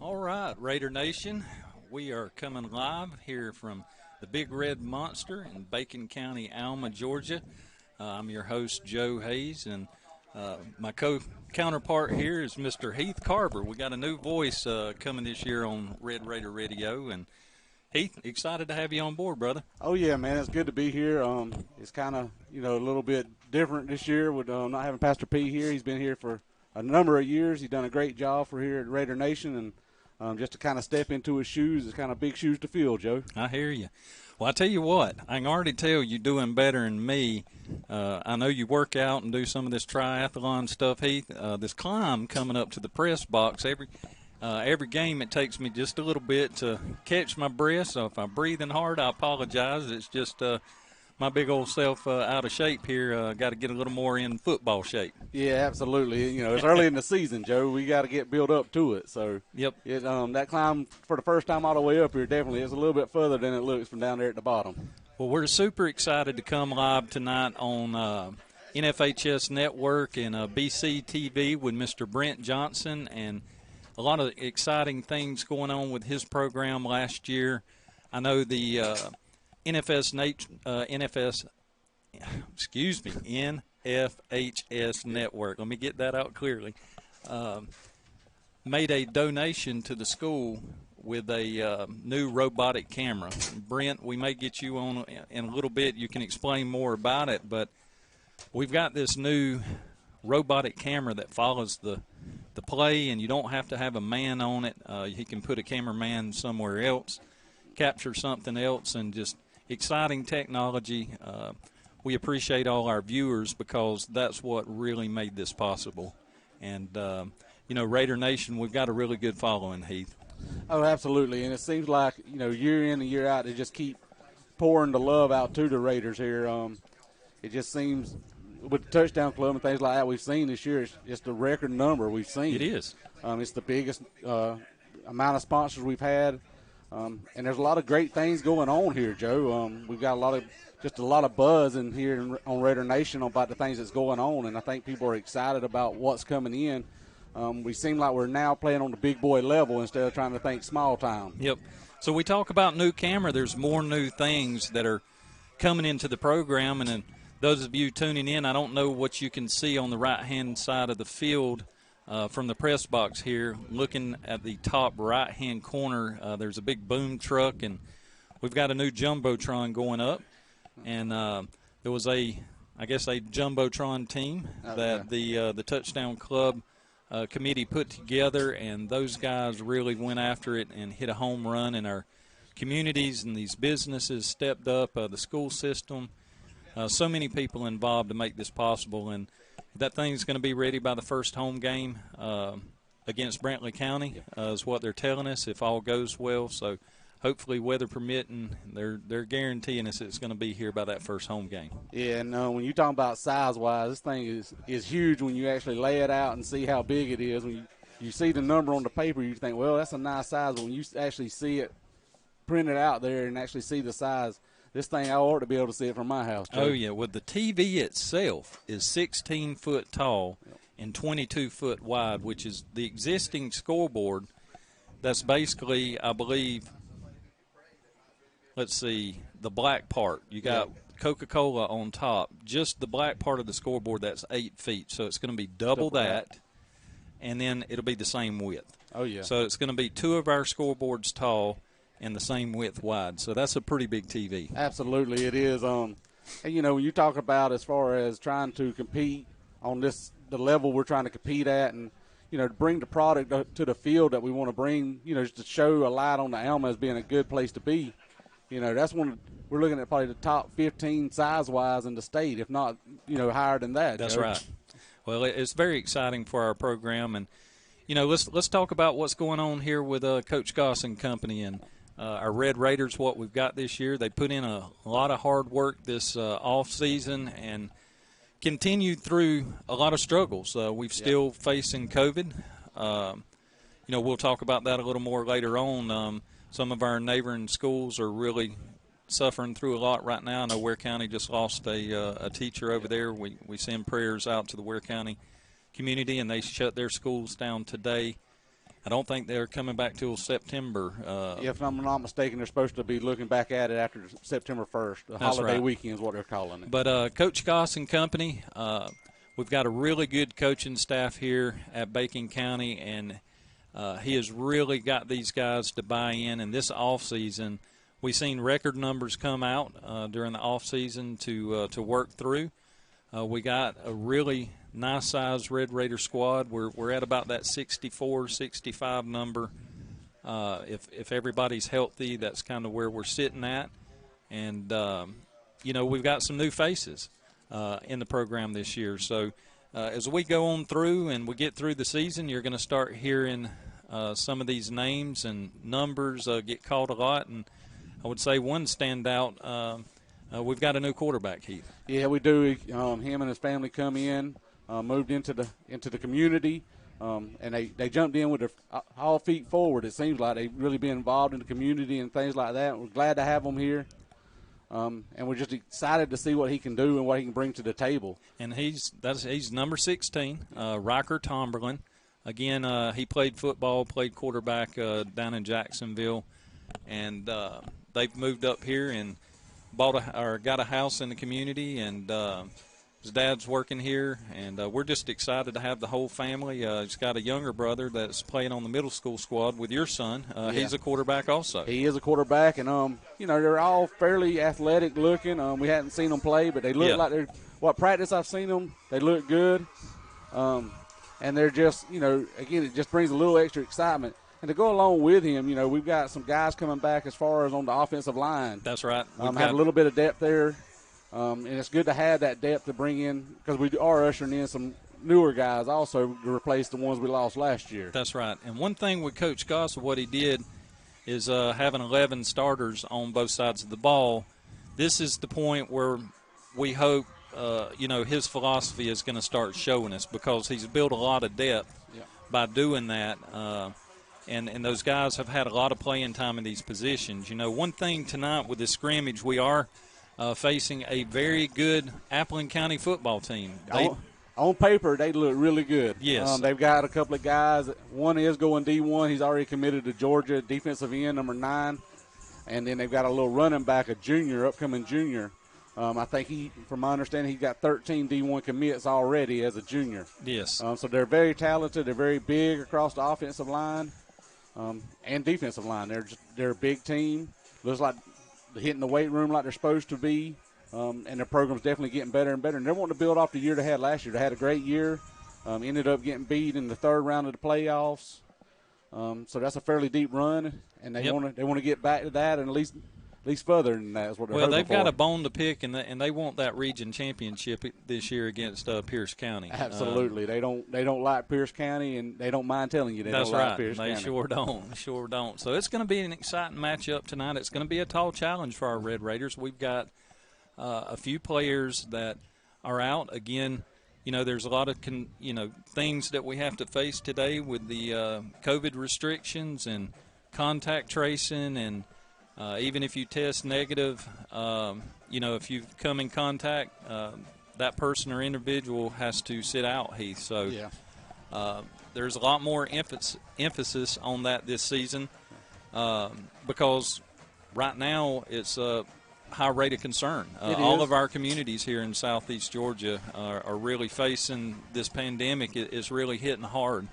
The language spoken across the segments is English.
All right, Raider Nation, we are coming live here from the Big Red Monster in Bacon County, Alma, Georgia. I'm your host, Joe Hayes, and my counterpart here is Mr. Heath Carver. We got a new voice coming this year on Red Raider Radio, and Heath, excited to have you on board, brother. Oh, yeah, man, it's good to be here. It's kind of, a little bit different this year with not having Pastor P here. He's been here for a number of years. He's done a great job for here at Raider Nation, and just to kind of step into his shoes, it's kind of big shoes to fill, Joe. I hear you. Well, I tell you what, I can already tell you're doing better than me. I know you work out and do some of this triathlon stuff, Heath. This climb coming up to the press box, every game it takes me just a little bit to catch my breath. So if I'm breathing hard, I apologize. It's just my big old self out of shape here. Got to get a little more in football shape. Yeah, absolutely. It's early in the season, Joe. We got to get built up to it. So yep, that climb for the first time all the way up here definitely is a little bit further than it looks from down there at the bottom. Well, we're super excited to come live tonight on NFHS Network and BC TV with Mr. Brent Johnson, and a lot of exciting things going on with his program last year. I know the NFHS Network, let me get that out clearly, made a donation to the school with a new robotic camera. Brent, we may get you on in a little bit. You can explain more about it, but we've got this new robotic camera that follows the play, and you don't have to have a man on it. You can put a cameraman somewhere else, capture something else, and just exciting technology. We appreciate all our viewers because that's what really made this possible. And, Raider Nation, we've got a really good following, Heath. Oh, absolutely. And it seems like, year in and year out, they just keep pouring the love out to the Raiders here. It just seems with the touchdown club and things like that we've seen this year, it's the record number we've seen. It is. It's the biggest amount of sponsors we've had. And there's a lot of great things going on here, Joe. We've got a lot of buzz in here on Raider Nation about the things that's going on, and I think people are excited about what's coming in. We seem like we're now playing on the big boy level instead of trying to think small town. Yep. So we talk about new camera. There's more new things that are coming into the program, and then those of you tuning in, I don't know what you can see on the right-hand side of the field from the press box here. Looking at the top right-hand corner, there's a big boom truck, and we've got a new Jumbotron going up. And there was a Jumbotron team that the Touchdown Club committee put together, and those guys really went after it and hit a home run, and our communities and these businesses stepped up, the school system. So many people involved to make this possible, and that thing's going to be ready by the first home game against Brantley County, is what they're telling us, if all goes well. So hopefully, weather permitting, they're guaranteeing us it's going to be here by that first home game. Yeah, and when you talk about size-wise, this thing is huge when you actually lay it out and see how big it is. When you see the number on the paper, you think, well, that's a nice size. But when you actually see it printed out there and actually see the size, this thing, I ought to be able to see it from my house, Joe. Oh, yeah. Well, the TV itself is 16 foot tall and 22 foot wide, which is the existing scoreboard. That's basically, I believe, let's see, the black part. You got Coca-Cola on top. Just the black part of the scoreboard, that's 8 feet. So it's going to be double that, and then it'll be the same width. Oh, yeah. So it's going to be two of our scoreboards tall and the same width wide. So that's a pretty big TV. Absolutely, it is. And, when you talk about as far as trying to compete on the level we're trying to compete at, and, to bring the product to the field that we want to bring, just to show a light on the Alma as being a good place to be, that's one we're looking at probably the top 15 size-wise in the state, if not, higher than that. That's Joe. right. Well, it's very exciting for our program. And, let's talk about what's going on here with Coach Goss and company and our Red Raiders, what we've got this year. They put in a lot of hard work this off season and continued through a lot of struggles. We've still facing COVID. We'll talk about that a little more later on. Some of our neighboring schools are really suffering through a lot right now. I know Ware County just lost a teacher over there. We send prayers out to the Ware County community, and they shut their schools down today. I don't think they're coming back till September. If I'm not mistaken, they're supposed to be looking back at it after September 1st. The holiday right. weekend is what they're calling it. But Coach Goss and company, we've got a really good coaching staff here at Bacon County, and he has really got these guys to buy in. And this offseason, we've seen record numbers come out during the offseason to work through. We got a really nice-sized Red Raider squad. We're at about that 64, 65 number. If everybody's healthy, that's kind of where we're sitting at. And, we've got some new faces in the program this year. So as we go on through and we get through the season, you're going to start hearing some of these names and numbers get called a lot. And I would say one standout, we've got a new quarterback, Heath. Yeah, we do. Him and his family come in. Moved into the community, and they jumped in with their all feet forward. It seems like they've really been involved in the community and things like that. We're glad to have them here, and we're just excited to see what he can do and what he can bring to the table. And he's number 16, Riker Tomberlin. Again, he played football, played quarterback down in Jacksonville, and they've moved up here and got a house in the community, and his dad's working here, and we're just excited to have the whole family. He's got a younger brother that's playing on the middle school squad with your son. He's a quarterback also. He is a quarterback, and they're all fairly athletic looking. We hadn't seen them play, but they look like they're. What practice I've seen them, they look good, and they're just again, it just brings a little extra excitement. And to go along with him, we've got some guys coming back as far as on the offensive line. That's right. Have a little bit of depth there. And it's good to have that depth to bring in, because we are ushering in some newer guys also to replace the ones we lost last year. That's right. And one thing with Coach Goss, what he did is having 11 starters on both sides of the ball. This is the point where we hope, his philosophy is going to start showing us, because he's built a lot of depth by doing that. And those guys have had a lot of playing time in these positions. One thing tonight with the scrimmage, we are facing a very good Appleton County football team. On paper, they look really good. Yes. They've got a couple of guys. One is going D1. He's already committed to Georgia, defensive end, number 9. And then they've got a little running back, a junior, upcoming junior. I think from my understanding, he's got 13 D1 commits already as a junior. Yes. So they're very talented. They're very big across the offensive line and defensive line. They're a big team. Looks like hitting the weight room like they're supposed to be, and their program's definitely getting better and better. And they're wanting to build off the year they had last year. They had a great year, ended up getting beat in the third round of the playoffs. So that's a fairly deep run, and they want to get back to that, and at least further than that is what they're hoping for. Well, they've got a bone to pick, and they want that region championship this year against Pierce County. Absolutely, they don't like Pierce County, and they don't mind telling you they don't like Pierce County. They sure don't. So it's going to be an exciting matchup tonight. It's going to be a tall challenge for our Red Raiders. We've got a few players that are out again. There's a lot of things that we have to face today with the COVID restrictions and contact tracing, and even if you test negative, if you've come in contact, that person or individual has to sit out, Heath. So there's a lot more emphasis on that this season, because right now it's a high rate of concern. All of our communities here in southeast Georgia are really facing this pandemic. It's really hitting hard,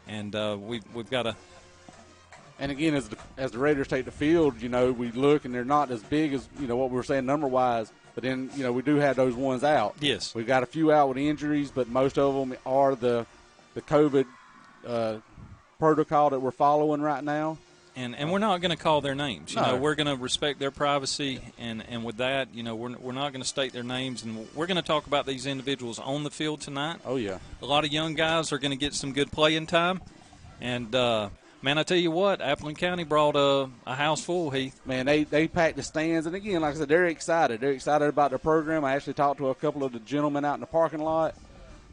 and we've got to. And again, as the Raiders take the field, we look and they're not as big as what we were saying number-wise. But then we do have those ones out. Yes, we've got a few out with injuries, but most of them are the COVID protocol that we're following right now. And we're not going to call their names. We're going to respect their privacy, and with that, we're not going to state their names, and we're going to talk about these individuals on the field tonight. Oh yeah, a lot of young guys are going to get some good playing time, and man, I tell you what, Appleton County brought a house full, Heath. Man, they packed the stands, and again, like I said, they're excited. They're excited about their program. I actually talked to a couple of the gentlemen out in the parking lot.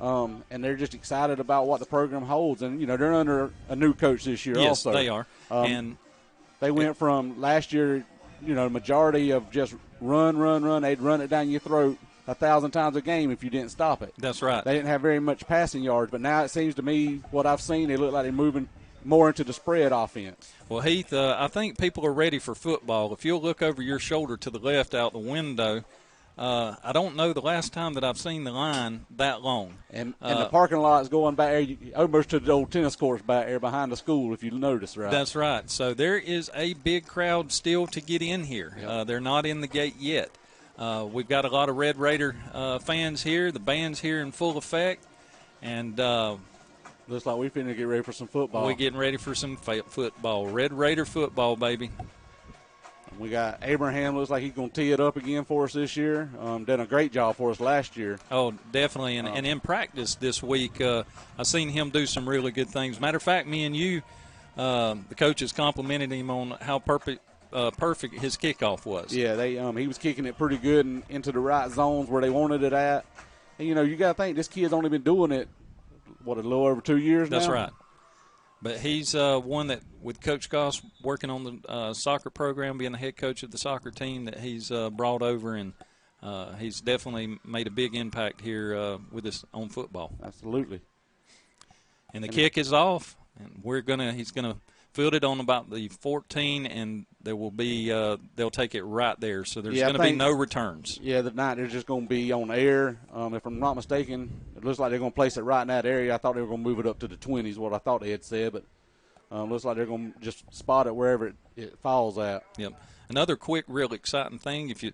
And they're just excited about what the program holds. And, they're under a new coach this year also. Yes, they are. And they went from last year, majority of just run. They'd run it down your throat 1,000 times a game if you didn't stop it. That's right. They didn't have very much passing yards. But now it seems to me what I've seen, they look like they're moving more into the spread offense. Well, Heath, I think people are ready for football. If you'll look over your shoulder to the left out the window, I don't know the last time that I've seen the line that long. And the parking lot's going back there, almost to the old tennis courts back there behind the school, if you notice, right? That's right. So there is a big crowd still to get in here. Yep. They're not in the gate yet. We've got a lot of Red Raider fans here. The band's here in full effect. And looks like we're finna get ready for some football. we're getting ready for some football. Red Raider football, baby. We got Abraham, looks like he's going to tee it up again for us this year. Done a great job for us last year. Oh, definitely. And in practice this week, I seen him do some really good things. Matter of fact, me and you, the coaches complimented him on how perfect his kickoff was. Yeah, he was kicking it pretty good and into the right zones where they wanted it at. And, you got to think this kid's only been doing it, a little over 2 years now? That's right. But he's one that, with Coach Goss working on the soccer program, being the head coach of the soccer team, that he's brought over, and he's definitely made a big impact here with us on football. Absolutely. And the kick is off, and he's gonna field it on about the 14, and there will be they'll take it right there. So there's going to be no returns. Yeah, the night they're just going to be on air. If I'm not mistaken, it looks like they're going to place it right in that area. I thought they were going to move it up to the 20s, what I thought they had said, but looks like they're going to just spot it wherever it falls at. Yep. Another quick, real exciting thing, if you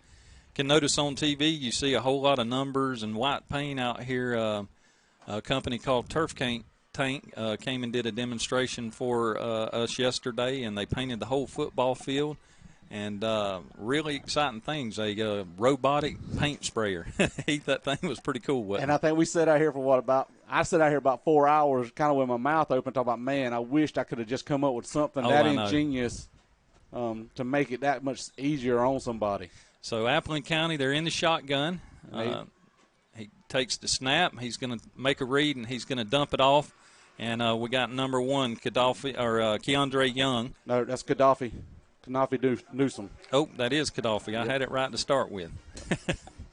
can notice on TV, you see a whole lot of numbers and white paint out here. A company called Turf Tank came and did a demonstration for us yesterday, and they painted the whole football field. And really exciting things, a robotic paint sprayer. That thing was pretty cool, wasn't it? And I think we sat out here for I sat out here about 4 hours kind of with my mouth open talking about, man, I wished I could have just come up with something ingenious to make it that much easier on somebody. So Appleton County, they're in the shotgun. He takes the snap. He's going to make a read, and he's going to dump it off. And we got number one, Keandre Young. No, that's Gaddafi. Kanafi Newsom. Oh, that is Gaddafi. Yep. I had it right to start with.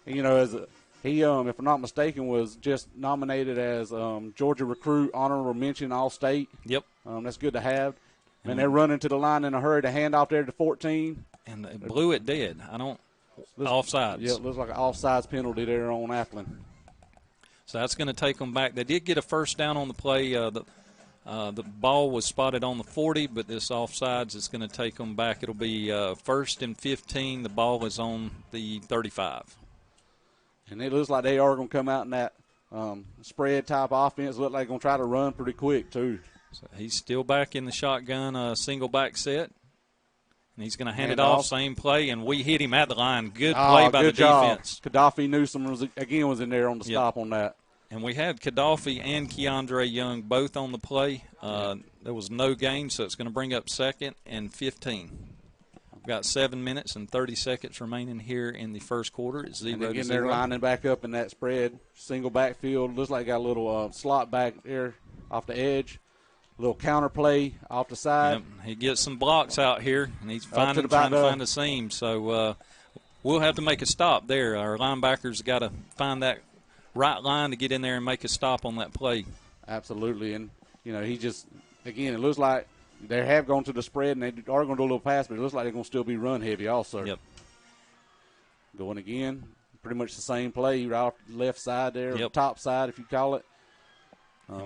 He, if I'm not mistaken, was just nominated as Georgia Recruit Honorable Mention All-State. Yep. That's good to have. And they're running to the line in a hurry to hand off there to 14. And they blew it dead. Offsides. Yeah, it looks like an offsides penalty there on Appleton. So that's going to take them back. They did get a first down on the play. The ball was spotted on the 40, but this offsides is going to take them back. It'll be 1st and 15. The ball is on the 35. And it looks like they are going to come out in that spread-type offense. Look like they're going to try to run pretty quick, too. So he's still back in the shotgun single back set. And he's going to hand it off, same play, and we hit him at the line. Good play by the defense. Gaddafi Newsom was in there on the stop on that. And we had Gaddafi and Keandre Young both on the play. There was no gain, so it's going to bring up 2nd and 15. We've got 7 minutes and 30 seconds remaining here in the first quarter. It's 0-0. And they're lining back up in that spread, single backfield. Looks like got a little slot back there off the edge. A little counter play off the side. Yep. He gets some blocks out here, and he's trying to find a seam. So we'll have to make a stop there. Our linebackers got to find that right line to get in there and make a stop on that play. Absolutely. And, he just, again, it looks like they have gone to the spread, and they are going to do a little pass, but it looks like they're going to still be run heavy also. Yep. Going again, pretty much the same play right off the left side there, top side if you call it.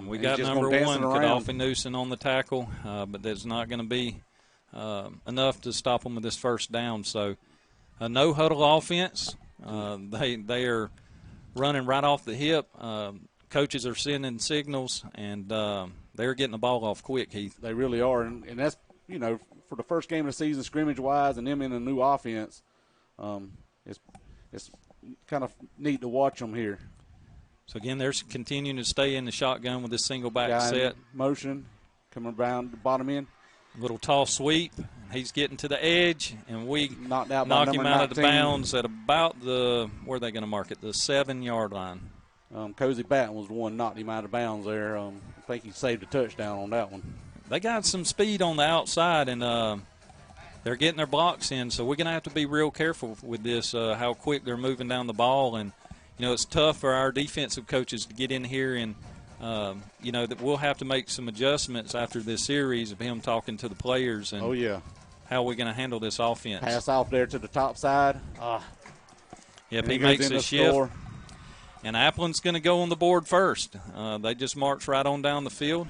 We got number one, Gaddafi Newsom, on the tackle, but there's not going to be enough to stop them with this first down. So a no-huddle offense. They are running right off the hip. Coaches are sending signals, and they're getting the ball off quick, Heath. They really are, and that's, for the first game of the season, scrimmage-wise, and them in a new offense, it's kind of neat to watch them here. So, again, they're continuing to stay in the shotgun with this single back set. Motion, coming around the bottom end. Little toss sweep. He's getting to the edge, and we knock him out 19. of the bounds at about where are they going to mark it? The 7-yard line. Cozy Batten was the one knocked him out of bounds there. I think he saved a touchdown on that one. They got some speed on the outside, and they're getting their blocks in, so we're going to have to be real careful with this, how quick they're moving down the ball. And, it's tough for our defensive coaches to get in here and you know, that we'll have to make some adjustments after this series of him talking to the players and how we're going to handle this offense. Pass off there to the top side. Yep, he makes a shift. Score. And Applin's going to go on the board first. They just marched right on down the field.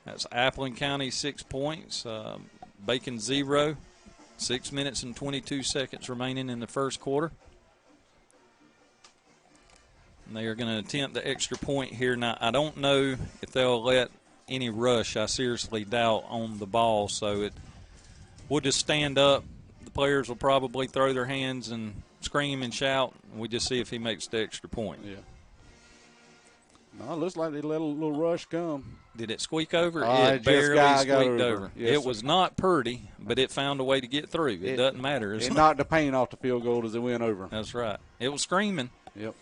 That's Applin County 6 points, Bacon 0. 6 minutes and 22 seconds remaining in the first quarter. And they are going to attempt the extra point here. Now, I don't know if they'll let any rush. I seriously doubt on the ball. So we'll just stand up. The players will probably throw their hands and scream and shout. We just see if he makes the extra point. Yeah. No, it looks like they let a little rush come. Did it squeak over? It barely squeaked over. Yes, it was not pretty, but it found a way to get through. It doesn't matter. It knocked the paint off the field goal as it went over. That's right. It was screaming. Yep.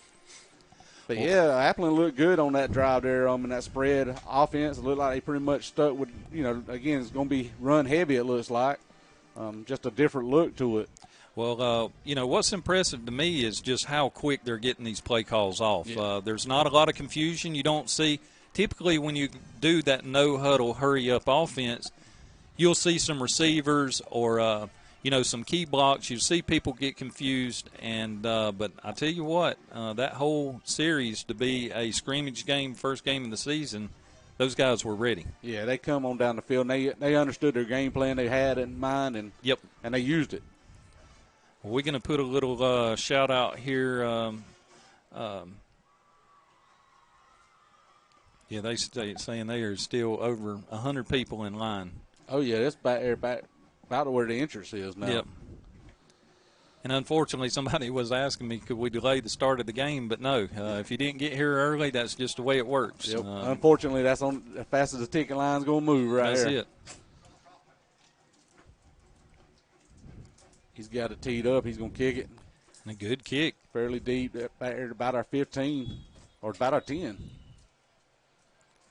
But, Applin looked good on that drive there in that spread offense. It looked like they pretty much stuck with, again, it's going to be run heavy, it looks like. Just a different look to it. Well, what's impressive to me is just how quick they're getting these play calls off. Yeah. There's not a lot of confusion. You don't see – typically when you do that no-huddle, hurry-up offense, you'll see some receivers or, some key blocks. You see people get confused. But I tell you what, that whole series to be a scrimmage game, first game of the season, those guys were ready. Yeah, they come on down the field, and they understood their game plan they had in mind, and they used it. We're going to put a little shout out here. They saying they are still over 100 people in line. Oh yeah, that's back about where the entrance is now. Yep. And unfortunately, somebody was asking me, could we delay the start of the game? But no, if you didn't get here early, that's just the way it works. Yep. Unfortunately, that's on as fast as the ticket line's going to move right that's here. That's it. He's got it teed up. He's going to kick it. And a good kick. Fairly deep, back there about our 15 or about our 10.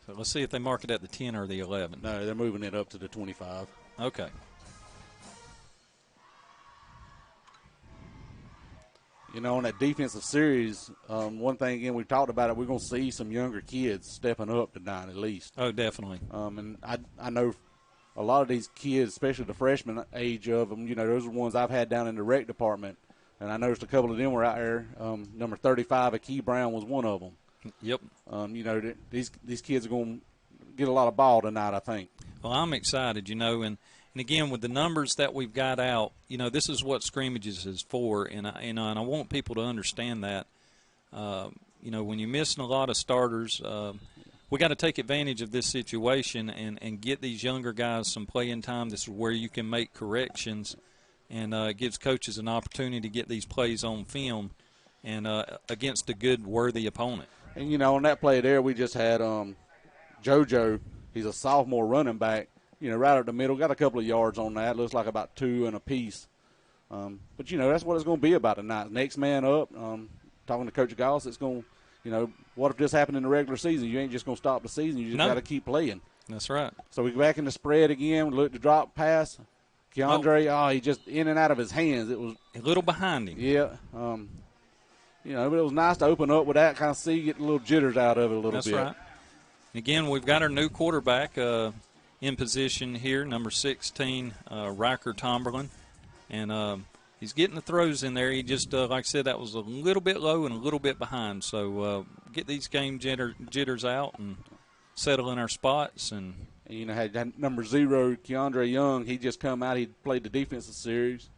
So let's see if they mark it at the 10 or the 11. No, they're moving it up to the 25. Okay. On that defensive series, one thing, again, we talked about it, we're going to see some younger kids stepping up tonight at least. Oh, definitely. And I know a lot of these kids, especially the freshman age of them, those are the ones I've had down in the rec department. And I noticed a couple of them were out there. Number 35, Akey Brown, was one of them. Yep. These kids are going to get a lot of ball tonight, I think. Well, I'm excited, and again, with the numbers that we've got out, this is what scrimmages is for, and I want people to understand that. When you're missing a lot of starters, we got to take advantage of this situation and get these younger guys some playing time. This is where you can make corrections, and it gives coaches an opportunity to get these plays on film and against a good, worthy opponent. And, on that play there, we just had JoJo. He's a sophomore running back, right up the middle. Got a couple of yards on that. Looks like about 2 and a piece. But, that's what it's going to be about tonight. Next man up. Talking to Coach Goss, it's going to, what if this happened in the regular season? You ain't just going to stop the season. You just got to keep playing. That's right. So we go back in the spread again. We look to drop pass. Keandre, he just in and out of his hands. It was a little behind him. Yeah. But it was nice to open up with that, kind of get a little jitters out of it a little bit. That's right. Again, we've got our new quarterback in position here, number 16, Riker Tomberlin. And he's getting the throws in there. He just, like I said, that was a little bit low and a little bit behind. So get these game jitters out and settle in our spots. And had number 0, Keandre Young. He just come out. He played the defensive series.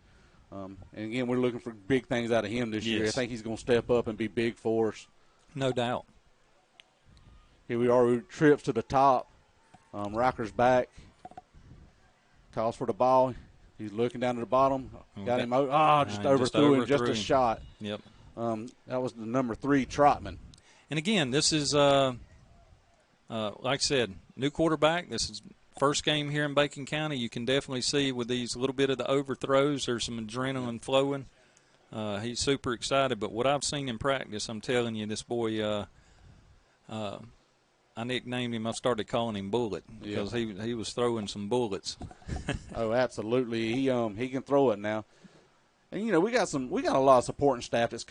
And, again, we're looking for big things out of him this year. I think he's going to step up and be big for us. No doubt. Here we are. We trips to the top. Riker's back. Calls for the ball. He's looking down to the bottom. Got him out. Just overthrew him. Just a shot. Yep. That was the number 3, Trotman. And, again, this is, like I said, new quarterback. This is first game here in Bacon County. You can definitely see with these little bit of the overthrows, there's some adrenaline flowing. He's super excited. But what I've seen in practice, I'm telling you, this boy, I nicknamed him. I started calling him Bullet because he was throwing some bullets. Oh, absolutely. He can throw it now. And we got a lot of supporting staff that's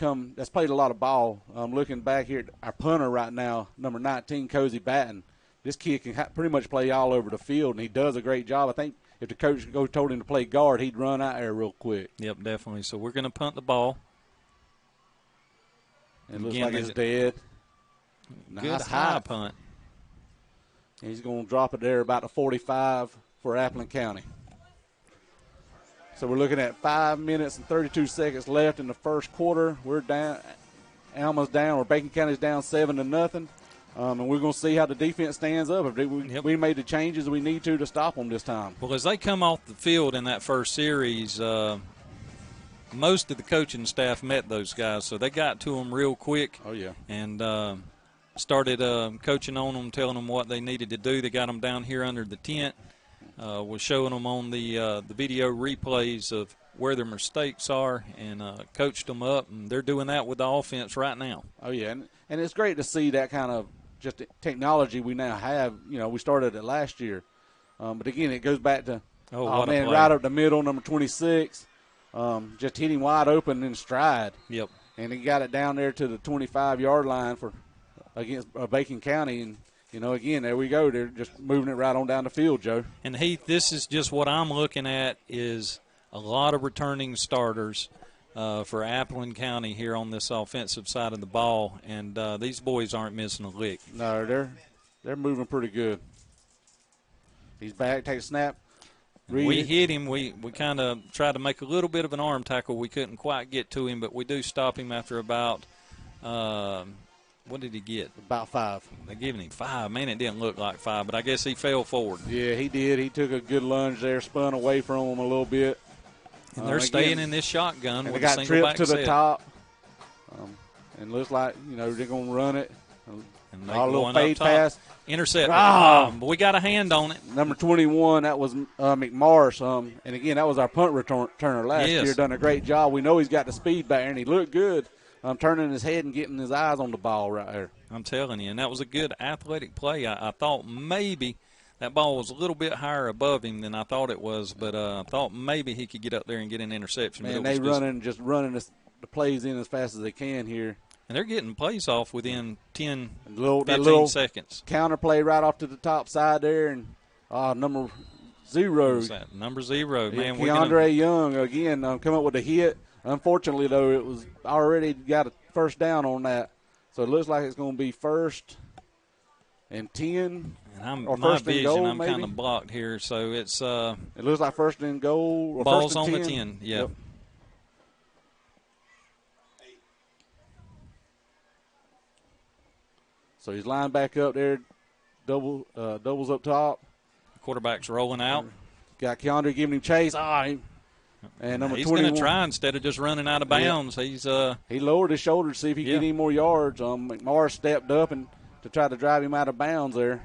played a lot of ball. Looking back here at our punter right now, number 19, Cozy Batten. This kid can pretty much play all over the field, and he does a great job. I think if the coach told him to play guard, he'd run out there real quick. Yep, definitely. So we're going to punt the ball. It looks like it's dead. Good nice high punt. And he's going to drop it there about the 45 for Appleton County. So we're looking at 5 minutes and 32 seconds left in the first quarter. We're down. Alma's down, or Bacon County's down 7-0. And we're going to see how the defense stands up. If we made the changes we need to stop them this time. Well, as they come off the field in that first series, most of the coaching staff met those guys, so they got to them real quick. Oh, yeah. And started coaching on them, telling them what they needed to do. They got them down here under the tent. Was showing them on the video replays of where their mistakes are and coached them up, and they're doing that with the offense right now. Oh, yeah, and it's great to see that kind of just technology we now have. We started it last year. But, again, it goes back to, right up the middle, number 26, just hitting wide open in stride. Yep. And he got it down there to the 25-yard line against Bacon County, and again, there we go. They're just moving it right on down the field, Joe. And, Heath, this is just what I'm looking at is a lot of returning starters for Appleton County here on this offensive side of the ball, and these boys aren't missing a lick. No, they're moving pretty good. He's back, take a snap. We hit him. We kind of tried to make a little bit of an arm tackle. We couldn't quite get to him, but we do stop him after about what did he get? About 5. They're giving him 5. Man, it didn't look like 5, but I guess he fell forward. Yeah, he did. He took a good lunge there, spun away from him a little bit. And they're staying in this shotgun with a single back set. They got trips to the top. And looks like, they're going to run it. And a little fade pass. Intercept. But we got a hand on it. Number 21, that was McMarsh. And, again, that was our punt returner last year. Done a great job. We know he's got the speed back there, and he looked good. Turning his head and getting his eyes on the ball right there. I'm telling you, and that was a good athletic play. I thought maybe that ball was a little bit higher above him than I thought it was, but I thought maybe he could get up there and get an interception. And they running the plays in as fast as they can here. And they're getting plays off within 10, 15 seconds. Counter play right off to the top side there, and number 0. Number 0, man. Keandre Young, again, come up with a hit. Unfortunately, though, it was already got a first down on that. So it looks like it's going to be 1st and 10. And or my first vision, and goal, I'm maybe? kind of blocked here. So it's it looks like 1st and goal. Or ball's 1st and on 10. the 10, yep. So he's lined back up there, doubles up top. Quarterback's rolling out. Got Keandre giving him chase. And number 21. He's going to try instead of just running out of bounds. Yeah. He lowered his shoulder to see if he could get any more yards. McMarsh stepped up and to try to drive him out of bounds there.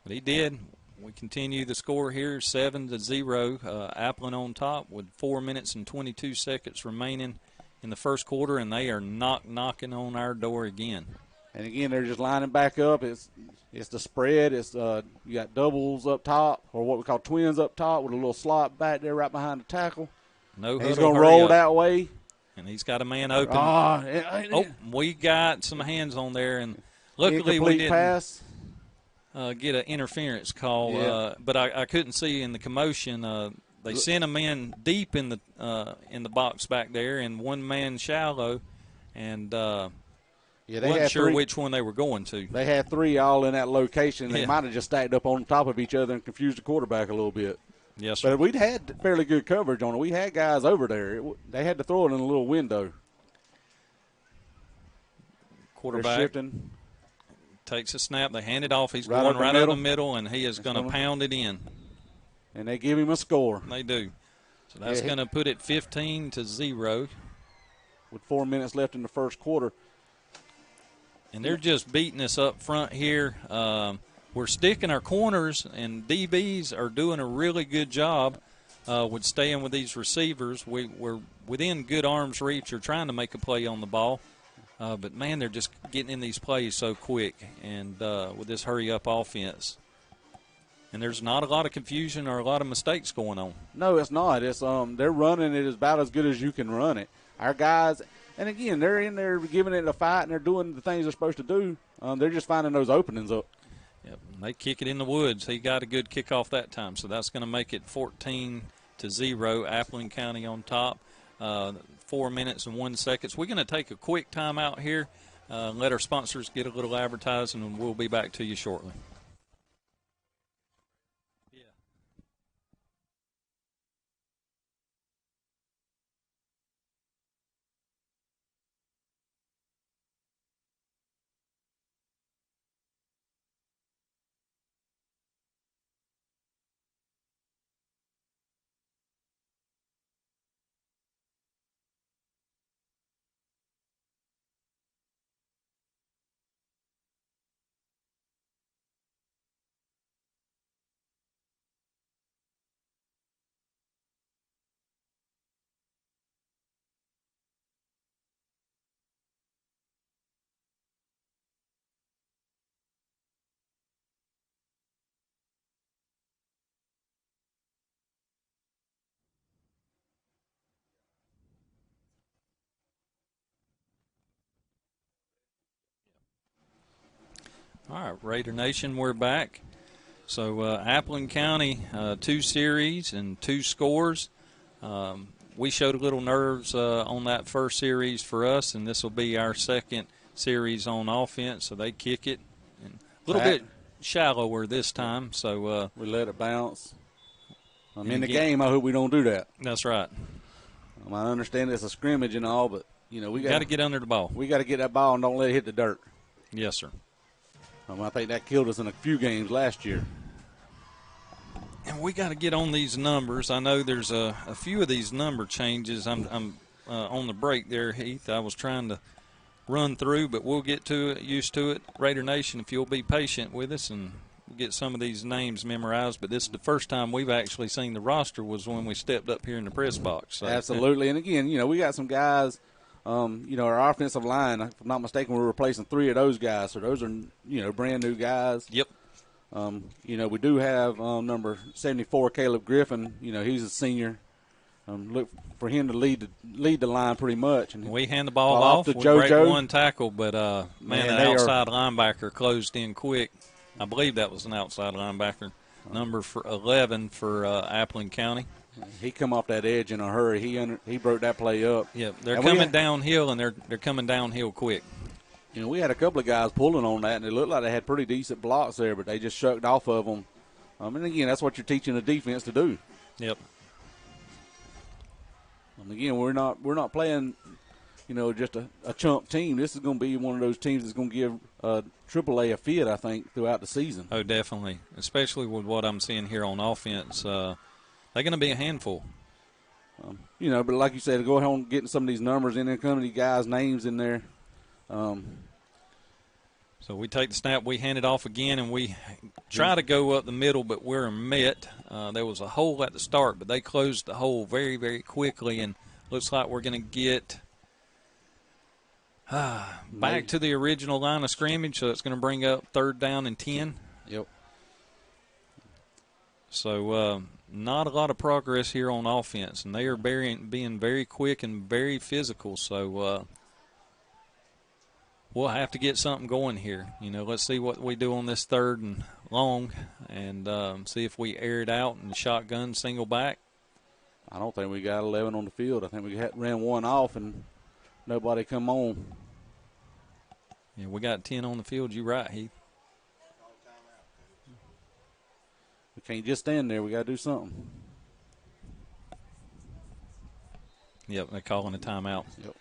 But he did. We continue the score here, 7-0. Appleton on top with 4 minutes and 22 seconds remaining in the first quarter, and they are knocking on our door again. And again, they're just lining back up. It's the spread. It's you got doubles up top, or what we call twins up top, with a little slot back there right behind the tackle. He's going to roll that way. And he's got a man open. We got some hands on there, and luckily we didn't get an interference call. But I couldn't see in the commotion. They sent a man deep in the box back there, and one man shallow, and wasn't sure which one they were going to. They had 3 all in that location. They might have just stacked up on top of each other and confused the quarterback a little bit. Yes, sir. But we'd had fairly good coverage on it. We had guys over there. They had to throw it in a little window. Quarterback takes a snap. They hand it off. He's going right up the middle, and he is going to pound it in. And they give him a score. They do. So that's going to put it 15-0. With 4 minutes left in the first quarter. And they're just beating us up front here. We're sticking our corners, and DBs are doing a really good job with staying with these receivers. We're within good arm's reach or trying to make a play on the ball. But, man, they're just getting in these plays so quick and with this hurry-up offense. and there's not a lot of confusion or a lot of mistakes going on. No, it's not. It's they're running it about as good as you can run it. Our guys, and again, they're in there giving it a fight, and they're doing the things they're supposed to do. They're just finding those openings up. Yep, and they kick it in the woods. He got a good kickoff that time, so that's going to make it 14-0, Appling County on top. 4 minutes and 1 second. We're going to take a quick time out here, let our sponsors get a little advertising, and we'll be back to you shortly. All right, Raider Nation, we're back. So Appling County, 2 series and 2 scores. We showed a little nerves on that first series for us, and this will be our second series on offense. So they kick it and a little bit shallower this time. So we let it bounce. In the game, I hope we don't do that. That's right. I understand it's a scrimmage and all, but we got to get under the ball. We got to get that ball and don't let it hit the dirt. Yes, sir. I think that killed us in a few games last year. And we got to get on these numbers. I know there's a few of these number changes. I'm on the break there, Heath. I was trying to run through, but we'll get to it, used to it. Raider Nation, if you'll be patient with us and get some of these names memorized. But this is the first time we've actually seen the roster was when we stepped up here in the press box. So, absolutely. And, again, we got some guys – our offensive line, if I'm not mistaken, we're replacing 3 of those guys. So those are, brand new guys. Yep. We do have number 74, Caleb Griffin. He's a senior. Look for him to lead the line pretty much. And we hand the ball off. We break one tackle, but, that outside linebacker closed in quick. I believe that was an outside linebacker. Number 11 for Appling County. He come off that edge in a hurry. He broke that play up. Yep, they're coming downhill, and they're coming downhill quick. We had a couple of guys pulling on that, and it looked like they had pretty decent blocks there, but they just shucked off of them. And again, that's what you're teaching the defense to do. Yep. And again, we're not playing, just a chump team. This is going to be one of those teams that's going to give AAA a fit, I think, throughout the season. Oh, definitely, especially with what I'm seeing here on offense. They're going to be a handful. But like you said, go ahead and getting some of these numbers in there, some of these guys' names in there. So we take the snap, we hand it off again, and we try to go up the middle, but we're met. There was a hole at the start, but they closed the hole very, very quickly, and looks like we're going to get back to the original line of scrimmage, so it's going to bring up 3rd down and 10. Yep. So not a lot of progress here on offense, and they are being very quick and very physical. So we'll have to get something going here. Let's see what we do on this 3rd and long, and see if we air it out and shotgun single back. I don't think we got 11 on the field. I think we ran one off and nobody come on. Yeah, we got 10 on the field. You're right, Heath. We can't just stand there. We got to do something. Yep, they're calling a timeout. Yep.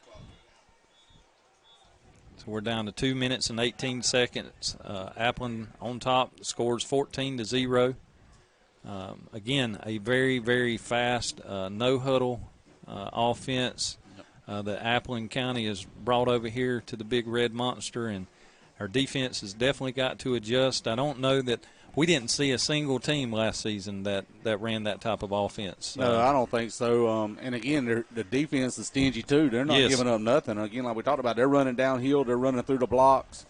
So we're down to 2 minutes and 18 seconds. Appling on top, scores 14-0. Again, a very, very fast no-huddle offense that Appling County has brought over here to the Big Red Monster, and our defense has definitely got to adjust. I don't know that we didn't see a single team last season that ran that type of offense. No, I don't think so. And, again, the defense is stingy, too. They're not giving up nothing. Again, like we talked about, they're running downhill. They're running through the blocks.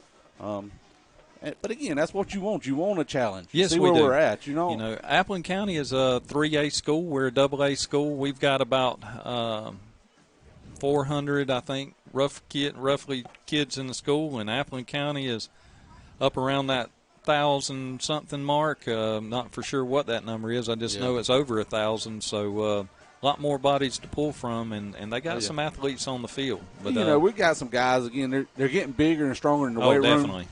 But again, that's what you want. You want a challenge. Yes, see we where do. we're at. You know, Appleton County is a 3A school. We're a AA school. We've got about 400, I think, roughly kids in the school, and Appleton County is up around that 1,000-something mark. Not for sure what that number is. I just know it's over 1,000. So a lot more bodies to pull from, and they got some athletes on the field. But you know, we've got some guys. Again, they're getting bigger and stronger in the weight room. Definitely.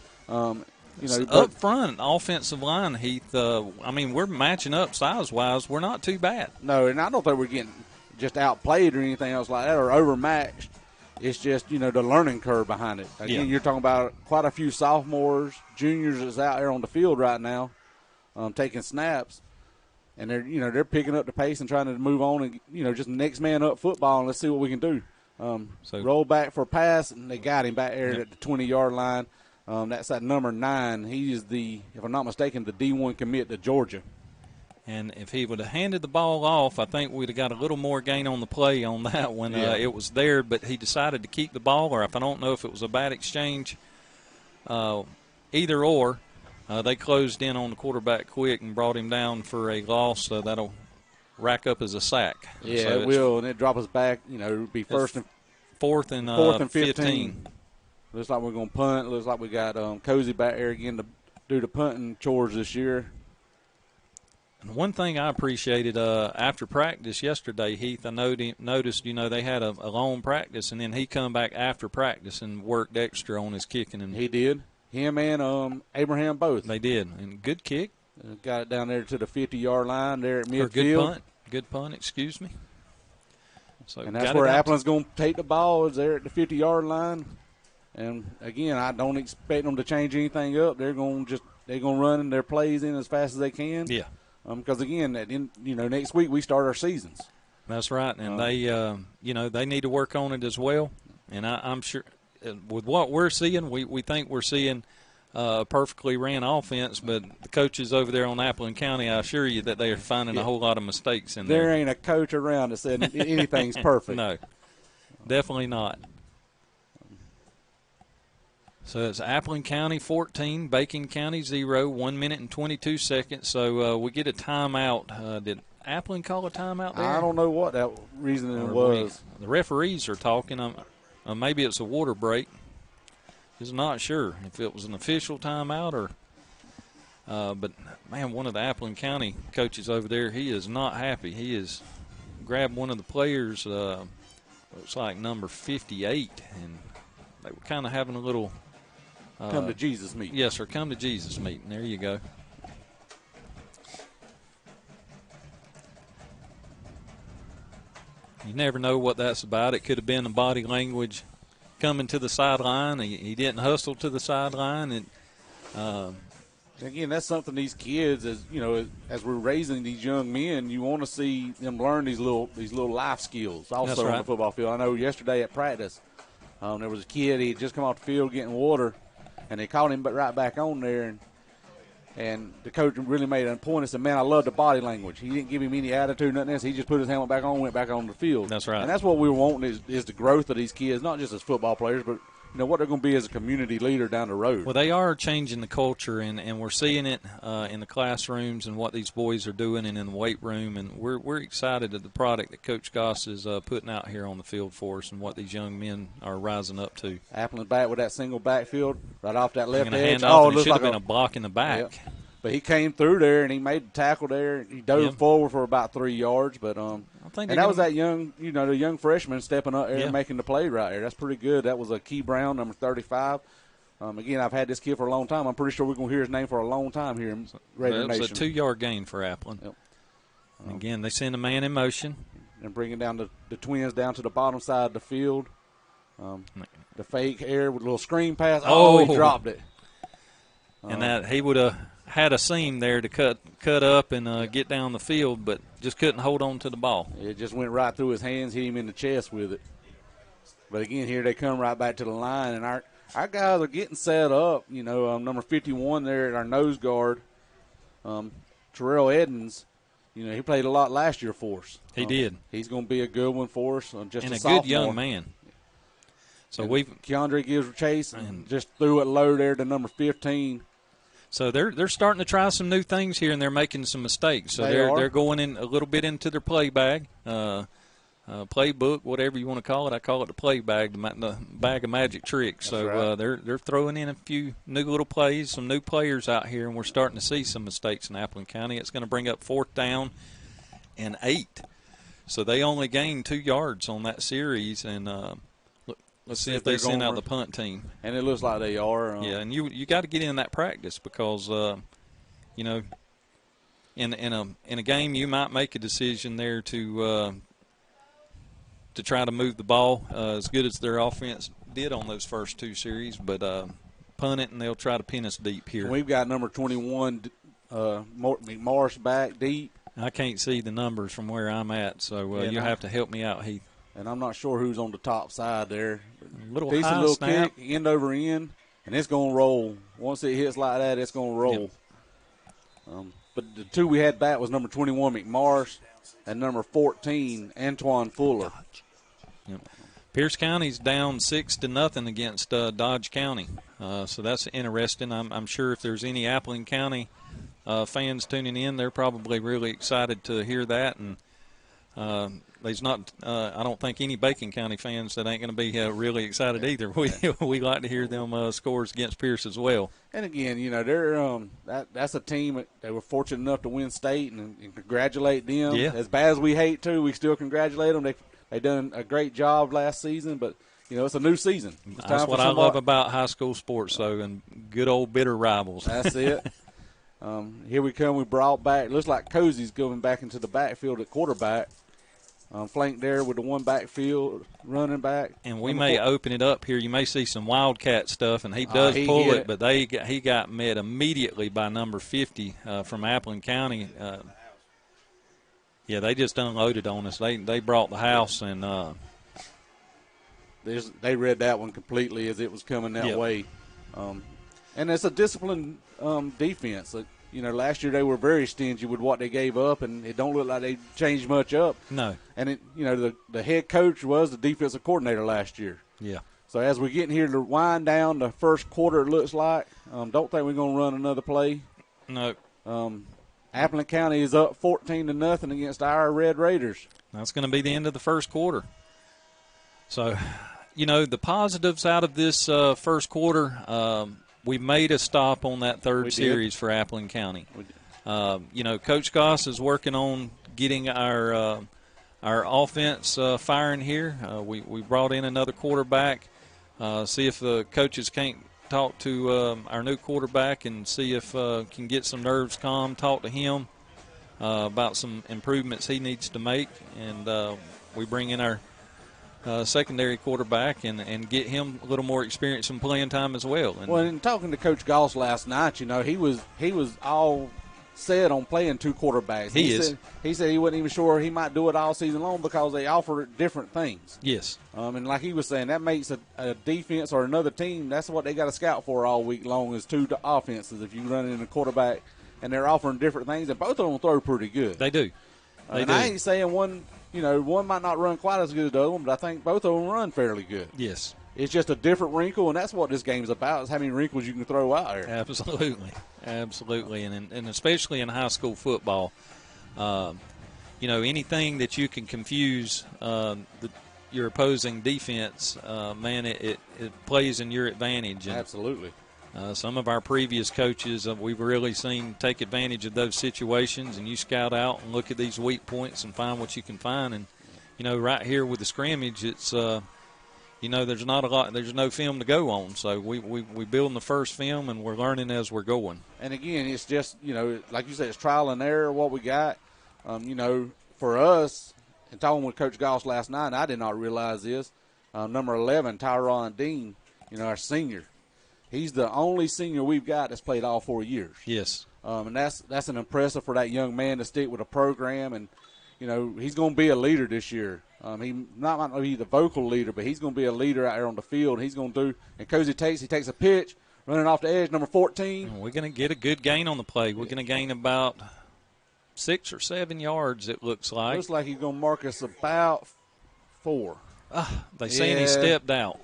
You know, up front, offensive line, Heath. I mean, we're matching up size-wise. We're not too bad. No, and I don't think we're getting just outplayed or anything else like that or overmatched. It's just, you know, the learning curve behind it. Again, you're talking about quite a few sophomores, juniors that's out there on the field right now, taking snaps, and they're picking up the pace and trying to move on and, you know, just next man up football, and let's see what we can do. Roll back for a pass, and they got him back there at the 20-yard line. That's that number 9. He is if I'm not mistaken, the D1 commit to Georgia. And if he would have handed the ball off, I think we'd have got a little more gain on the play on that one. It was there, but he decided to keep the ball, or if I don't know if it was a bad exchange, either or. They closed in on the quarterback quick and brought him down for a loss. That'll rack up as a sack. Yeah, so it will, and it drop us back. You know, it'll be fourth and 15. Looks like we're going to punt. Looks like we got Cozy back there again to do the punting chores this year. And one thing I appreciated after practice yesterday, Heath, I noticed, you know, they had a long practice, and then he come back after practice and worked extra on his kicking. And he did. Him and Abraham both. They did. And good kick. Got it down there to the 50-yard line there at midfield. Good punt, excuse me. So and that's where Appleton's going to take the ball, is there at the 50-yard line. And, again, I don't expect them to change anything up. They're going to run their plays in as fast as they can. Yeah. Because, again, next week we start our seasons. That's right. And they need to work on it as well. And I'm sure with what we're seeing, we think we're seeing a perfectly ran offense, but the coaches over there on Appleton County, I assure you that they are finding a whole lot of mistakes in there. There ain't a coach around that said anything's perfect. No, definitely not. So it's Appleton County 14, Bacon County 0, 1 minute and 22 seconds. So we get a timeout. Did Appleton call a timeout there? I don't know what that reasoning was. The referees are talking. Maybe it's a water break. Just not sure if it was an official timeout or but, man, one of the Appleton County coaches over there, he is not happy. He has grabbed one of the players, looks like number 58, and they were kind of having a little – come to Jesus meeting. Yes, sir, come to Jesus meeting. There you go. You never know what that's about. It could have been the body language coming to the sideline. He didn't hustle to the sideline. Again, that's something these kids, as we're raising these young men, you want to see them learn these little life skills also on the football field. I know yesterday at practice, there was a kid. He had just come off the field getting water, and they called him right back on there, and the coach really made a point and said, man, I love the body language. He didn't give him any attitude, nothing else. He just put his helmet back on, went back on the field. That's right. And that's what we're wanting is the growth of these kids, not just as football players, but what they're going to be as a community leader down the road. Well, they are changing the culture, and we're seeing it in the classrooms and what these boys are doing and in the weight room. And we're excited at the product that Coach Goss is putting out here on the field for us and what these young men are rising up to. Appleton's back with that single backfield right off that left edge. It should have been a block in the back. Yep. But he came through there, and he made the tackle there. He dove forward for about 3 yards. But that was that young, the young freshman stepping up there and making the play right there. That's pretty good. That was a Key Brown, number 35. Again, I've had this kid for a long time. I'm pretty sure we're going to hear his name for a long time here in Raider Nation. It was a 2-yard gain for Appleton. Yep. Again, they send a man in motion. And bringing down the Twins down to the bottom side of the field. The fake air with a little screen pass. Oh, he dropped it. And that he would have had a seam there to cut up and get down the field, but just couldn't hold on to the ball. It just went right through his hands, hit him in the chest with it. But, again, here they come right back to the line, and our guys are getting set up. Number 51 there at our nose guard, Terrell Edens, he played a lot last year for us. He did. He's going to be a good one for us. And a good young man. So Keandre gives chase and just threw it low there to number 15. So they're starting to try some new things here, and they're making some mistakes. So they're going in a little bit into their play bag, playbook, whatever you want to call it. I call it the play bag, the bag of magic tricks. So right. They're throwing in a few new little plays, some new players out here, and we're starting to see some mistakes in Appleton County. It's going to bring up 4th down and 8. So they only gained 2 yards on that series, and let's see if they send out the punt team. And it looks like they are. Yeah, and you got to get in that practice because you know, in a game you might make a decision there to try to move the ball as good as their offense did on those first 2 series, but punt it and they'll try to pin us deep here. We've got number 21 McMorris back deep. I can't see the numbers from where I'm at, so you'll have to help me out, Heath. And I'm not sure who's on the top side there. Little decent high little snap. kick, end over end, and it's going to roll. Once it hits like that, it's going to roll. Yep. But the 2 we had back was number 21 McMorris and number 14 Antoine Fuller. Yep. Pierce County's down 6-0 against Dodge County, so that's interesting. I'm sure if there's any Appleton County fans tuning in, they're probably really excited to hear that. And there's not, I don't think any Bacon County fans that ain't going to be really excited either. We like to hear them scores against Pierce as well. And again, you know, they're that's a team that they were fortunate enough to win state, and congratulate them. Yeah. As bad as we hate to, we still congratulate them. They done a great job last season, but you know, it's a new season. That's what I love about high school sports, though, and good old bitter rivals. That's it. Here we come. We brought back. Looks like Cozy's going back into the backfield at quarterback. Flanked there with the one backfield running back. And we may open it up here. You may see some Wildcat stuff, and he does pull it, but he got met immediately by number 50 from Appleton County. Yeah, they just unloaded on us. They brought the house, and they read that one completely as it was coming that way. And it's a disciplined defense. You know, last year they were very stingy with what they gave up, and it don't look like they changed much up. No. And, the head coach was the defensive coordinator last year. Yeah. So as we're getting here to wind down the first quarter, it looks like, don't think we're going to run another play. No. Appleton County is up 14-0 against our Red Raiders. That's going to be the end of the first quarter. So, you know, the positives out of this first quarter, we made a stop on that third series for Appleton County. You know, Coach Goss is working on getting our offense firing here. We brought in another quarterback. See if the coaches can't talk to our new quarterback and see if can get some nerves calm, talk to him about some improvements he needs to make. And we bring in our secondary quarterback and get him a little more experience in playing time as well. And in talking to Coach Goss last night, you know, he was all set on playing 2 quarterbacks. He said he wasn't even sure he might do it all season long because they offer different things. Yes. And like he was saying, that makes a defense or another team, that's what they got to scout for all week long is 2 offenses. If you run in a quarterback and they're offering different things, and both of them throw pretty good. They do. They do. I ain't saying one might not run quite as good as the other one, but I think both of them run fairly good. Yes. It's just a different wrinkle, and that's what this game's about, is how many wrinkles you can throw out there. Absolutely. Absolutely. And especially in high school football, you know, anything that you can confuse your opposing defense, man, it plays in your advantage. And, absolutely. Some of our previous coaches, we've really seen take advantage of those situations, and you scout out and look at these weak points and find what you can find. And, you know, right here with the scrimmage, it's you know, there's not a lot. There's no film to go on, so we building the first film, and we're learning as we're going. And again, it's just, you know, like you said, it's trial and error. What we got, you know, for us, and talking with Coach Goss last night, I did not realize this. Number 11, Tyron Dean, you know, our senior. He's the only senior we've got that's played all 4 years. Yes. And that's an impressive for that young man to stick with a program, and you know, he's going to be a leader this year. He might not be the vocal leader, but he's going to be a leader out there on the field. He's going to do, and Cozy takes a pitch, running off the edge, number 14. We're going to get a good gain on the play. We're going to gain about 6 or 7 yards, it looks like. Looks like he's going to mark us about 4. They saying he stepped out.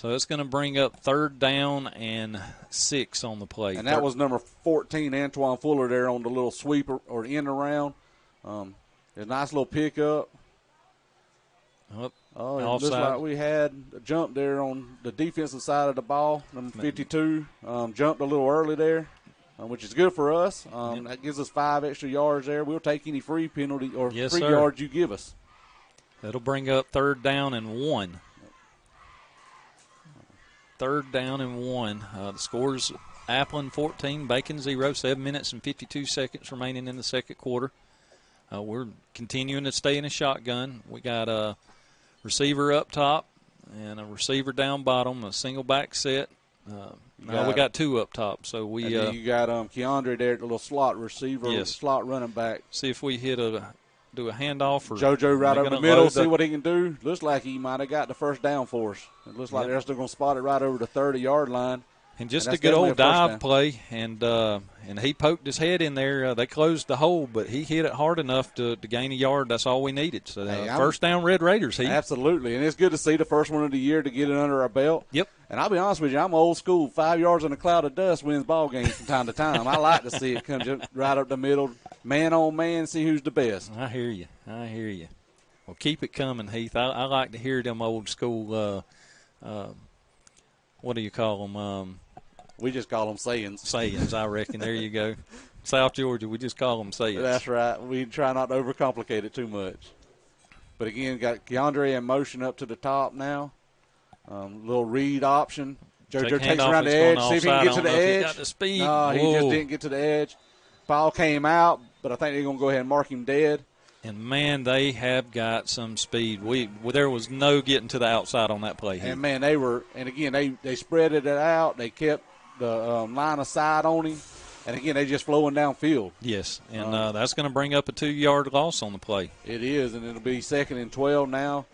So it's going to bring up 3rd down and 6 on the play. And that was number 14, Antoine Fuller, there on the little sweeper or in around. A nice little pickup. It looks like we had a jump there on the defensive side of the ball. Number 52 jumped a little early there, which is good for us. That gives us 5 extra yards there. We'll take any free penalty or free yards you give us. That'll bring up 3rd down and 1. 3rd down and 1. The score's Appleton 14, Bacon 0. 7 minutes and 52 seconds remaining in the second quarter. We're continuing to stay in a shotgun. We got a receiver up top and a receiver down bottom, a single back set. We got 2 up top. So we you got Keandre there, the little slot receiver, slot running back. See if we do a handoff. Or JoJo right over the middle, see what he can do. Looks like he might have got the first down for us. It looks like they're still going to spot it right over the 30-yard line. And just a good old dive play, and he poked his head in there. They closed the hole, but he hit it hard enough to gain a yard. That's all we needed. So first down, Red Raiders. Absolutely, and it's good to see the first one of the year to get it under our belt. Yep. And I'll be honest with you, I'm old school. 5 yards in a cloud of dust wins ball games from time to time. I like to see it come just right up the middle, man on man, see who's the best. I hear you. Well, keep it coming, Heath. I like to hear them old school, what do you call them? We just call them sayings. Sayings, I reckon. There you go. South Georgia, we just call them sayings. That's right. We try not to overcomplicate it too much. But, again, got Keandre in motion up to the top now. Little read option. JoJo takes around the edge, see if he can get to the edge. He got the speed. No, he just didn't get to the edge. Ball came out, but I think they're going to go ahead and mark him dead. And, man, they have got some speed. There was no getting to the outside on that play. And, man, they spread it out. They kept the line of sight on him. And, again, they just flowing downfield. Yes, and that's going to bring up a 2-yard loss on the play. It is, and it'll be 2nd and 12 now.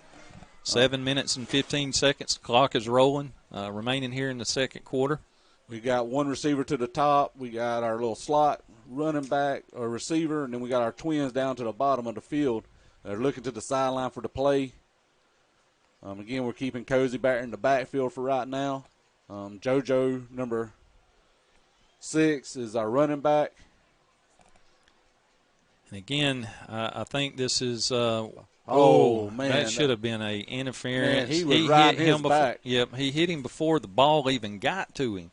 7 minutes and 15 seconds. The clock is rolling, remaining here in the second quarter. We got one receiver to the top. We got our little slot running back or receiver, and then we got our twins down to the bottom of the field. They're looking to the sideline for the play. Again, we're keeping Cozy back in the backfield for right now. JoJo, number 6, is our running back. And again, I think this is man, that should have been a interference. Man, he was right his back. Yep, he hit him before the ball even got to him.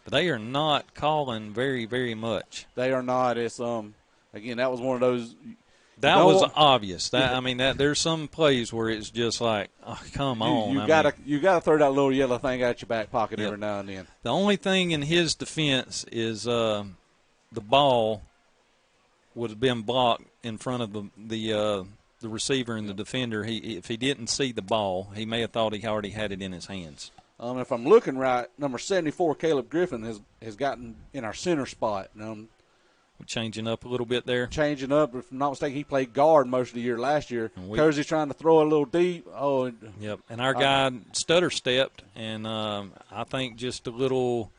But they are not calling very, very much. They are not. It's again, that was one of those. That was obvious. There's some plays where it's just like, oh, come on. You gotta throw that little yellow thing out your back pocket every now and then. The only thing in his defense is the ball would have been blocked in front of the receiver and the defender. If he didn't see the ball, he may have thought he already had it in his hands. If I'm looking right, number 74, Caleb Griffin, has gotten in our center spot. Changing up a little bit there. Changing up. If I'm not mistaken, he played guard most of the year last year. Cozy's trying to throw a little deep. Yep. And our guy stutter stepped, and I think just a little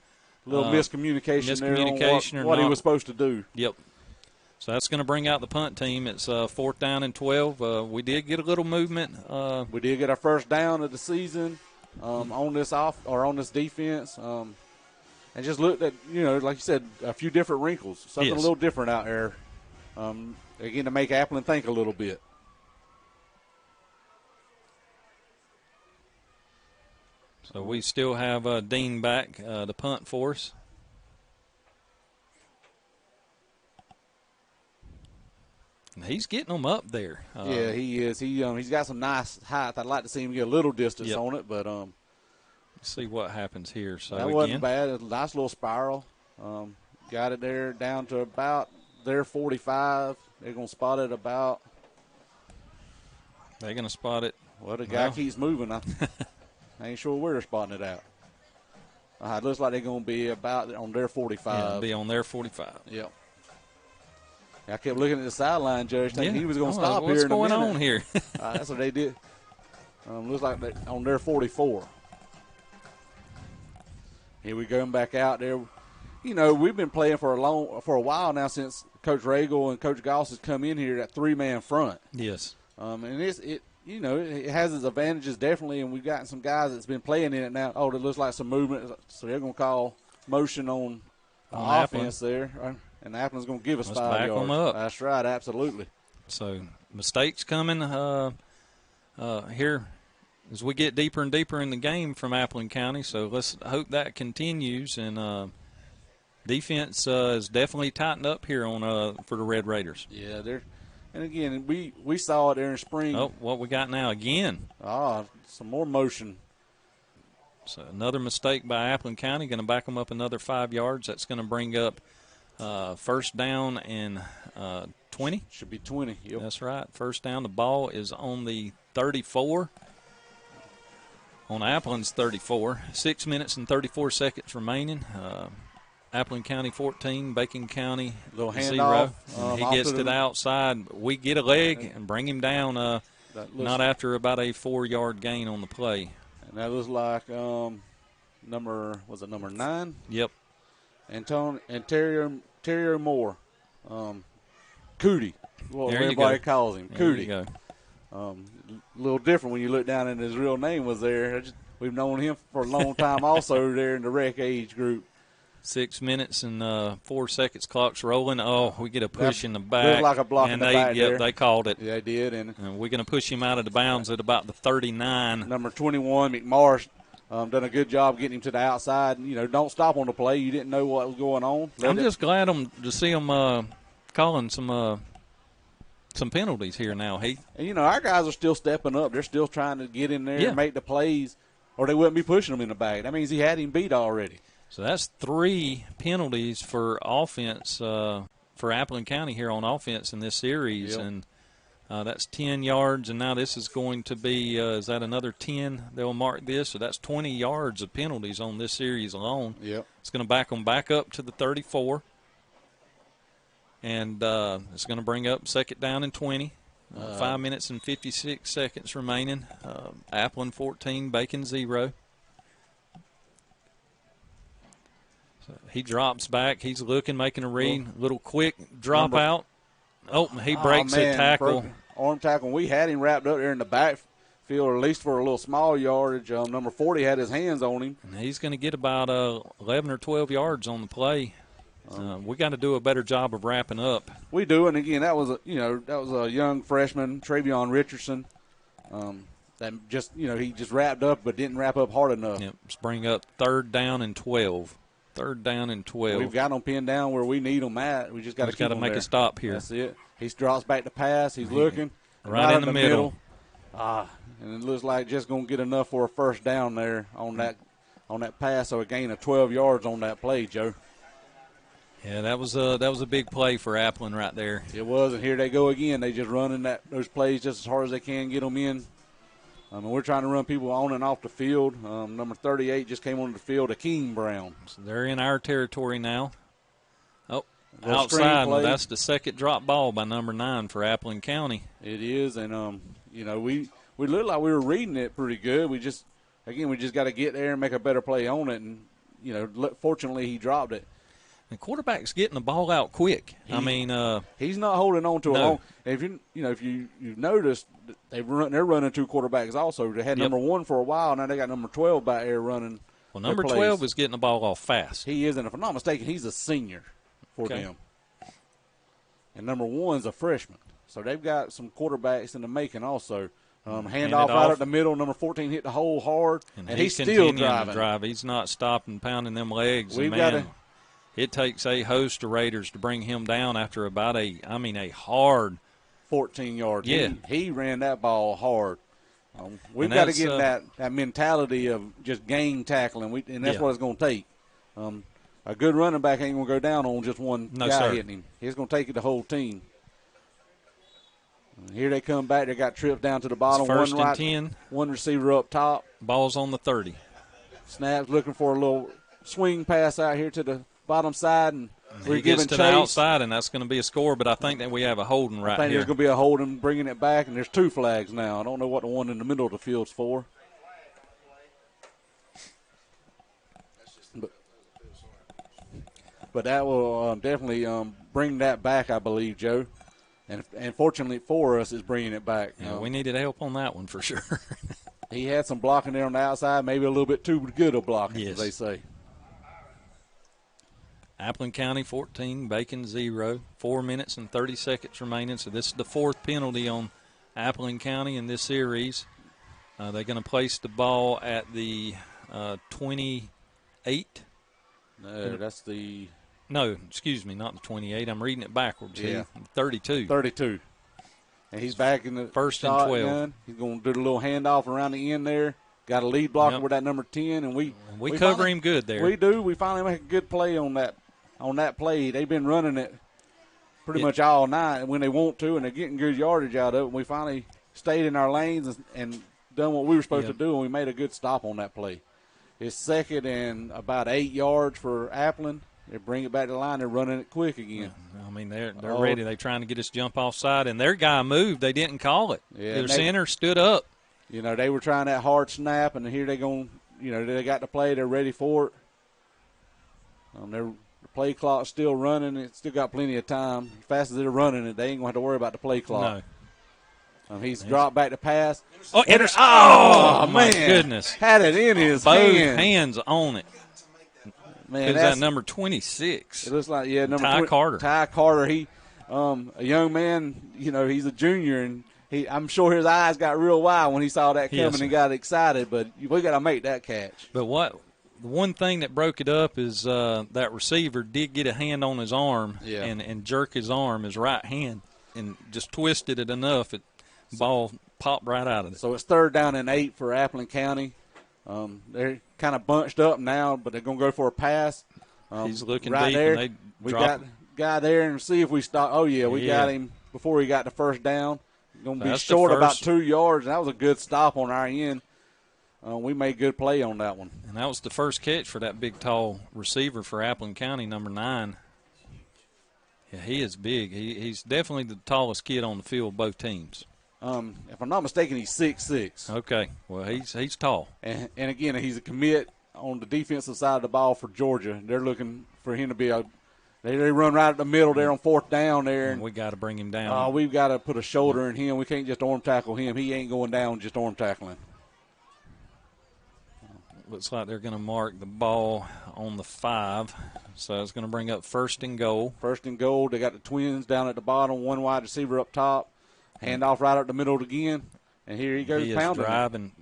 miscommunication there on what he was supposed to do. Yep. So that's going to bring out the punt team. It's 4th down and 12. We did get a little movement. We did get our first down of the season on this defense. And just looked at, like you said, a few different wrinkles, something a little different out there, again, to make Appleton think a little bit. So we still have Dean back to punt for us. And he's getting them up there. Yeah, he is. He's got some nice height. I'd like to see him get a little distance on it, but see what happens here. So that wasn't bad. A nice little spiral. Got it there down to about their 45. They're going to spot it about. They're going to spot it. Well, the guy keeps moving. I ain't sure where they're spotting it out. It looks like they're going to be about on their 45. Yeah, be on their 45. Yep. I kept looking at the sideline, Judge, thinking he was going to stop here in a minute. What's going on here? That's what they did. Looks like they're on their 44. Here we go back out there. We've been playing for a while now since Coach Regal and Coach Goss has come in here at 3-man front. Yes. And it has its advantages definitely, and we've gotten some guys that's been playing in it now. Oh, it looks like some movement, so they're going to call motion on offense there, and Applin's going to give us 5 yards. Them up. That's right, absolutely. So mistakes coming here as we get deeper and deeper in the game from Appleton County. So let's hope that continues. And defense is definitely tightened up here for the Red Raiders. Yeah, and again, we saw it there in spring. Oh, what we got now again? Some more motion. So another mistake by Appleton County, going to back them up another 5 yards. That's going to bring up first down and 20. Should be 20. Yep. That's right. First down. The ball is on the 34. On Appleton's 34. 6 minutes and 34 seconds remaining. Appleton County 14, Bacon County little 0. Handoff, he gets to the outside. We get a leg and bring him down. Not after about a 4-yard gain on the play. And that looks like number 9? Yep. Terry Moore. Cootie. Well, everybody calls him. Cootie. There you go. A little different when you look down and his real name was there. We've known him for a long time also there in the rec age group. 6 minutes and 4 seconds. Clock's rolling. Oh, we get a push in the back. Looked like a block in the back there. They called it. Yeah, they did. And we're going to push him out of the bounds at about the 39. Number 21, McMarsh, done a good job getting him to the outside. Don't stop on the play. You didn't know what was going on. I'm just glad to see them calling some penalties here now, Heath. And, our guys are still stepping up. They're still trying to get in there and make the plays, or they wouldn't be pushing them in the bag. That means he had him beat already. So that's 3 penalties for offense for Appleton County here on offense in this series. Yep. And that's 10 yards, and now this is going to be, is that another 10? They'll mark this. So that's 20 yards of penalties on this series alone. Yep. It's going to back them back up to the 34. And it's going to bring up second down and 20. 5 minutes and 56 seconds remaining. Appleton 14, Bacon 0. He drops back. He's looking, making a read. Little quick drop out. Oh, he breaks a tackle. Arm tackle. We had him wrapped up there in the backfield, or at least for a little small yardage. Number 40 had his hands on him. And he's going to get about 11 or 12 yards on the play. We got to do a better job of wrapping up. We do, and again, that was a young freshman, Travion Richardson. That just he just wrapped up, but didn't wrap up hard enough. Yep. Let's bring up third down and 12. Third down and 12. We've got them pinned down where we need them at. We just got to make a stop here. That's it. He drops back to pass. He's looking right in the middle. And it looks like just going to get enough for a first down there on that pass. So a gain of 12 yards on that play, Joe. Yeah, that was a big play for Appleton right there. It was, and here they go again. They just running those plays just as hard as they can, get them in. And we're trying to run people on and off the field. Number 38 just came onto the field, Akeem Brown. So they're in our territory now. Oh, outside. Well, that's the second drop ball by number 9 for Appleton County. It is, and we looked like we were reading it pretty good. We just got to get there and make a better play on it. And fortunately, he dropped it. The quarterback's getting the ball out quick. He's not holding on to it long. If you've noticed, they're running 2 quarterbacks also. They had number 1 for a while. Now they got number 12 back there running. Well, number 12 is getting the ball off fast. He is, and if I'm not mistaken, he's a senior for them. And number 1's a freshman. So they've got some quarterbacks in the making also. Handoff right up the middle. Number 14 hit the hole hard, and he's still driving. To drive. He's not stopping, pounding them legs. It takes a host of Raiders to bring him down after about a hard 14 yards. Yeah. He ran that ball hard. We've got to get that mentality of just game tackling, and that's what it's going to take. A good running back ain't going to go down on just one guy hitting him. He's going to take it the whole team. And here they come back. They got trips down to the bottom. First and 10. One receiver up top. Ball's on the 30. Snaps looking for a little swing pass out here to the bottom side, and he gets to the outside, and that's going to be a score, but I think that we have a holding right here. I think there's going to be a holding, bringing it back, and there's 2 flags now. I don't know what the one in the middle of the field's for. But that will definitely bring that back, I believe, Joe. And fortunately for us, is bringing it back. Yeah, we needed help on that one for sure. He had some blocking there on the outside, maybe a little bit too good of blocking, Yes. as they say. Appleton County 14, Bacon 0. 4 minutes and 30 seconds remaining. So this is the fourth penalty on Appleton County in this series. They're going to place the ball at the 28. No, that's the. No, excuse me, not the 28. I'm reading it backwards. Yeah. 32. 32. And he's back in the first and 12. Gun. He's going to do the little handoff around the end there. Got a lead blocker with that number 10, and we cover him good there. We do. We finally make a good play on that play. They've been running it pretty much all night when they want to, and they're getting good yardage out of it. And we finally stayed in our lanes and done what we were supposed to do, and we made a good stop on that play. It's second and about 8 yards for Appleton. They bring it back to the line. They're running it quick again. I mean, they're ready. They're trying to get us jump offside, and their guy moved. They didn't call it. Yeah, their center stood up. You know, they were trying that hard snap, and here they going. You know, they got the play. They're ready for it. The play clock's still running. It's still got plenty of time. As fast as they're running it, they ain't going to have to worry about the play clock. No. He's dropped back to pass. Oh, my goodness. Had it in his Both hand. hands on it. Man, that's that number 26. It looks like, number Ty Carter. Ty Carter. He, a young man, you know, he's a junior, and I'm sure his eyes got real wide when he saw that coming and got excited, but we got to make that catch. But the one thing that broke it up is that receiver did get a hand on his arm and jerk his arm, his right hand, and just twisted it enough. The ball popped right out of it. So it's 3rd down and 8 for Appleton County. They're kind of bunched up now, but they're going to go for a pass. He's looking right deep, there. and We got a guy there and see if we stop. Oh, yeah, we got him before he got the first down. Going to be short about 2 yards. That was a good stop on our end. We made good play on that one. And that was the first catch for that big, tall receiver for Appleton County, number 9. Yeah, he is big. He's definitely the tallest kid on the field, both teams. If I'm not mistaken, he's 6'6". Okay. Well, he's tall. And again, he's a commit on the defensive side of the ball for Georgia. They're looking for him to be They run right at the middle there on 4th down there. And we got to bring him down. We've got to put a shoulder in him. We can't just arm tackle him. He ain't going down just arm tackling. Looks like they're going to mark the ball on the 5. So it's going to bring up 1st and goal. 1st and goal. They got the twins down at the bottom, one wide receiver up top. Handoff right up the middle again. And here he goes pounding. Is driving.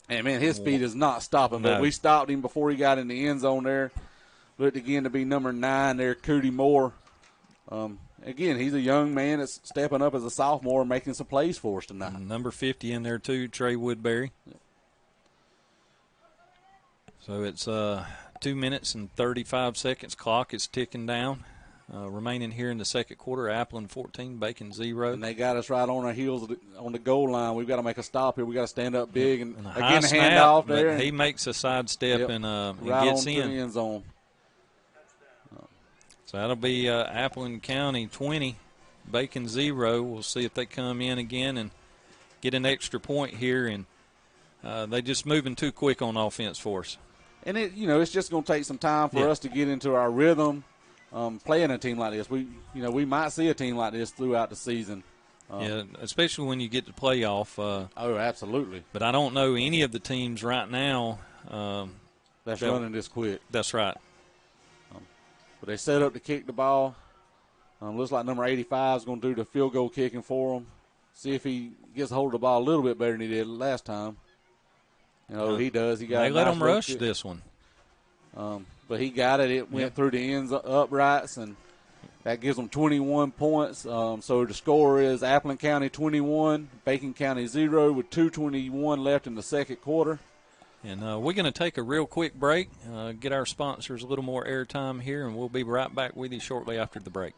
And, man, his speed is not stopping. But we stopped him before he got in the end zone there. Looked again to be number 9 there, Cootie Moore. Again, he's a young man that's stepping up as a sophomore and making some plays for us tonight. Number 50 in there, too, Trey Woodbury. Yeah. So it's 2 minutes and 35 seconds. Clock is ticking down. Remaining here in the second quarter, Appleton 14, Bacon 0. And they got us right on our heels on the goal line. We've got to make a stop here. We've got to stand up big. And again, a handoff there. He makes a sidestep and right gets on in. The end zone. So that'll be Appleton County 20, Bacon 0. We'll see if they come in again and get an extra point here. And they just moving too quick on offense for us. And it's just going to take some time for us to get into our rhythm. Playing a team like this, we might see a team like this throughout the season. Especially when you get to playoff. Oh, absolutely. But I don't know any of the teams right now that's running this quick. That's right. But they set up to kick the ball. Looks like number 85 is going to do the field goal kicking for them. See if he gets a hold of the ball a little bit better than he did last time. He does. He got. They let him rush this one. But he got it. It went through the ends uprights, and that gives them 21 points. So the score is Appleton County 21, Bacon County 0 with 2:21 left in the second quarter. And we're going to take a real quick break, get our sponsors a little more airtime here, and we'll be right back with you shortly after the break.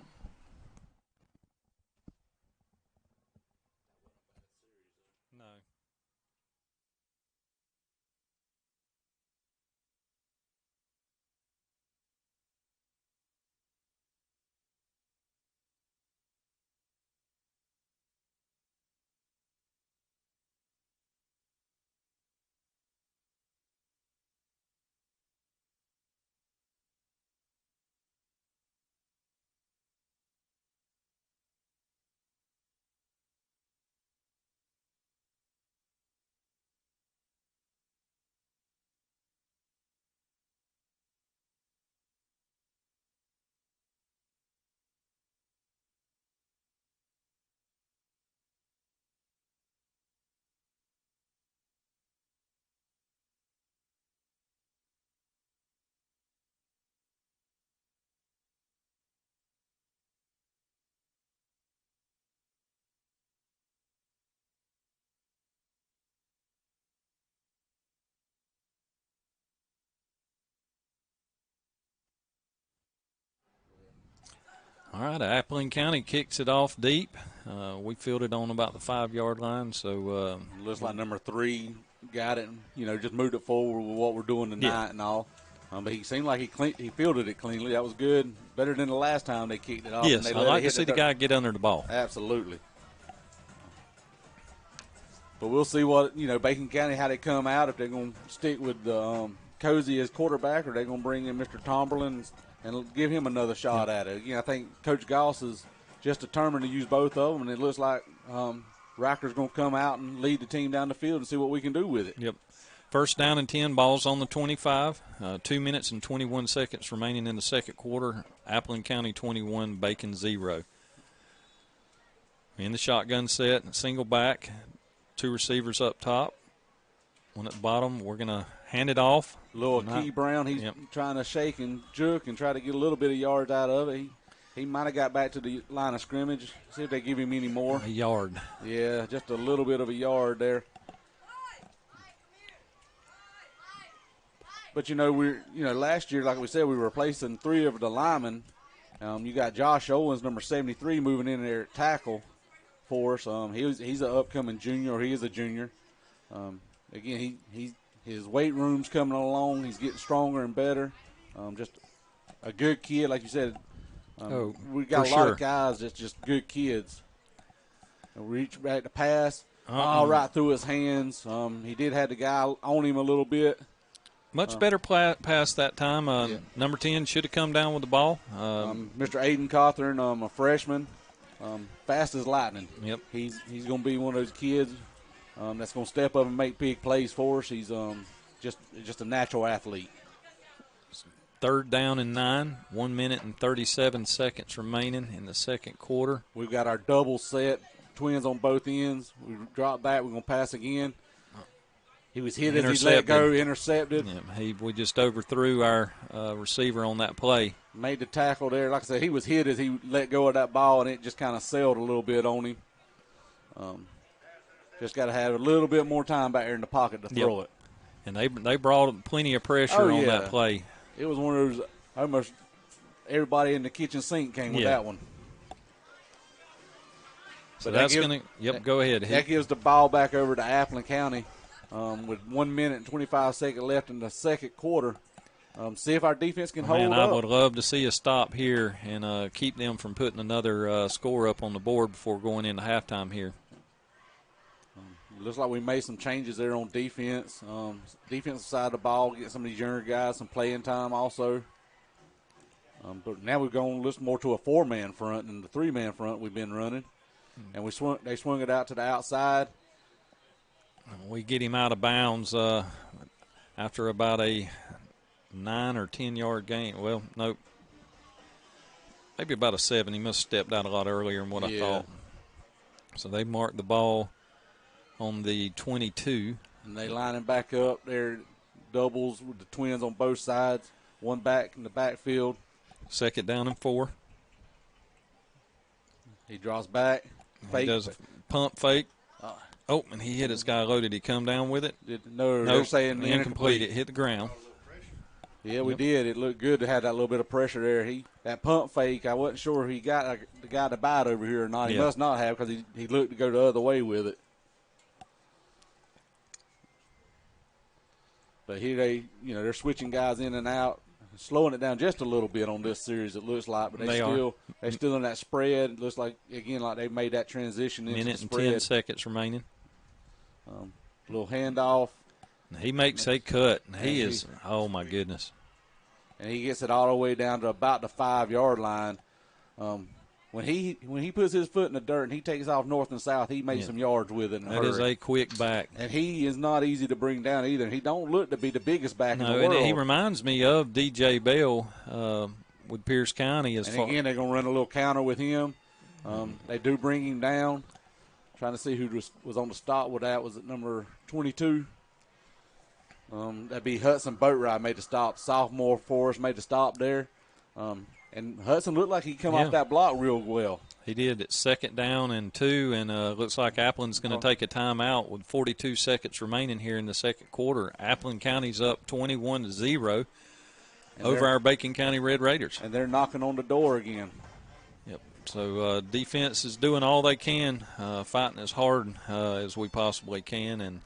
All right, Appling County kicks it off deep. We fielded on about the 5-yard line, so looks like number 3 got it. Just moved it forward with what we're doing tonight and all. But he seemed like he fielded it cleanly. That was good, better than the last time they kicked it off. Yes, and I like to see the guy get under the ball. Absolutely. But we'll see what Bacon County, how they come out, if they're going to stick with Cozy as quarterback, or they're going to bring in Mr. Tomberlin and give him another shot at it. I think Coach Goss is just determined to use both of them, and it looks like Ricker's going to come out and lead the team down the field and see what we can do with it. Yep. First down and 10, balls on the 25. 2 minutes and 21 seconds remaining in the second quarter. Appling County 21, Bacon 0. In the shotgun set, single back, 2 receivers up top. One at the bottom. We're going to hand it off. Little Key Brown, he's trying to shake and juke and try to get a little bit of yards out of it. He might have got back to the line of scrimmage. See if they give him any more. A yard. Yeah, just a little bit of a yard there. But last year, like we said, we were replacing 3 of the linemen. You got Josh Owens, number 73, moving in there at tackle for us. He's an upcoming junior, or he is a junior. Again, his weight room's coming along. He's getting stronger and better. Just a good kid, like you said. We got a lot of guys that's just good kids. Reach back to pass, all right through his hands. He did have the guy on him a little bit. Much better pass that time. Number 10 should have come down with the ball. Mr. Aiden Cawthorn, a freshman, fast as lightning. Yep. He's going to be one of those kids that's going to step up and make big plays for us. He's just a natural athlete. Third down and 9, 1 minute and 37 seconds remaining in the second quarter. We've got our double set, twins on both ends. We drop back, we're going to pass again. He was hit as he let go, intercepted. Yeah, we just overthrew our receiver on that play. Made the tackle there. Like I said, he was hit as he let go of that ball, and it just kind of sailed a little bit on him. Just got to have a little bit more time back there in the pocket to throw it. And they brought plenty of pressure on that play. It was one of those, almost everybody in the kitchen sink came with that one. So that's going to, go ahead. That gives the ball back over to Appling County. With 1 minute and 25 seconds left in the second quarter. See if our defense can hold up. I would love to see a stop here and keep them from putting another score up on the board before going into halftime here. Looks like we made some changes there on defense. Defensive side of the ball, get some of these younger guys some playing time also. But now we've gone a little more to a 4-man front than the 3-man front we've been running. And they swung it out to the outside. We get him out of bounds after about a 9 or 10 yard gain. Well, nope. Maybe about a 7. He must have stepped out a lot earlier than what I thought. So they marked the ball on the 22. And they line him back up there, doubles with the twins on both sides. One back in the backfield. Second down and 4. He draws back. Fake. He does a pump fake. And he hit his guy loaded. He come down with it? No, they're saying incomplete. It hit the ground. Yeah, we did. It looked good to have that little bit of pressure there. That pump fake, I wasn't sure if he got the guy to bite over here or not. He must not have because he looked to go the other way with it. But here they're switching guys in and out, slowing it down just a little bit on this series, it looks like. But they're still in that spread. It looks like, again, like they made that transition into the spread. Minute and 10 seconds remaining. Little handoff. He makes a cut. He is, oh, my goodness. And he gets it all the way down to about the 5-yard line. When he puts his foot in the dirt and he takes off north and south, he makes some yards with it. That is a quick back. And he is not easy to bring down either. He don't look to be the biggest back in the world. He reminds me of DJ Bell with Pierce County. Again, they're going to run a little counter with him. They do bring him down. Trying to see who was on the stop with that. Was it number 22? That'd be Hudson Boatride made the stop. Sophomore for us made the stop there. And Hudson looked like he come off that block real well. He did. It's second down and 2, and looks like Applin's going to take a timeout with 42 seconds remaining here in the second quarter. Appling County's up 21-0 over our Bacon County Red Raiders. And they're knocking on the door again. Yeah, So defense is doing all they can, fighting as hard as we possibly can, and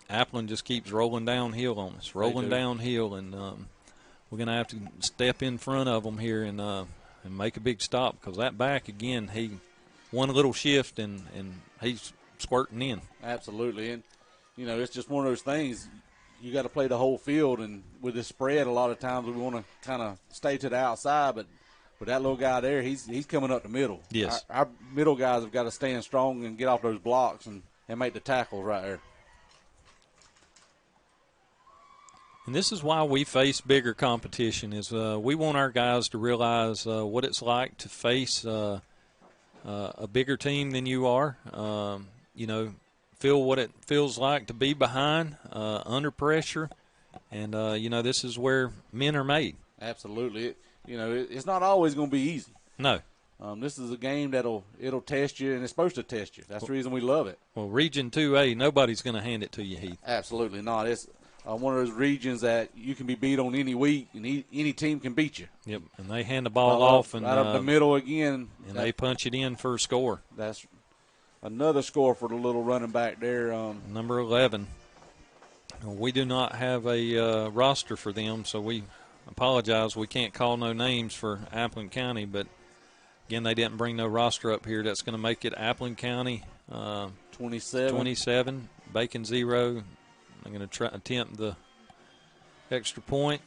Appleton just keeps rolling downhill on us, rolling downhill, and we're going to have to step in front of them here and make a big stop, because that back, again, he one little shift and he's squirting in. Absolutely. And, it's just one of those things. You got to play the whole field, and with this spread, a lot of times we want to kind of stay to the outside, but with that little guy there, he's coming up the middle. Yes. Our middle guys have got to stand strong and get off those blocks and make the tackles right there. And this is why we face bigger competition, is we want our guys to realize what it's like to face a bigger team than you are. Feel what it feels like to be behind, under pressure. And, this is where men are made. Absolutely. It's not always going to be easy. No. This is a game it'll test you, and it's supposed to test you. That's the reason we love it. Well, Region 2A, nobody's going to hand it to you, Heath. Absolutely not. It's one of those regions that you can be beat on any week, and any team can beat you. Yep, and they hand the ball off. And right up the middle again. And they punch it in for a score. That's another score for the little running back there. Number 11. We do not have a roster for them, so we apologize. We can't call no names for Appleton County, but, again, they didn't bring no roster up here. That's going to make it Appleton County 27, Bacon 0. I'm going to attempt the extra point.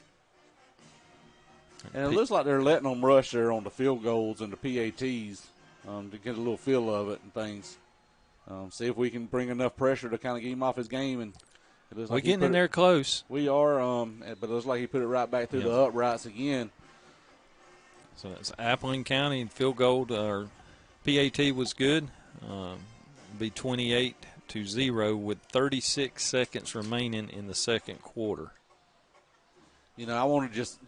And it looks like they're letting them rush there on the field goals and the PATs to get a little feel of it and things. See if we can bring enough pressure to kind of get him off his game. And we're getting in there close. We are, but it looks like he put it right back through the uprights again. So that's Appleton County, and field goal, or PAT was good. Be 28-0 with 36 seconds remaining in the second quarter. I want to just,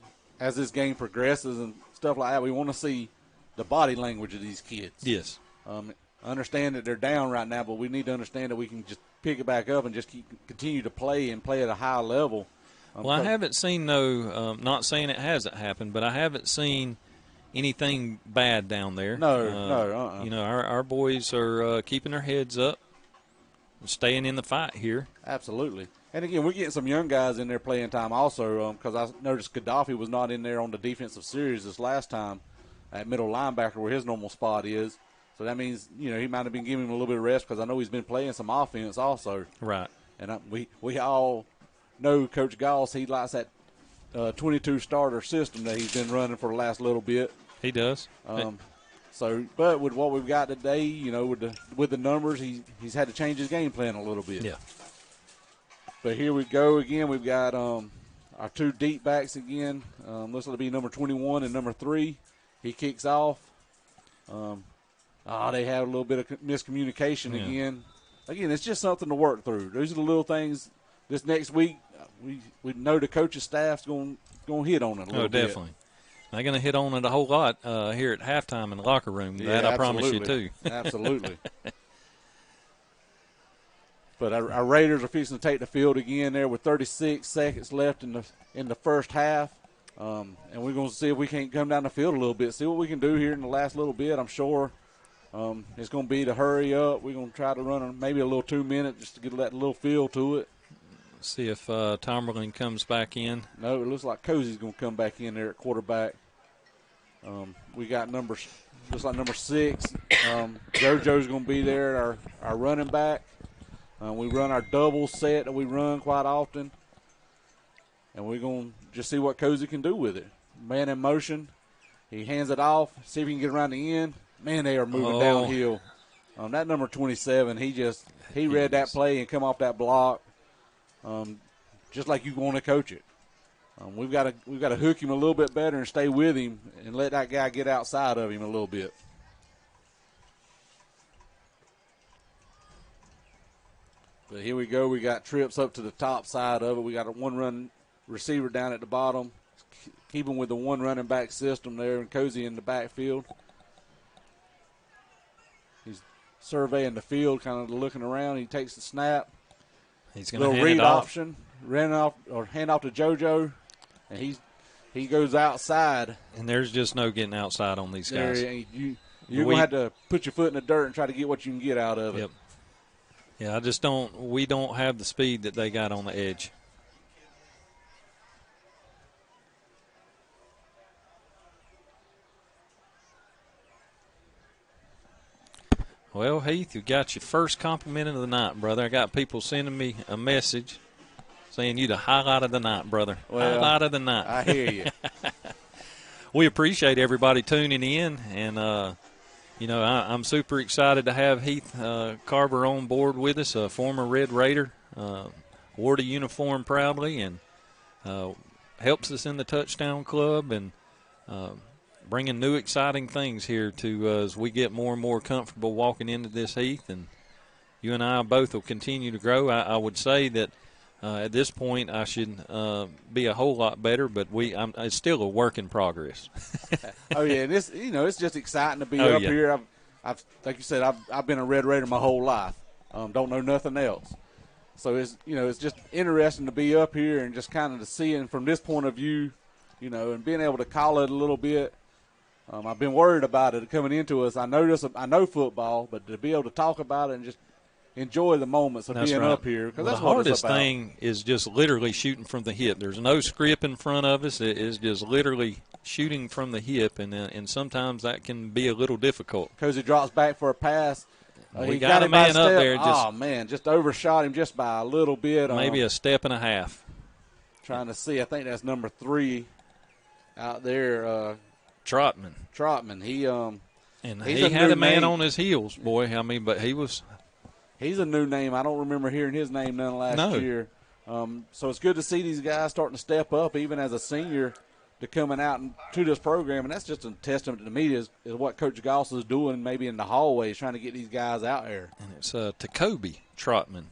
as this game progresses and stuff like that, we want to see the body language of these kids. Yes. Understand that they're down right now, but we need to understand that we can just pick it back up and just continue to play and play at a high level. Well, I haven't seen not saying it hasn't happened, but I haven't seen anything bad down there. No. Our boys are keeping their heads up, staying in the fight here. Absolutely. And, again, we're getting some young guys in there playing time also, because I noticed Gaddafi was not in there on the defensive series this last time at middle linebacker where his normal spot is. So that means, he might have been giving him a little bit of rest, because I know he's been playing some offense also. Right. And we all know Coach Goss, he likes that 22 starter system that he's been running for the last little bit. He does. But with what we've got today, with the numbers, he's had to change his game plan a little bit. Yeah. But here we go again. We've got our two deep backs again. Looks like to be number 21 and number 3. He kicks off. They have a little bit of miscommunication again. Again, it's just something to work through. Those are the little things. This next week, we know the coaching staff's going to hit on it a little bit. Oh, definitely. They're going to hit on it a whole lot here at halftime in the locker room. That I promise you, too. Absolutely. But our Raiders are fixing to take the field again there with 36 seconds left in the first half. And we're going to see if we can't come down the field a little bit, see what we can do here in the last little bit. I'm sure it's going to be to hurry up. We're going to try to run maybe a little 2 minutes just to get that little feel to it. See if Tomerlin comes back in. No, it looks like Cozy's going to come back in there at quarterback. We got looks like number 6. JoJo's going to be there, our running back. We run our double set that we run quite often. And we're going to just see what Cozy can do with it. Man in motion. He hands it off, see if he can get around the end. Man, they are moving downhill. That number 27, he read that play and come off that block. Just like you want to coach it. We've got to hook him a little bit better and stay with him and let that guy get outside of him a little bit. But here we go. We got trips up to the top side of it. We got a one-run receiver down at the bottom, keeping with the one running back system there, and Cozy in the backfield. He's surveying the field, kind of looking around. He takes the snap. He's going to hand read it off. Option, hand off to JoJo, and he he goes outside. And there's just no getting outside on these guys. You're going to have to put your foot in the dirt and try to get what you can get out of it. Yep. Yeah, we don't have the speed that they got on the edge. Well, Heath, you got your first compliment of the night, brother. I got people sending me a message saying you the highlight of the night, brother. Well, highlight of the night. I hear you. We appreciate everybody tuning in, and I'm super excited to have Heath Carver on board with us, a former Red Raider, wore the uniform proudly, and helps us in the touchdown club, and bringing new exciting things here to as we get more and more comfortable walking into this, Heath, and you and I both will continue to grow. I would say that at this point I should be a whole lot better, but it's still a work in progress. Oh yeah, and it's just exciting to be up here. I've like you said, I've been a Red Raider my whole life. Don't know nothing else. So it's just interesting to be up here and just kind of to see it from this point of view, and being able to call it a little bit. I've been worried about it coming into us. I know football, but to be able to talk about it and just enjoy the moments of being up here, because that's what the hardest it's about. thing is just literally shooting from the hip. There's no script in front of us. It is just literally shooting from the hip, and sometimes that can be a little difficult. Because he drops back for a pass. We got a man up there. Just overshot him just by a little bit. Maybe a step and a half. Trying to see. I think that's number 3 out there. Trotman. He had a man on his heels, boy. I mean, but he's a new name. I don't remember hearing his name none last year. So it's good to see these guys starting to step up, even as a senior, to coming out to this program. And that's just a testament to me is what Coach Goss is doing maybe in the hallways, trying to get these guys out there. And it's Tacoby Trotman,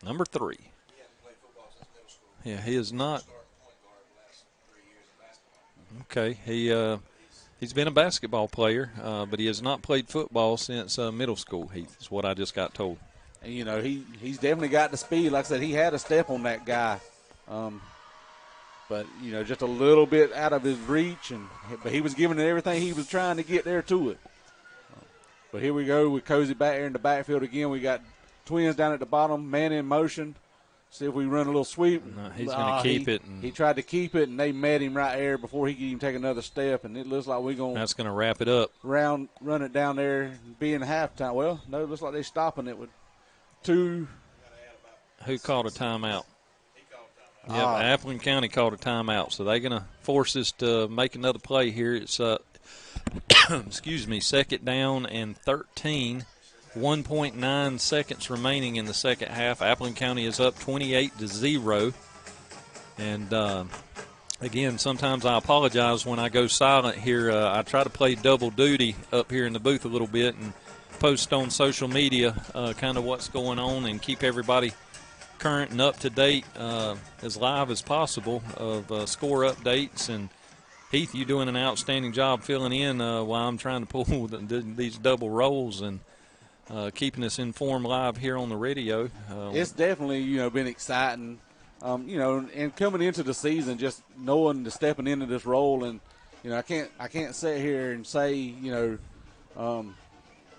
number 3. Yeah, he is not. Okay, he's been a basketball player, but he has not played football since middle school, Heath, is what I just got told. And, he's definitely got the speed. Like I said, he had a step on that guy. But, just a little bit out of his reach, but he was giving it everything he was trying to get there to it. But here we go with Cozy back here in the backfield again. We got Twins down at the bottom, man in motion. See if we run a little sweep. No, he's going to keep it. He tried to keep it, and they met him right there before he could even take another step, and it looks like we're going to. That's going to wrap it up. Run it down there and be in halftime. Well, no, it looks like they're stopping it with 2. Who called a timeout? Yep, Appleton County called a timeout, so they're going to force us to make another play here. It's, second down and 13. 1.9 seconds remaining in the second half. Appleton County is up 28-0. And, again, sometimes I apologize when I go silent here. I try to play double duty up here in the booth a little bit and post on social media kind of what's going on and keep everybody current and up to date as live as possible of score updates. And, Heath, you're doing an outstanding job filling in while I'm trying to pull these double rolls and keeping us informed live here on the radio. It's definitely, been exciting, and coming into the season, just knowing the stepping into this role. And, I can't sit here and say,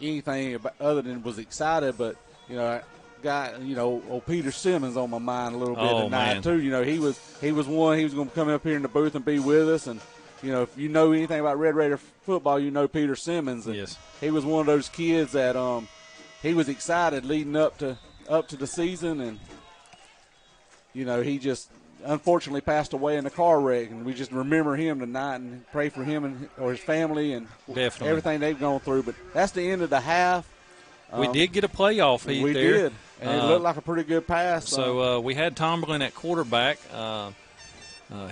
anything other than was excited, but, I got, old Peter Simmons on my mind a little bit tonight, too. He was one, he was going to come up here in the booth and be with us. And, if you know anything about Red Raider football, Peter Simmons. And yes. He was one of those kids that he was excited leading up to the season, and he just unfortunately passed away in a car wreck, and we just remember him tonight and pray for him or his family and everything they've gone through. But that's the end of the half. We did get a playoff heat we there. We did, and it looked like a pretty good pass. So we had Tomberlin at quarterback.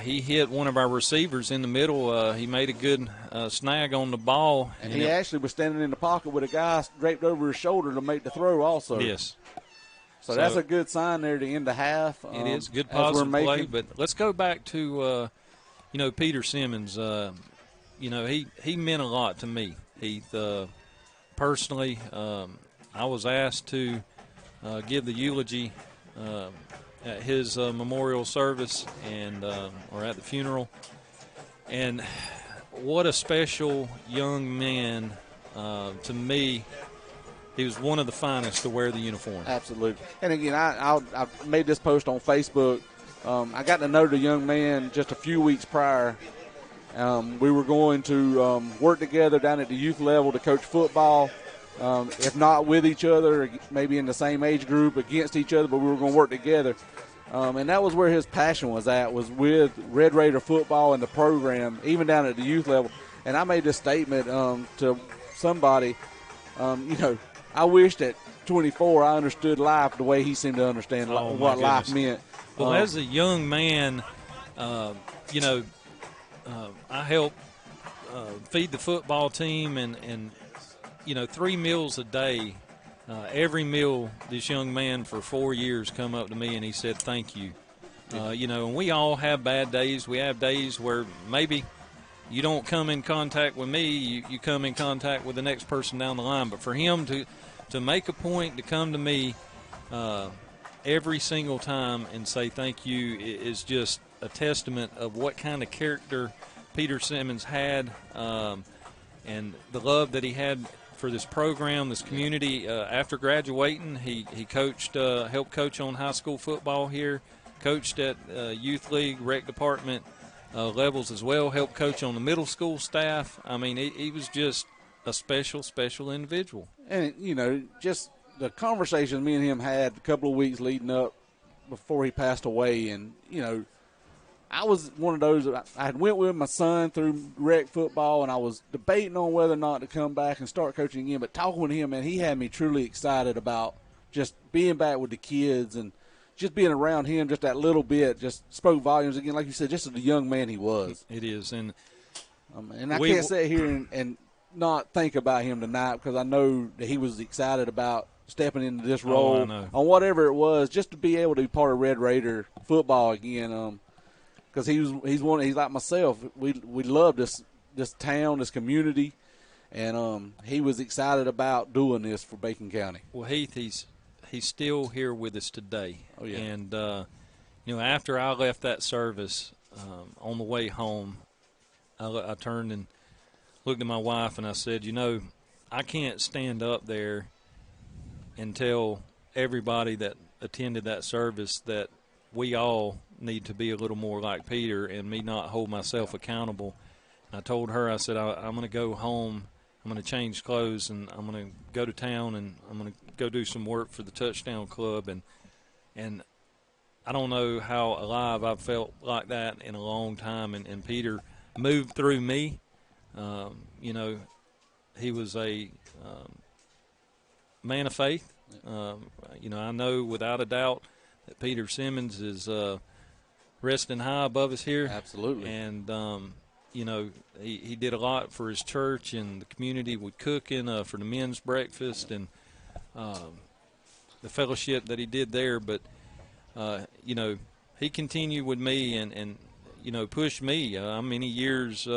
He hit one of our receivers in the middle. He made a good snag on the ball. And he actually was standing in the pocket with a guy draped over his shoulder to make the throw also. Yes. So that's a good sign there to end the half. It is good positive play. But let's go back to, Peter Simmons. He meant a lot to me. Personally, I was asked to give the eulogy at his memorial service and or at the funeral, And what a special young man. To me, he was one of the finest to wear the uniform. Absolutely. And again, I made this post on Facebook. I got to know the young man just a few weeks prior. We were going to work together down at the youth level to coach football, if not with each other, maybe in the same age group against each other, but we were going to work together. And that was where his passion was at, was with Red Raider football and the program, even down at the youth level. And I made this statement to somebody, I wished at 24 I understood life the way he seemed to understand what life meant. Well, as a young man, I helped feed the football team and 3 meals a day. Every meal, this young man for 4 years come up to me and he said, thank you. And we all have bad days. We have days where maybe you don't come in contact with me, you come in contact with the next person down the line. But for him to make a point to come to me every single time and say thank you is just a testament of what kind of character Peter Simmons had, and the love that he had for this program, this community. After graduating, he coached, helped coach on high school football here, coached at youth league, rec department levels as well, helped coach on the middle school staff. I mean, he was just a special, special individual. And, just the conversation me and him had a couple of weeks leading up before he passed away, and, I was one of those. I had went with my son through rec football, and I was debating on whether or not to come back and start coaching again. But talking with him, man, he had me truly excited about just being back with the kids, and just being around him just that little bit just spoke volumes. Again, like you said, just the young man he was. It is. And I can't sit here and not think about him tonight, because I know that he was excited about stepping into this role on whatever it was, just to be able to be part of Red Raider football again. Because he's like myself. We love this town, this community, and he was excited about doing this for Bacon County. Well, Heath, he's still here with us today. Oh yeah. And after I left that service, on the way home, I turned and looked at my wife and I said, I can't stand up there and tell everybody that attended that service that we all need to be a little more like Peter, and me not hold myself accountable. I told her, I said, I'm going to go home, I'm going to change clothes, and I'm going to go to town, and I'm going to go do some work for the Touchdown Club. And I don't know how alive I've felt like that in a long time. And Peter moved through me. He was a man of faith. I know without a doubt that Peter Simmons is resting high above us here. Absolutely. And, he did a lot for his church and the community with cooking for the men's breakfast and the fellowship that he did there. But, he continued with me and pushed me. I'm many years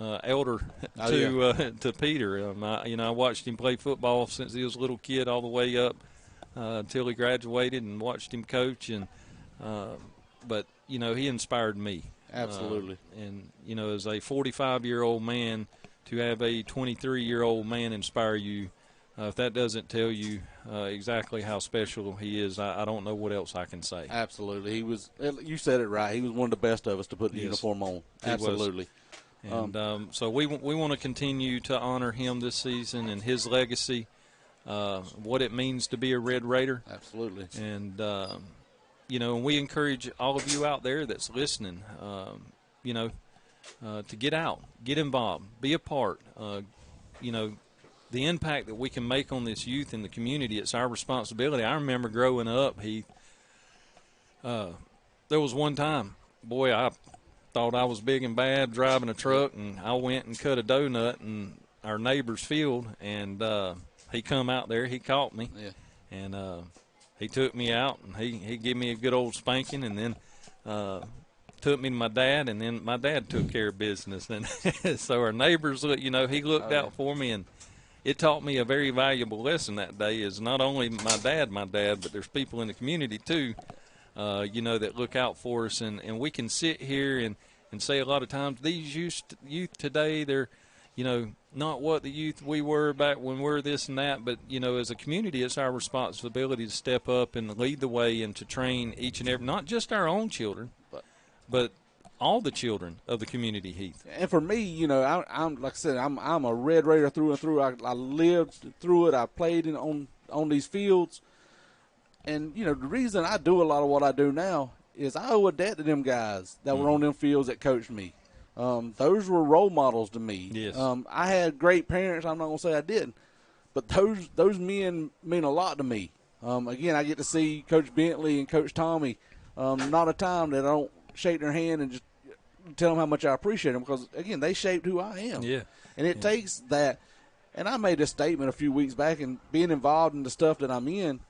elder to Peter. I watched him play football since he was a little kid all the way up until he graduated, and watched him coach. And but he inspired me. Absolutely. And as a 45-year-old man, to have a 23-year-old man inspire you, if that doesn't tell you exactly how special he is, I don't know what else I can say. Absolutely. He was. You said it right. He was one of the best of us to put the uniform on. Absolutely. And so we want to continue to honor him this season and his legacy, what it means to be a Red Raider. Absolutely. And, and we encourage all of you out there that's listening, to get out, get involved, be a part. The impact that we can make on this youth in the community, it's our responsibility. I remember growing up, there was one time, boy, I thought I was big and bad driving a truck, and I went and cut a donut in our neighbor's field, and he come out there, he caught me, and he took me out, and he gave me a good old spanking, and then took me to my dad, and then my dad took care of business. And so our neighbors, he looked out for me, and it taught me a very valuable lesson that day, is not only my dad, but there's people in the community too, that look out for us. And we can sit here and say a lot of times these youth today, they're, not what the youth we were back when we're this and that, but, as a community, it's our responsibility to step up and lead the way and to train each and every, not just our own children, but all the children of the community, Heath. And for me, I'm like I said, I'm a Red Raider through and through. I lived through it. I played on these fields. And, the reason I do a lot of what I do now is I owe a debt to them guys that were on them fields that coached me. Those were role models to me. Yes. I had great parents. I'm not going to say I didn't. But those men mean a lot to me. Again, I get to see Coach Bentley and Coach Tommy. Not a time that I don't shake their hand and just tell them how much I appreciate them because, again, they shaped who I am. Yeah. And it takes that. And I made a statement a few weeks back, and being involved in the stuff that I'm in,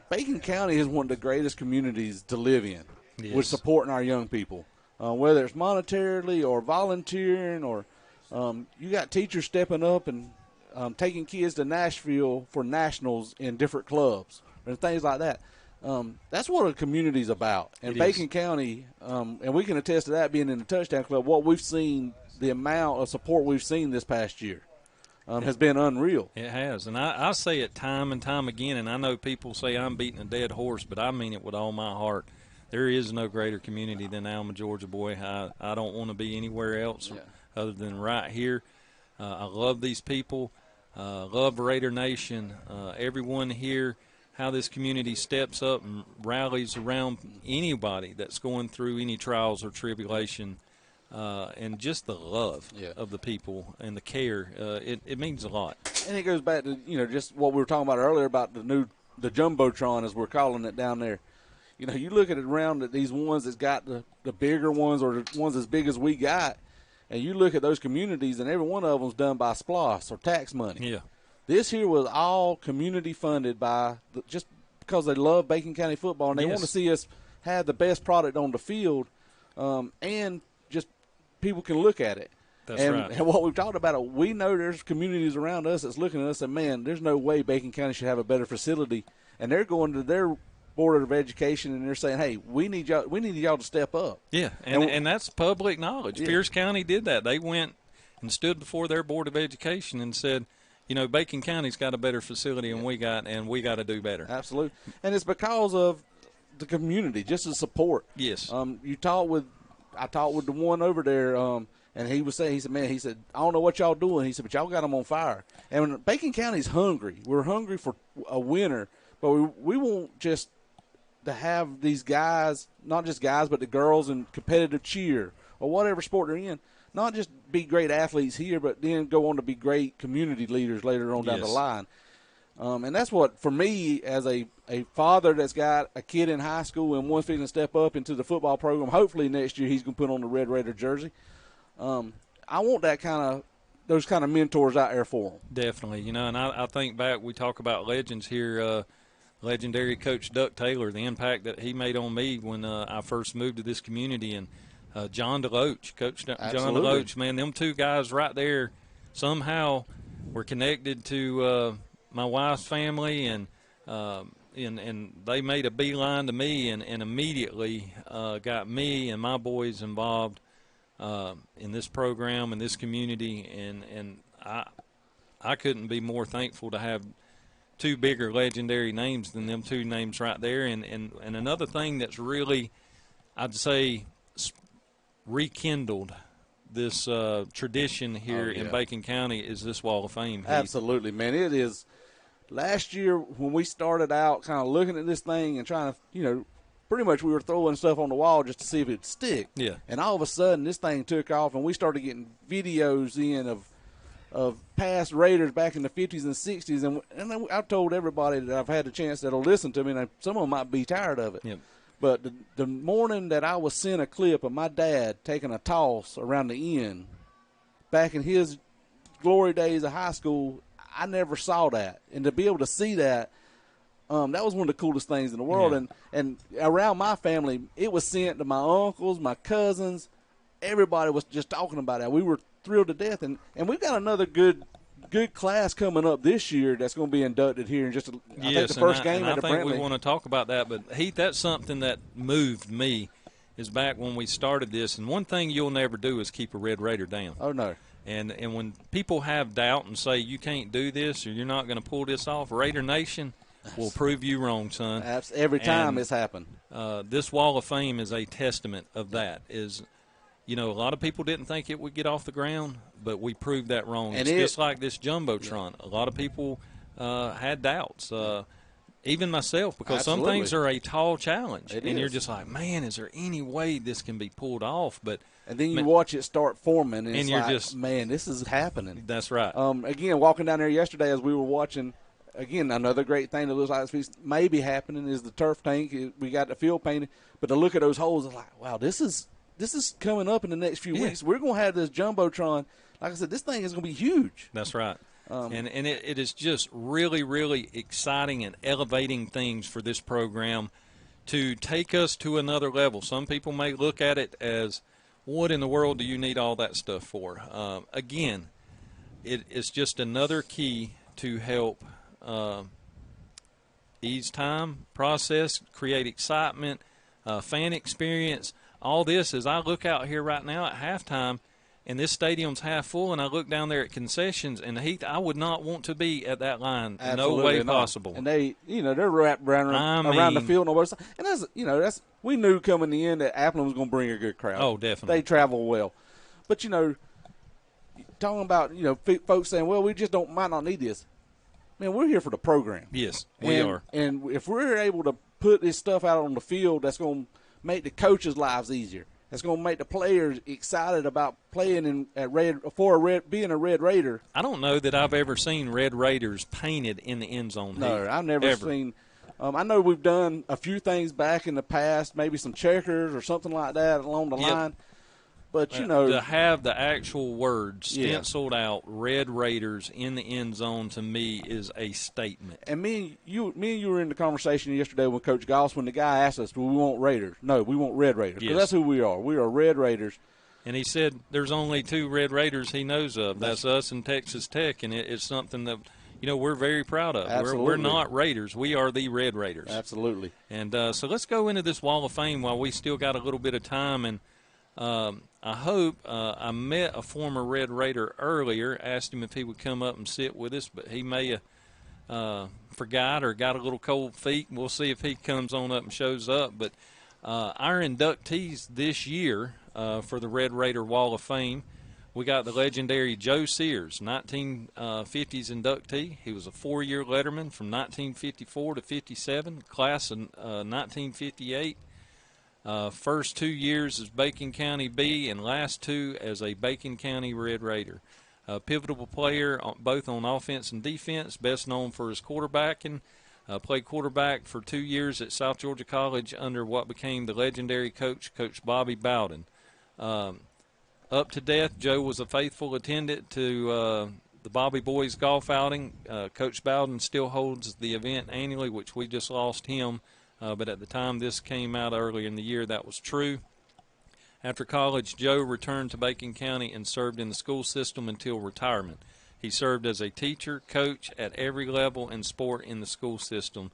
Bacon County is one of the greatest communities to live in with supporting our young people, whether it's monetarily or volunteering or you got teachers stepping up and taking kids to Nashville for nationals in different clubs and things like that. That's what a community's about. And Bacon County, and we can attest to that being in the Touchdown Club, what we've seen, the amount of support we've seen this past year has been unreal. It has. And I say it time and time again, and I know people say I'm beating a dead horse, but I mean it with all my heart. There is no greater community than Alma, Georgia, boy. I don't want to be anywhere else other than right here. I love these people. Love Raider Nation. Everyone here, how this community steps up and rallies around anybody that's going through any trials or tribulation, and just the love of the people and the care. It means a lot. And it goes back to, just what we were talking about earlier about the Jumbotron, as we're calling it down there. You look at it around at these ones that's got the bigger ones or the ones as big as we got, and you look at those communities, and every one of them's done by SPLOST or tax money. Yeah. This here was all community funded by just because they love Bacon County football and they want to see us have the best product on the field, and just people can look at it. That's right. And what we've talked about, we know there's communities around us that's looking at us and, man, there's no way Bacon County should have a better facility. And they're going to their Board of Education and they're saying, hey, we need y'all to step up. Yeah, and that's public knowledge. Yeah. Pierce County did that. They went and stood before their Board of Education and said, Bacon County's got a better facility than we got, and we got to do better. Absolutely. And it's because of the community, just the support. Yes. I talked with the one over there, and he was saying, he said, I don't know what y'all doing. He said, but y'all got them on fire. And Bacon County's hungry. We're hungry for a winner, but we won't just to have these guys, not just guys, but the girls in competitive cheer or whatever sport they're in, not just be great athletes here, but then go on to be great community leaders later on down the line. And that's what, for me, as a father that's got a kid in high school and one's fixing to step up into the football program, hopefully next year he's going to put on the Red Raider jersey. I want those kind of mentors out there for them. Definitely. And I think back, we talk about legends here, legendary Coach Duck Taylor, the impact that he made on me when I first moved to this community, and John DeLoach, Coach John DeLoach, man, them two guys right there somehow were connected to my wife's family, and they made a beeline to me and immediately got me and my boys involved in this program and this community, and I couldn't be more thankful to have two bigger legendary names than them two names right there. And another thing that's really, I'd say, rekindled this tradition here in Bacon County is this Wall of Fame. Absolutely, man. It is. Last year when we started out kind of looking at this thing and trying to, pretty much we were throwing stuff on the wall just to see if it'd stick. Yeah. And all of a sudden this thing took off and we started getting videos in of past Raiders back in the 50s and 60s. And I've told everybody that I've had the chance that'll listen to me, and some of them might be tired of it. Yep. But the morning that I was sent a clip of my dad taking a toss around the end back in his glory days of high school, I never saw that. And to be able to see that, that was one of the coolest things in the world. Yeah. And around my family, it was sent to my uncles, my cousins. Everybody was just talking about that. We were thrilled to death. And we've got another good class coming up this year that's going to be inducted here in just I think the first game at the Brentley. I think we want to talk about that. But, Heath, that's something that moved me is back when we started this, and one thing you'll never do is keep a Red Raider down. Oh, no. And when people have doubt and say you can't do this or you're not going to pull this off, Raider Nation will prove you wrong, son. That's every time it's happened. This Wall of Fame is a testament of that. A lot of people didn't think it would get off the ground, but we proved that wrong. And it's just like this Jumbotron. A lot of people had doubts. Even myself, because Absolutely. Some things are a tall challenge. It and is. You're just like, man, is there any way this can be pulled off? And then you watch it start forming, and you're like, just, man, this is happening. That's right. Again, walking down there yesterday as we were watching, again, another great thing that looks like it's maybe happening is the turf tank. We got the field painted. But to look at those holes, it's like, wow, this is coming up in the next few weeks. We're going to have this Jumbotron. Like I said, this thing is going to be huge. That's right. And it is just really, really exciting and elevating things for this program to take us to another level. Some people may look at it as, what in the world do you need all that stuff for? Again, it's just another key to help ease time, process, create excitement, fan experience. All this, as I look out here right now at halftime, and this stadium's half full, and I look down there at concessions, and Heath, I would not want to be at that line. Absolutely no way not. possible. And they're wrapped around the field on both sides. And we knew coming in that Appleton was going to bring a good crowd. Oh, definitely. They travel well. But, talking about, folks saying, well, we just might not need this. Man, we're here for the program. Yes, we are. And if we're able to put this stuff out on the field, that's going to make the coaches' lives easier. That's going to make the players excited about playing being a Red Raider. I don't know that I've ever seen Red Raiders painted in the end zone. No, I've never seen. I know we've done a few things back in the past, maybe some checkers or something like that along the line. But, to have the actual words stenciled out, Red Raiders in the end zone, to me is a statement. And me and you were in the conversation yesterday with Coach Goss when the guy asked us, do we want Raiders? No, we want Red Raiders. Because that's who we are. We are Red Raiders. And he said there's only two Red Raiders he knows of. That's us and Texas Tech, and it's something that, we're very proud of. Absolutely. We're not Raiders. We are the Red Raiders. Absolutely. And so let's go into this Wall of Fame while we still got a little bit of time. And I hope I met a former Red Raider earlier, asked him if he would come up and sit with us, but he may have forgot or got a little cold feet. We'll see if he comes on up and shows up. But our inductees this year for the Red Raider Wall of Fame, we got the legendary Joe Sears, 1950s inductee. He was a 4-year letterman from 1954 to 57, class of 1958. First 2 years as Bacon County B and last 2 as a Bacon County Red Raider. A pivotal player both on offense and defense, best known for his quarterbacking. Played quarterback for 2 years at South Georgia College under what became the legendary Coach Bobby Bowden. Up to death, Joe was a faithful attendant to the Bobby Boys golf outing. Coach Bowden still holds the event annually, which we just lost him. But at the time this came out earlier in the year, that was true. After college, Joe returned to Bacon County and served in the school system until retirement. He served as a teacher, coach at every level and sport in the school system.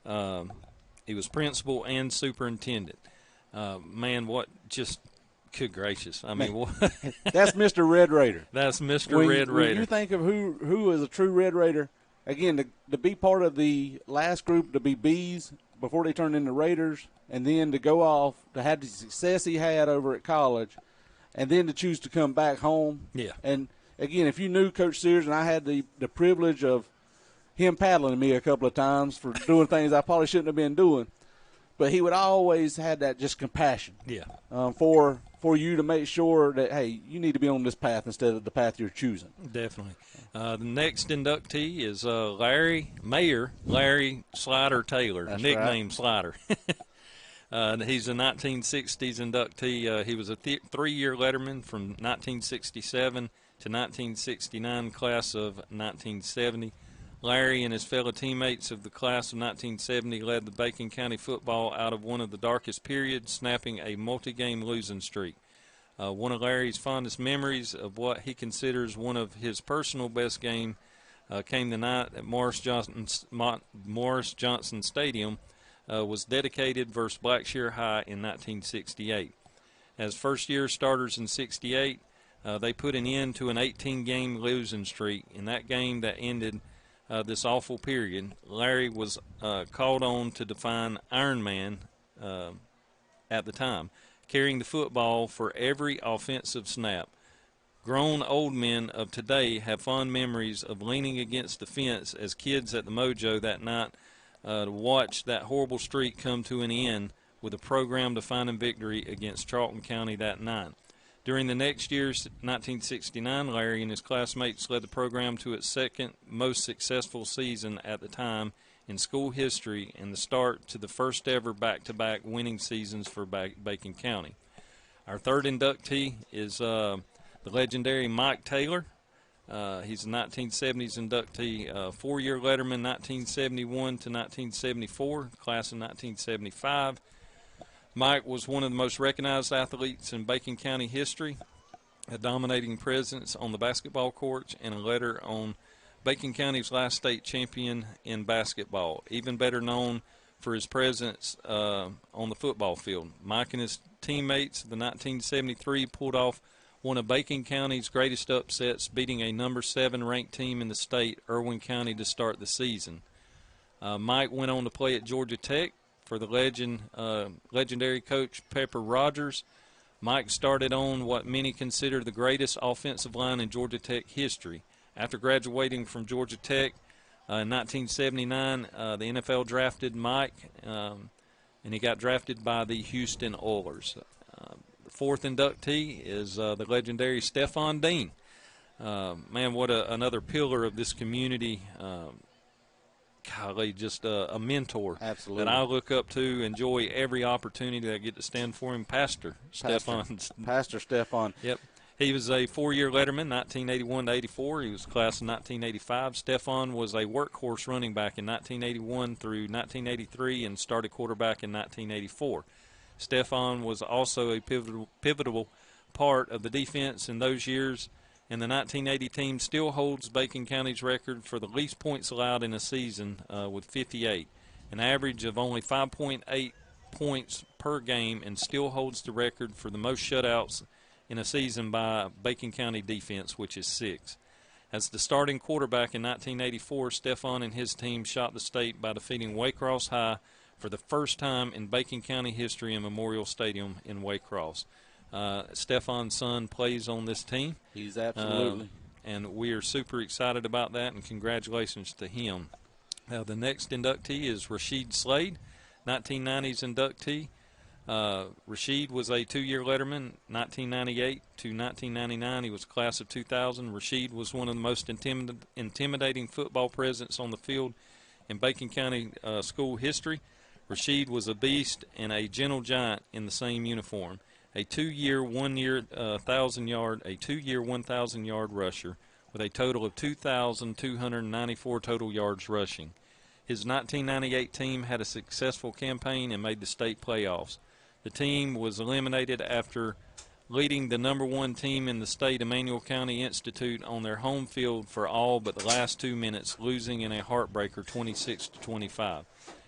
He was principal and superintendent. Good gracious. I mean, that's Mr. Red Raider. That's Mr. Red Raider. When you think of who is a true Red Raider, again, to be part of the last group to be Bs before they turned into Raiders, and then to go off to have the success he had over at college, and then to choose to come back home. Yeah. And, again, if you knew Coach Sears, and I had the privilege of him paddling me a couple of times for doing things I probably shouldn't have been doing, but he would always have that just compassion for you to make sure that, hey, you need to be on this path instead of the path you're choosing. Definitely. The next inductee is Larry Slider Taylor, That's nicknamed right. Slider. He's a 1960s inductee. He was a 3-year letterman from 1967 to 1969, class of 1970. Larry and his fellow teammates of the class of 1970 led the Bacon County football out of one of the darkest periods, snapping a multi-game losing streak. One of Larry's fondest memories of what he considers one of his personal best game came the night at Morris Johnson Stadium was dedicated versus Blackshear High in 1968. As first-year starters in 68, they put an end to an 18-game losing streak. In that game that ended this awful period, Larry was called on to define Iron Man at the time, carrying the football for every offensive snap. Grown old men of today have fond memories of leaning against the fence as kids at the Mojo that night to watch that horrible streak come to an end with a program-defining victory against Charlton County that night. During the next year's 1969, Larry and his classmates led the program to its second most successful season at the time in school history and the start to the first ever back-to-back winning seasons for Bacon County. Our third inductee is the legendary Mike Taylor. He's a 1970s inductee, four-year letterman 1971 to 1974, class of 1975. Mike was one of the most recognized athletes in Bacon County history, a dominating presence on the basketball courts and a leader on Bacon County's last state champion in basketball, even better known for his presence on the football field. Mike and his teammates, the 1973, pulled off one of Bacon County's greatest upsets, beating a number 7 ranked team in the state, Irwin County, to start the season. Mike went on to play at Georgia Tech for the legendary coach Pepper Rogers. Mike started on what many consider the greatest offensive line in Georgia Tech history. After graduating from Georgia Tech in 1979, the NFL drafted Mike, and he got drafted by the Houston Oilers. The fourth inductee is the legendary Stephon Dean. Man, what another pillar of this community. Golly, just a mentor. Absolutely. That I look up to, enjoy every opportunity that I get to stand for him. Pastor Stephon. Yep. He was a four-year letterman, 1981 to 84. He was class of 1985. Stephon was a workhorse running back in 1981 through 1983 and started quarterback in 1984. Stephon was also a pivotal part of the defense in those years, and the 1980 team still holds Bacon County's record for the least points allowed in a season with 58, an average of only 5.8 points per game, and still holds the record for the most shutouts in a season by Bacon County defense, which is 6. As the starting quarterback in 1984, Stephon and his team shot the state by defeating Waycross High for the first time in Bacon County history in Memorial Stadium in Waycross. Stephon's son plays on this team. He's absolutely. And we are super excited about that, and congratulations to him. The next inductee is Rasheed Slade, 1990s inductee. Rasheed was a two-year letterman, 1998 to 1999. He was class of 2000. Rasheed was one of the most intimidating football presence on the field in Bacon County school history. Rasheed was a beast and a gentle giant in the same uniform. A two-year 1,000-yard rusher with a total of 2,294 total yards rushing. His 1998 team had a successful campaign and made the state playoffs. The team was eliminated after leading the number 1 team in the state, Emmanuel County Institute, on their home field for all but the last 2 minutes, losing in a heartbreaker 26-25.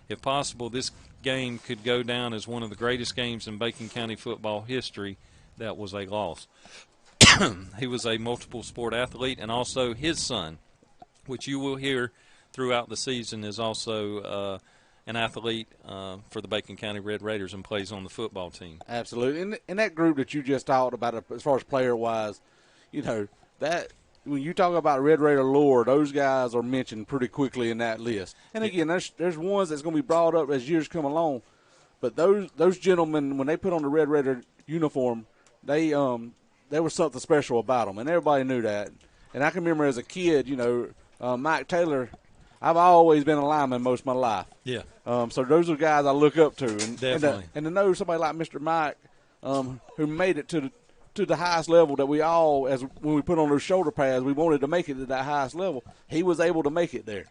If possible, this game could go down as one of the greatest games in Bacon County football history. That was a loss. He was a multiple sport athlete, and also his son, which you will hear throughout the season, is also an athlete for the Bacon County Red Raiders and plays on the football team. Absolutely. And that group that you just talked about, as far as player-wise, you know, that when you talk about Red Raider lore, those guys are mentioned pretty quickly in that list. And again, there's ones that's going to be brought up as years come along. But those gentlemen, when they put on the Red Raider uniform, there was something special about them, and everybody knew that. And I can remember as a kid, you know, Mike Taylor, I've always been a lineman most of my life. Yeah. So those are guys I look up to. And, definitely. And to know somebody like Mr. Mike, who made it to the highest level that we all, as when we put on those shoulder pads, we wanted to make it to that highest level. He was able to make it there.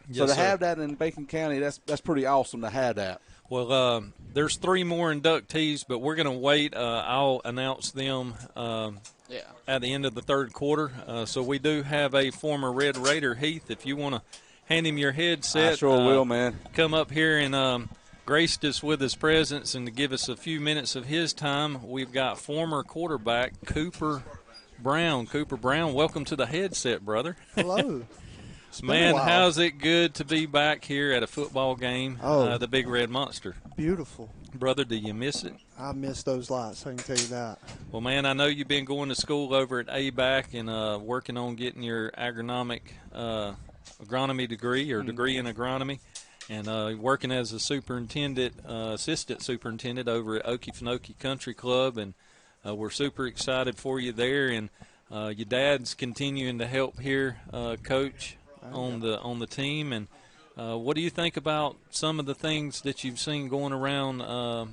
Yes, so to sir. have that in Bacon County, that's pretty awesome to have that. Well, there's 3 more inductees, but we're going to wait. I'll announce them at the end of the third quarter. So we do have a former Red Raider, Heath. If you want to hand him your headset, I sure will, man. Come up here and graced us with his presence and to give us a few minutes of his time. We've got former quarterback Cooper Brown. Cooper Brown, welcome to the headset, brother. Hello. Man, how's it good to be back here at a football game, the Big Red Monster? Beautiful. Brother, do you miss it? I miss those lights, I can tell you that. Well, man, I know you've been going to school over at ABAC and working on getting your agronomy degree or degree in agronomy, and working as a superintendent, assistant superintendent over at Okefenokee Country Club, and we're super excited for you there. And your dad's continuing to help here, coach on the team. And what do you think about some of the things that you've seen going around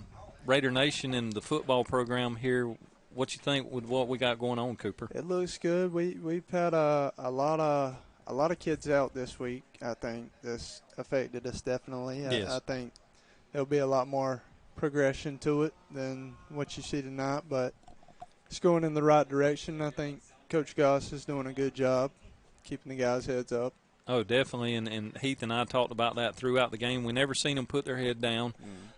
Raider Nation and the football program here? What you think with what we got going on, Cooper? It looks good. We've had a lot of kids out this week. I think this affected us definitely. Yes. I think there'll be a lot more progression to it than what you see tonight, but it's going in the right direction. I think Coach Goss is doing a good job keeping the guys' heads up. Oh, definitely, and Heath and I talked about that throughout the game. We never seen them put their head down.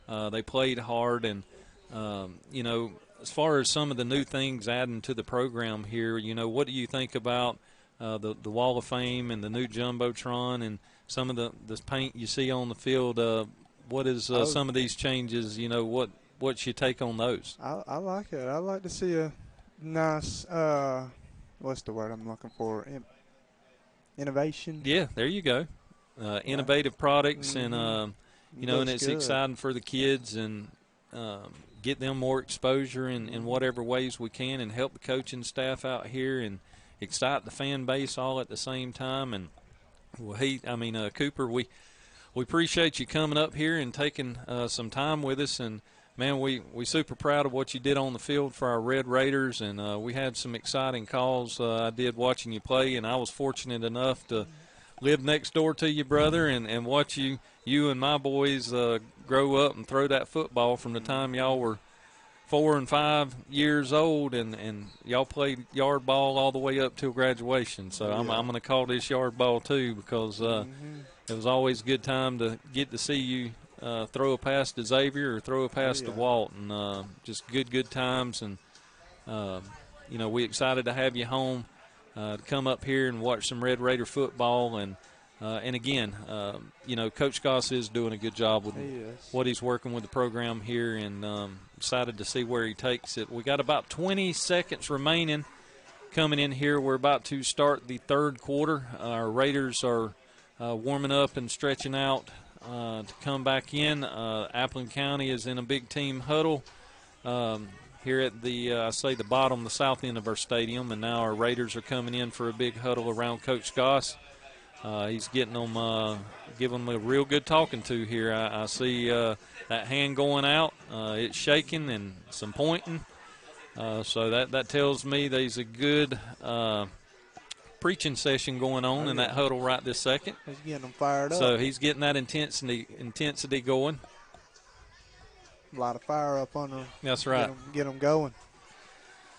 They played hard, and, as far as some of the new things adding to the program here, what do you think about the Wall of Fame and the new Jumbotron and some of the paint you see on the field? What is some of these changes, what's your take on those? I like it. I like to see a nice, what's the word I'm looking for? Innovation. Yeah, there you go. Innovative products, and and it's good. exciting for the kids, and get them more exposure in whatever ways we can, and help the coaching staff out here and excite the fan base all at the same time. And Cooper, we appreciate you coming up here and taking some time with us. And man, we super proud of what you did on the field for our Red Raiders, and we had some exciting calls. I did watching you play, and I was fortunate enough to live next door to you, brother, and watch you and my boys grow up and throw that football from the time y'all were 4 and 5 years old, and y'all played yard ball all the way up till graduation. So I'm going to call this yard ball too, because it was always a good time to get to see you throw a pass to Xavier or throw a pass to Walt, and just good times. And we excited to have you home to come up here and watch some Red Raider football. And again, Coach Goss is doing a good job with what he's working with the program here, and excited to see where he takes it. We got about 20 seconds remaining coming in here. We're about to start the third quarter. Our Raiders are warming up and stretching out to come back in. Appleton County is in a big team huddle here at the bottom, the south end of our stadium, and now our Raiders are coming in for a big huddle around Coach Goss. He's getting them, giving them a real good talking to here. I see that hand going out. It's shaking and some pointing. So that tells me there's a good preaching session going on in that huddle right this second. He's getting them fired up. So he's getting that intensity going. A lot of fire up on them. That's right. Get them going.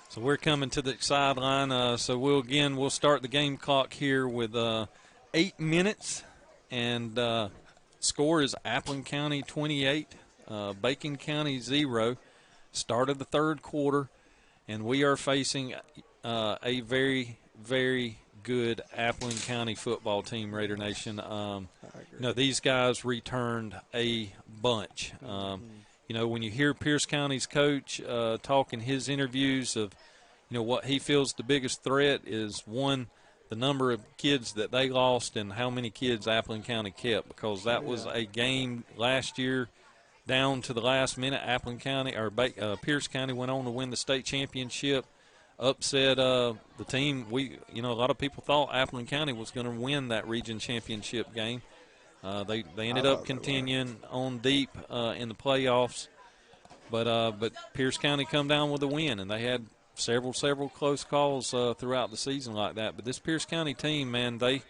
So we're coming to the sideline. So we'll start the game clock here with 8 minutes, and score is Appleton County 28, Bacon County 0. Start of the third quarter, and we are facing a very, very good Appleton County football team, Raider Nation. These guys returned a bunch. When you hear Pierce County's coach talk in his interviews of, what he feels the biggest threat is, one, the number of kids that they lost and how many kids Appleton County kept, because that was a game last year down to the last minute. Appleton County or Pierce County went on to win the state championship, upset the team. A lot of people thought Appleton County was going to win that region championship game. They ended up continuing on deep in the playoffs, but Pierce County come down with a win, and they had several close calls throughout the season like that. But this Pierce County team, man, they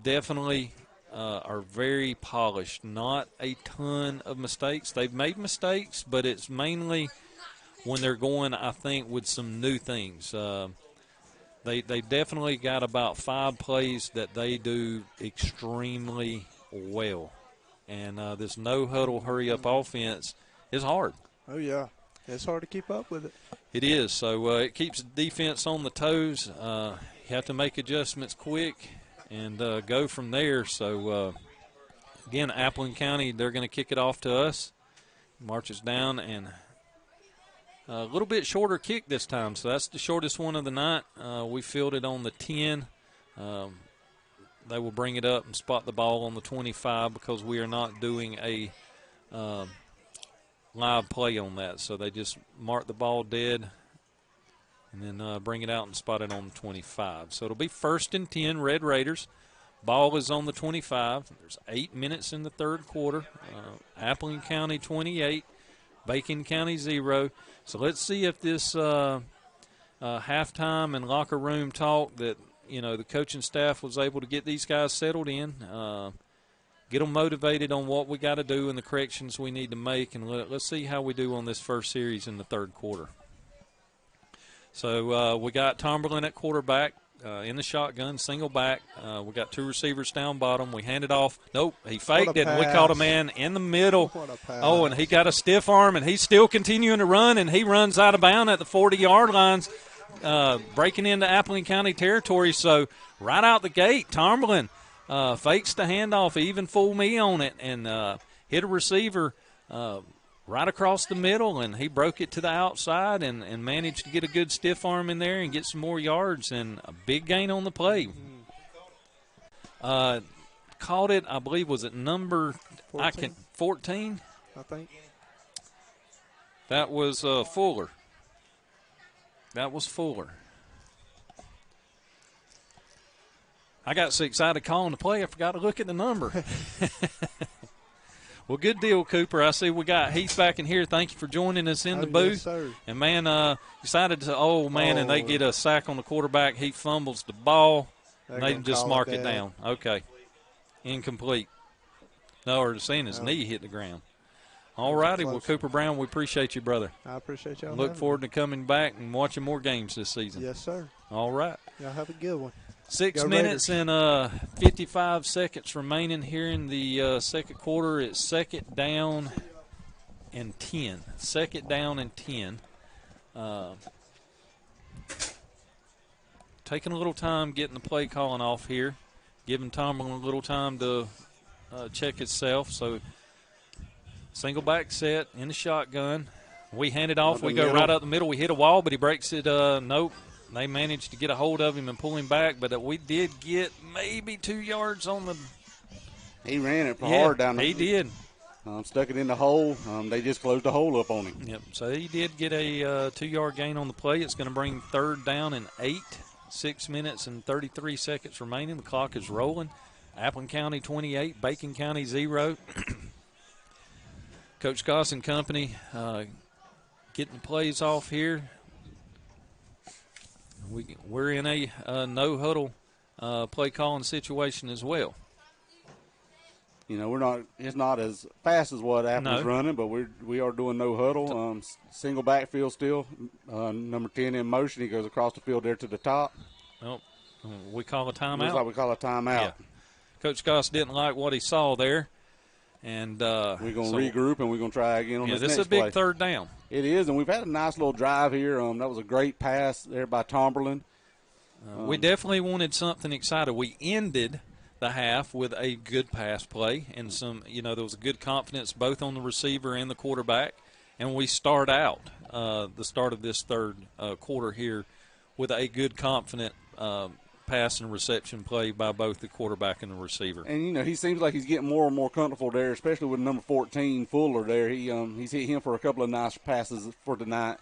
definitely are very polished. Not a ton of mistakes. They've made mistakes, but it's mainly when they're going, I think, with some new things. They definitely got about 5 plays that they do extremely well. and this no-huddle, hurry-up offense is hard. Oh, yeah. It's hard to keep up with it. It is. So it keeps the defense on the toes. You have to make adjustments quick and go from there. So, again, Appleton County, they're going to kick it off to us. Marches down, and a little bit shorter kick this time. So that's the shortest one of the night. We fielded on the 10. They will bring it up and spot the ball on the 25 because we are not doing a live play on that. So they just mark the ball dead and then bring it out and spot it on the 25. So it'll be 1st and 10, Red Raiders. Ball is on the 25. There's 8 minutes in the third quarter. Appleton County 28, Bacon County 0. So let's see if this halftime and locker room talk that, the coaching staff was able to get these guys settled in, get them motivated on what we got to do and the corrections we need to make, and let's see how we do on this first series in the third quarter. So we got Tomberlin at quarterback in the shotgun, single back. We got 2 receivers down bottom. We hand it off. Nope, he faked it, and we caught a man in the middle. What a pass. Oh, and he got a stiff arm, and he's still continuing to run, and he runs out of bounds at the 40-yard lines, breaking into Appleton County territory. So right out the gate, Tomberlin fakes the handoff, even fooled me on it, and hit a receiver right across the middle, and he broke it to the outside and managed to get a good stiff arm in there and get some more yards, and a big gain on the play. Caught it, I believe, was it number 14? I think. That was Fuller. That was Fuller. I got so excited calling the play, I forgot to look at the number. Well, good deal, Cooper. I see we got Heath back in here. Thank you for joining us in the booth. Yes, sir. And, man, excited to and they get a sack on the quarterback. He fumbles the ball. And they just mark it down. Okay. Incomplete. No, or seeing his knee hit the ground. All righty. Well, Cooper Brown, we appreciate you, brother. I appreciate y'all. Look forward to coming back and watching more games this season. Yes, sir. All right. Y'all have a good one. 6 minutes and 55 seconds remaining here in the second quarter. It's second down and 10. Second down and 10. Taking a little time getting the play calling off here. Giving Tomlin a little time to check itself. So single back set in the shotgun. We hand it off. We go right up the middle. We hit a wall, but he breaks it. Nope. They managed to get a hold of him and pull him back, but we did get maybe 2 yards on the. He ran it hard down there. He did. Stuck it in the hole. They just closed the hole up on him. Yep. So he did get a 2-yard gain on the play. It's going to bring third down and 8. 6 minutes and 33 seconds remaining. The clock is rolling. Appleton County 28, Bacon County 0. Coach Goss and company getting the plays off here. We're in a no-huddle play calling situation as well. It's not as fast as what Apple's running, but we are doing no huddle. Single backfield still. Number 10 in motion. He goes across the field there to the top. Oh, we call a timeout. Looks like we call a timeout. Yeah. Coach Goss didn't like what he saw there. And we're going to regroup, and we're going to try again on this next is a big play. Third down. It is, and we've had a nice little drive here. That was a great pass there by Tomberlin. We definitely wanted something exciting. We ended the half with a good pass play, and there was a good confidence both on the receiver and the quarterback. And we start out the start of this third quarter here with a good, confident pass and reception play by both the quarterback and the receiver. And, he seems like he's getting more and more comfortable there, especially with number 14, Fuller, there. He's hit him for a couple of nice passes for tonight.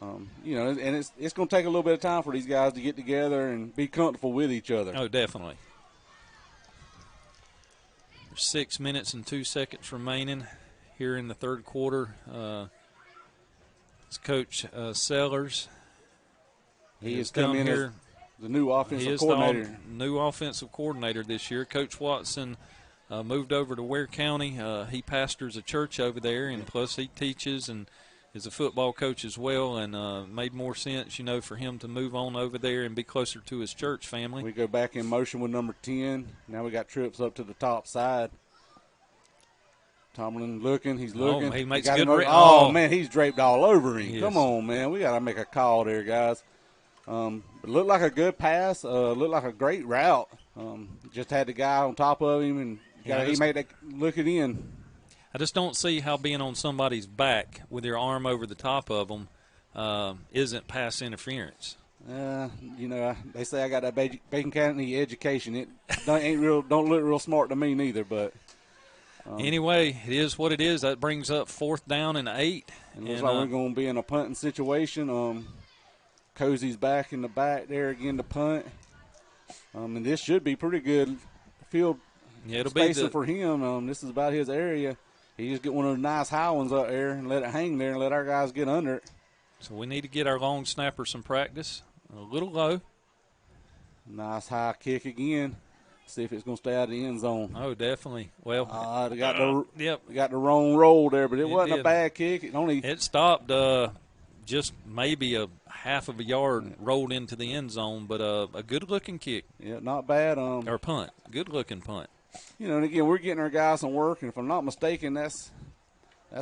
And it's going to take a little bit of time for these guys to get together and be comfortable with each other. Oh, definitely. There's 6 minutes and 2 seconds remaining here in the third quarter. It's Coach Sellers. He has come in here. The new offensive coordinator. The new offensive coordinator this year. Coach Watson moved over to Ware County. He pastors a church over there, and plus he teaches and is a football coach as well, and made more sense, for him to move on over there and be closer to his church family. We go back in motion with number 10. Now we got trips up to the top side. Tomlin looking. He's looking. He makes got good. Oh, man, he's draped all over him. Yes. Come on, man. We got to make a call there, guys. It looked like a good pass. Looked like a great route. Just had the guy on top of him, and he made that look it in. I just don't see how being on somebody's back with your arm over the top of them isn't pass interference. They say I got that Bacon County education. It don't look real smart to me neither. But anyway, it is what it is. That brings up 4th down and 8. It looks like we're going to be in a punting situation. Cozy's back in the back there again to punt. And this should be pretty good field spacing for him. This is about his area. He just get one of those nice high ones up there and let it hang there and let our guys get under it. So we need to get our long snapper some practice. A little low. Nice high kick again. See if it's going to stay out of the end zone. Oh, definitely. Well, we got the wrong roll there, but it wasn't a bad kick. It stopped just maybe a half of a yard rolled into the end zone, but a good-looking kick. Yeah, not bad. Or punt. Good-looking punt. And again, we're getting our guys some work, and if I'm not mistaken, that's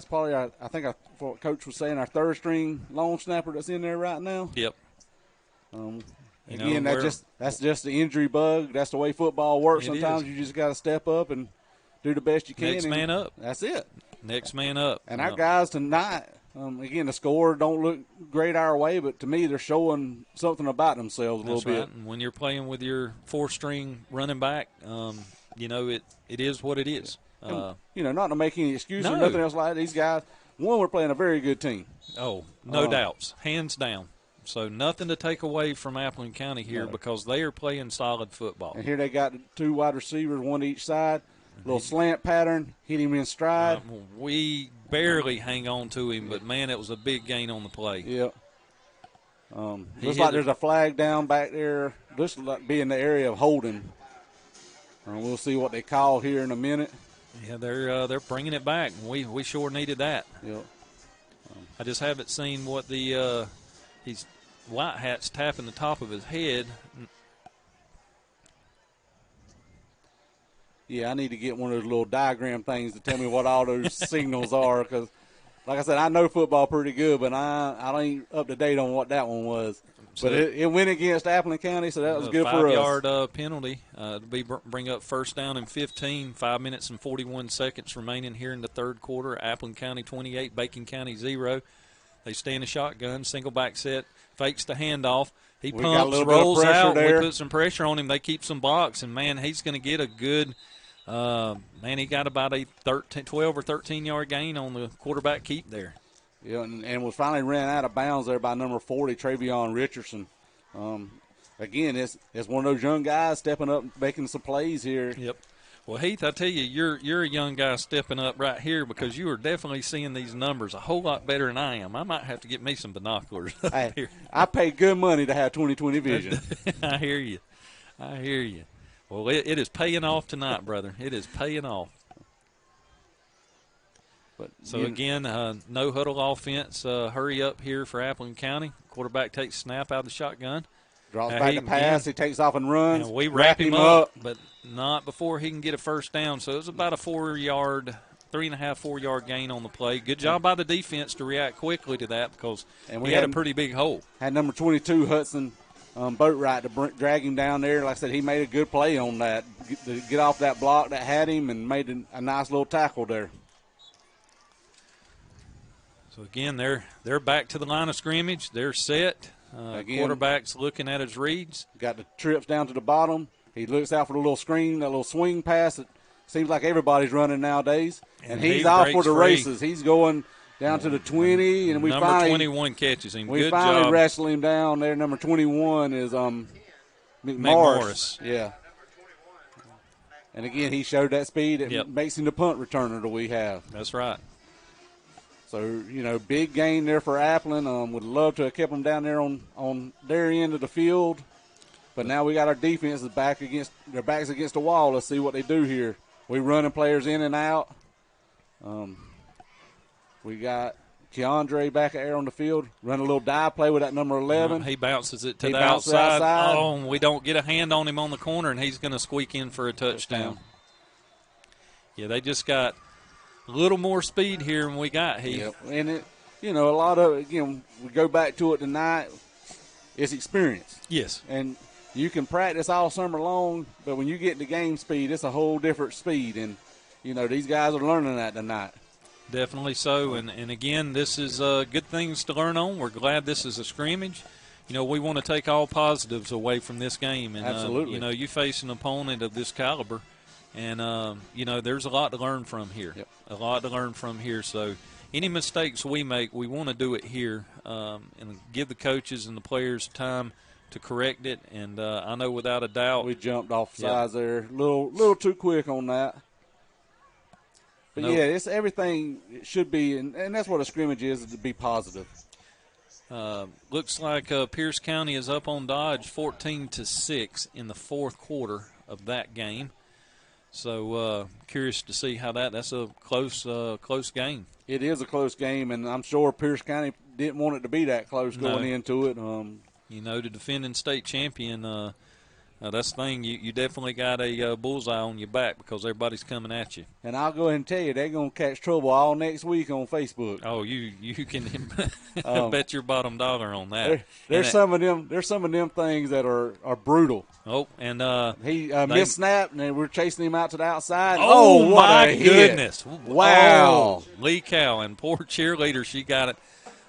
probably what Coach was saying, our 3rd-string long snapper that's in there right now. Yep. Again, that's just the injury bug. That's the way football works. Sometimes you just got to step up and do the best you can. Next man up. That's it. Next man up. And our guys tonight, again, the score don't look great our way, but to me they're showing something about themselves a little bit. And when you're playing with your 4th-string running back, it is what it is. Not to make any excuses or nothing else like that. These guys, we're playing a very good team. Oh, no doubts. Hands down. So nothing to take away from Appleton County here because they are playing solid football. And here they got 2 wide receivers, one to each side. Little slant pattern, hit him in stride. We barely hang on to him, but, man, it was a big gain on the play. Yep. Looks like there's a flag down back there. Looks like be in the area of holding. We'll see what they call here in a minute. Yeah, they're bringing it back. We sure needed that. Yep. I just haven't seen what the he's white hat's tapping the top of his head. Yeah, I need to get one of those little diagram things to tell me what all those signals are because, like I said, I know football pretty good, but I ain't up to date on what that one was. But it went against Appleton County, so that was good for us. 5-yard penalty. Bring up 1st down and 15, 5 minutes and 41 seconds remaining here in the 3rd quarter. Appleton County 28, Bacon County 0. They stay in a shotgun, single back set, fakes the handoff. He pumps, rolls out. We put some pressure on him. They keep some box, and, man, he's going to get a good he got about a 12 or 13-yard gain on the quarterback keep there. Yeah, and was finally ran out of bounds there by number 40, Travion Richardson. Again, it's one of those young guys stepping up and making some plays here. Yep. Well, Heath, I tell you, you're a young guy stepping up right here because you are definitely seeing these numbers a whole lot better than I am. I might have to get me some binoculars. Hey, I pay good money to have 20/20 vision. I hear you. Well, it is paying off tonight, brother. It is paying off. But again, no huddle offense. Hurry up here for Appleton County. Quarterback takes snap out of the shotgun. Drops back to pass. He takes off and runs. We wrap him up, but not before he can get a 1st down. So it was about a 4-yard, 3.5, 4-yard gain on the play. Good job by the defense to react quickly to that because we had a pretty big hole. Had number 22, Hudson Boatwright, to drag him down there. Like I said, he made a good play on that. To get off that block that had him and made a nice little tackle there. So, again, they're back to the line of scrimmage. They're set. Quarterback's looking at his reads. Got the trips down to the bottom. He looks out for the little screen, that little swing pass that seems like everybody's running nowadays. And he's off for the races. He's going down to the 20. And Number 21 catches him. We finally wrestle him down there. Number 21 is McMorris. Yeah. And, again, he showed that speed. It makes him the punt returner that we have. That's right. So, big gain there for Appleton. Would love to have kept them down there on their end of the field. But now we got our defense backs against the wall. Let's see what they do here. We running players in and out. We got Keandre back there on the field, run a little dive play with that number 11. He bounces it to the outside. Oh, and we don't get a hand on him on the corner, and he's going to squeak in for a touchdown. Yeah, they just got a little more speed here than we got here. Yep. And it, a lot of it, again, we go back to it tonight. It's experience. Yes. And you can practice all summer long, but when you get to game speed, it's a whole different speed. And, these guys are learning that tonight. Definitely so. And again, this is good things to learn on. We're glad this is a scrimmage. We want to take all positives away from this game. And, absolutely. You face an opponent of this caliber, and, there's a lot to learn from here. Yep. A lot to learn from here. So any mistakes we make, we want to do it here and give the coaches and the players time to correct it. And I know without a doubt. We jumped off sides there. A little too quick on that. But, nope. Yeah, it's everything it should be, and that's what a scrimmage is to be positive. Looks like Pierce County is up on Dodge 14-6 in the fourth quarter of that game. So curious to see how that's a close game. It is a close game, and I'm sure Pierce County didn't want it to be that close going into it. The defending state champion, that's the thing. You definitely got a bullseye on your back because everybody's coming at you. And I'll go ahead and tell you, they're going to catch trouble all next week on Facebook. Oh, you can bet your bottom dollar on that. There's some of them things that are brutal. Oh, and he missed snap, and we're chasing him out to the outside. Oh what my a goodness! Hit. Wow, Lee Cowan, poor cheerleader, she got it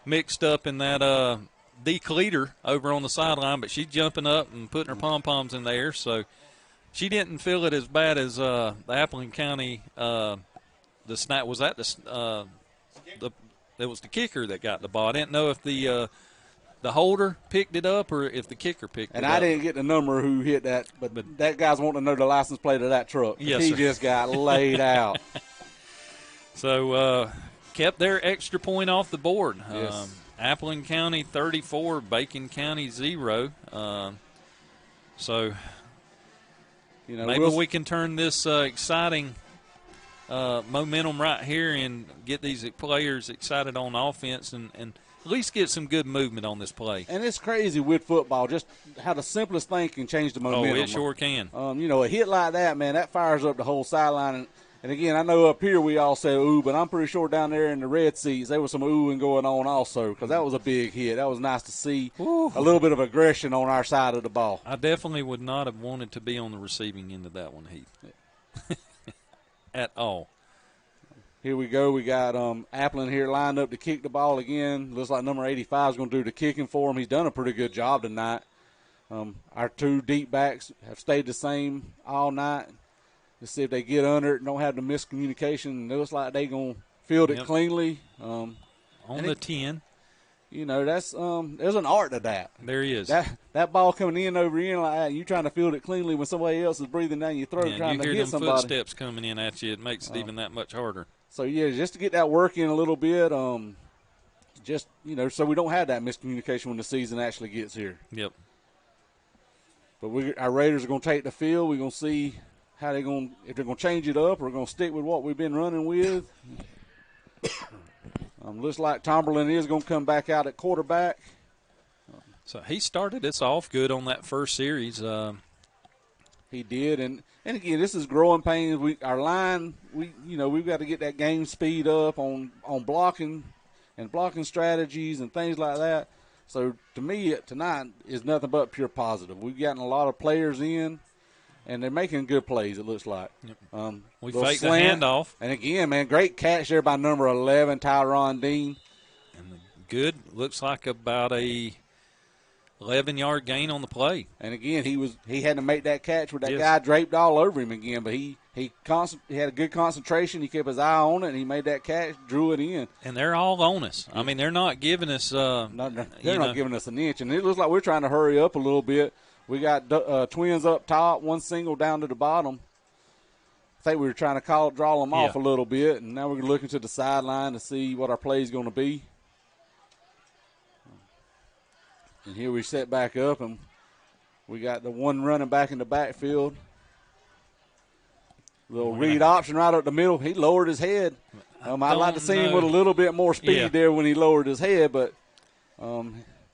mixed up in that. Deke leader over on the sideline, but she's jumping up and putting her pom-poms in the air, so she didn't feel it as bad as the Appleton County the snap. Was that it was the kicker that got the ball. I didn't know if the holder picked it up or if the kicker picked it up. And I didn't get the number who hit that, but that guy's wanting to know the license plate of that truck. Yes, he sir. just got laid out. So kept their extra point off the board. Yes. Appleton County 34, Bacon County 0. So maybe we can turn this exciting momentum right here and get these players excited on offense and at least get some good movement on this play. And it's crazy with football, just how the simplest thing can change the momentum. Oh, it sure can. A hit like that, man, that fires up the whole sideline. And again, I know up here we all say ooh, but I'm pretty sure down there in the red seats there was some oohing going on also because that was a big hit. That was nice to see. Ooh. A little bit of aggression on our side of the ball. I definitely would not have wanted to be on the receiving end of that one, Heath, at all. Here we go. We got Appleton here lined up to kick the ball again. Looks like number 85 is going to do the kicking for him. He's done a pretty good job tonight. Our two deep backs have stayed the same all night. Let's see if they get under it and don't have the miscommunication. It looks like they're going to field it cleanly. On the 10. That's there's an art to that. There he is. That ball coming in over in like that, you trying to field it cleanly when somebody else is breathing down your throat trying to hit somebody. You hear them footsteps coming in at you. It makes it even that much harder. So, just to get that work in a little bit, so we don't have that miscommunication when the season actually gets here. Yep. But our Raiders are going to take the field. We're going to see how if they're going to change it up or going to stick with what we've been running with. Looks like Tomberlin is going to come back out at quarterback. So he started us off good on that first series. He did, and again, this is growing pains. Our line, we've got to get that game speed up on blocking and blocking strategies and things like that. So to me, tonight is nothing but pure positive. We've gotten a lot of players in. And they're making good plays, it looks like. Yep. We faked the handoff. And again, man, great catch there by number 11, Tyron Dean. And good. Looks like about a 11-yard gain on the play. And again, he had to make that catch with that guy draped all over him again. But he had a good concentration. He kept his eye on it, and he made that catch, drew it in. And they're all on us. I mean, they're not giving us they're not giving us an inch. And it looks like we're trying to hurry up a little bit. We got twins up top, one single down to the bottom. I think we were trying to draw them off a little bit, and now we're looking to the sideline to see what our play is going to be. And here we set back up, and we got the one running back in the backfield. Little read option right up the middle. He lowered his head. I'd like to see him with a little bit more speed there when he lowered his head, but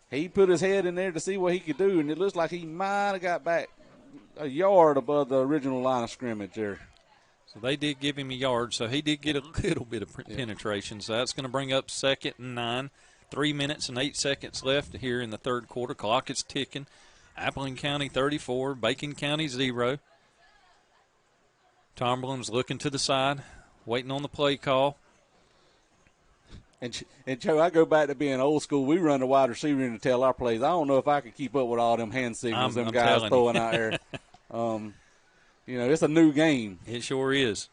he put his head in there to see what he could do, and it looks like he might have got back a yard above the original line of scrimmage there. So they did give him a yard, so he did get a little bit of penetration. So that's going to bring up 2nd and 9. 3 minutes and 8 seconds left here in the third quarter. Clock is ticking. Appleton County 34, Bacon County 0. Tomberlin's looking to the side, waiting on the play call. And Joe, I go back to being old school. We run the wide receiver in to tell our plays. I don't know if I could keep up with all them hand signals them guys throwing out there. It's a new game. It sure is.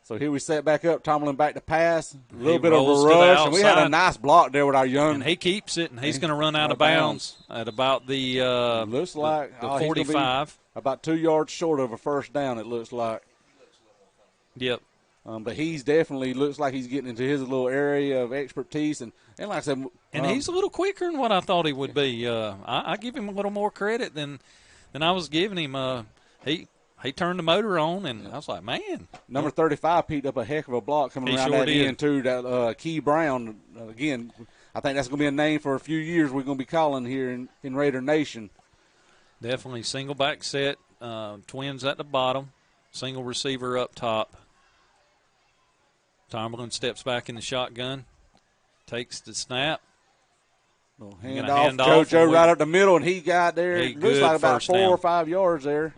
So here we set back up. Tomlin back to pass. A little bit of a rush. And we had a nice block there with our young. And he keeps it, and he's going to run out of bounds at about the looks like the 45. About 2 yards short of a first down, it looks like. Yep. But he's definitely looks like he's getting into his little area of expertise. And like I said. And he's a little quicker than what I thought he would be. I give him a little more credit than I was giving him. He turned the motor on, and I was like, man. Number 35 picked up a heck of a block coming around that end, too. That Key Brown, again, I think that's going to be a name for a few years we're going to be calling here in Raider Nation. Definitely single back set, twins at the bottom, single receiver up top. Tomberlin steps back in the shotgun, takes the snap. Hand off JoJo right up the middle, and he got there. It looks like about 4 or 5 yards there.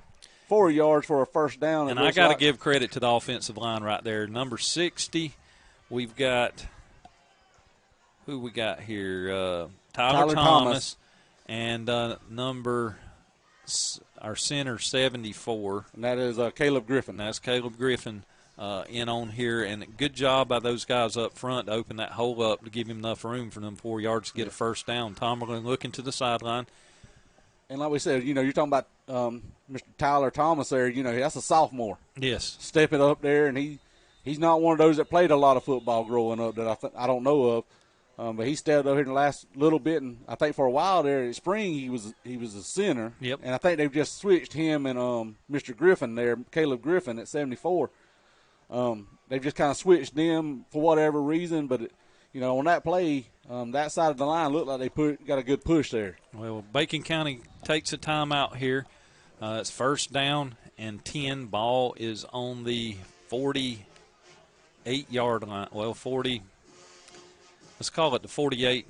4 yards for a first down. And I got to give credit to the offensive line right there. Number 60, we've got – who we got here? Tyler Thomas. And our center, 74. And that is Caleb Griffin. That's Caleb Griffin in on here. And good job by those guys up front to open that hole up to give him enough room for them 4 yards to get a first down. Tomberlin looking to the sideline. And like we said, you're talking about Mr. Tyler Thomas there. That's a sophomore. Yes. Stepping up there, and he's not one of those that played a lot of football growing up that I don't know of. But he stepped up here in the last little bit, and I think for a while there in spring he was a center. Yep. And I think they've just switched him and Mr. Griffin there, Caleb Griffin at 74. They've just kind of switched them for whatever reason, but on that play, that side of the line looked like they got a good push there. Well, Bacon County takes a timeout here. It's first down and 10. Ball is on the 48-yard line. Well, 40. Let's call it the 48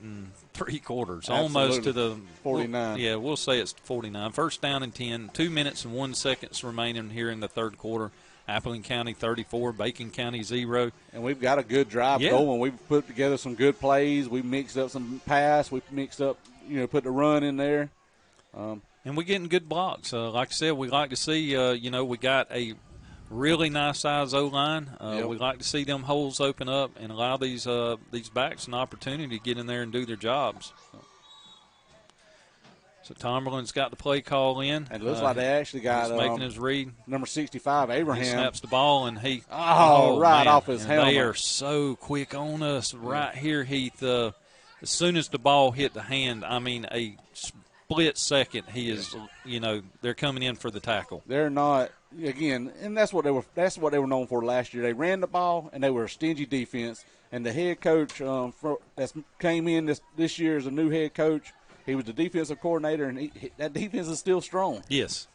3/4. Almost to the 49. Yeah, we'll say it's 49. First down and 10. 2 minutes and 1 second remaining here in the third quarter. Appleton County 34, Bacon County 0. And we've got a good drive going. We've put together some good plays. We mixed up some pass. We mixed up, put the run in there. And we're getting good blocks. Like I said, we like to see, we got a really nice size O-line. We like to see them holes open up and allow these backs an opportunity to get in there and do their jobs. So Tomberlin's got the play call in. And it looks like they actually got making his read. Number 65, Abraham. He snaps the ball, and right off his helmet. They are so quick on us right here, Heath. As soon as the ball hit the hand, a split second, he is, they're coming in for the tackle. They're not, again, and that's what they were known for last year. They ran the ball, and they were a stingy defense. And the head coach that came in this year as a new head coach, he was the defensive coordinator, and that defense is still strong. Yes.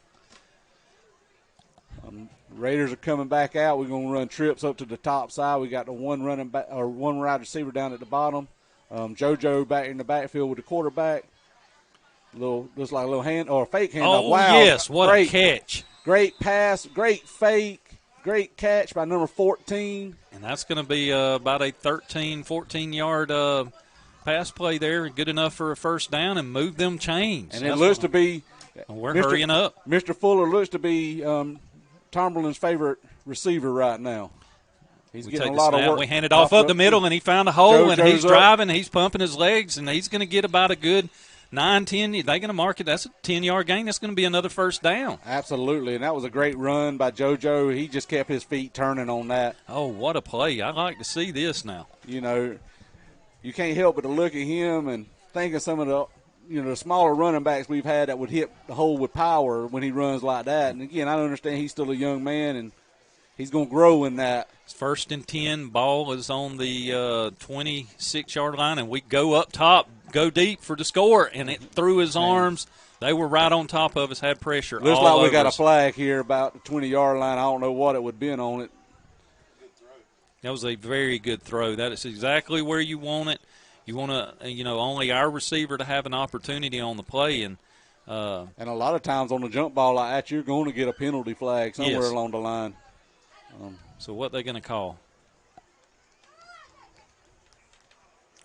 Raiders are coming back out. We're going to run trips up to the top side. We got the one wide receiver down at the bottom. JoJo back in the backfield with the quarterback. Looks like a little hand or a fake hand. Oh, wow. Yes, what a catch. Great pass, great fake, great catch by number 14. And that's going to be about a 13, 14-yard pass play there, good enough for a first down and move them chains. And it looks to be we're hurrying up. Mr. Fuller looks to be Tomberlin's favorite receiver right now. He's getting a lot of work. We hand it off up the middle, and he found a hole, and he's driving. He's pumping his legs, and he's going to get about a good 9, 10. They're going to mark it. That's a 10-yard gain. That's going to be another first down. Absolutely, and that was a great run by JoJo. He just kept his feet turning on that. Oh, what a play. I like to see this now. You can't help but to look at him and think of some of the the smaller running backs we've had that would hit the hole with power when he runs like that. And, again, I understand he's still a young man, and he's going to grow in that. It's first and 10. Ball is on the 26-yard line, and we go up top. go deep for the score, and it threw his arms. They were right on top of us, had pressure. Looks all like over we got us. a flag here about the 20-yard line. I don't know what it would have been on it. That was a very good throw. That is exactly where you want it. You want to, only our receiver to have an opportunity on the play. And a lot of times on the jump ball like that, you're going to get a penalty flag somewhere Yes. along the line. So what they going to call?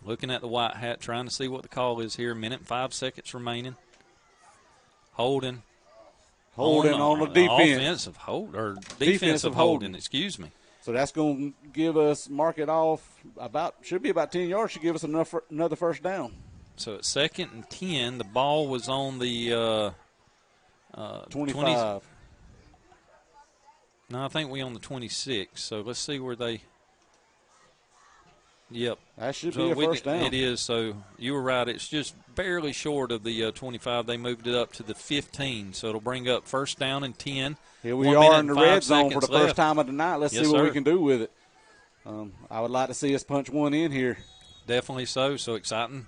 Looking at the white hat, trying to see what the call is here. 1:05 remaining. Holding On the defense. Defensive holding, excuse me. So that's going to give us, mark it off, should be about 10 yards, should give us another first down. So at 2nd and 10, the ball was on the 25. No, I think we on the 26. So let's see where they. Yep. That should be a first down. It is. So you were right. It's just barely short of the 25. They moved it up to the 15. So it'll bring up first down and 10. Here we are in the red zone for the left. first time of the night. Let's see what we can do with it. I would like to see us punch one in here. Definitely so. So exciting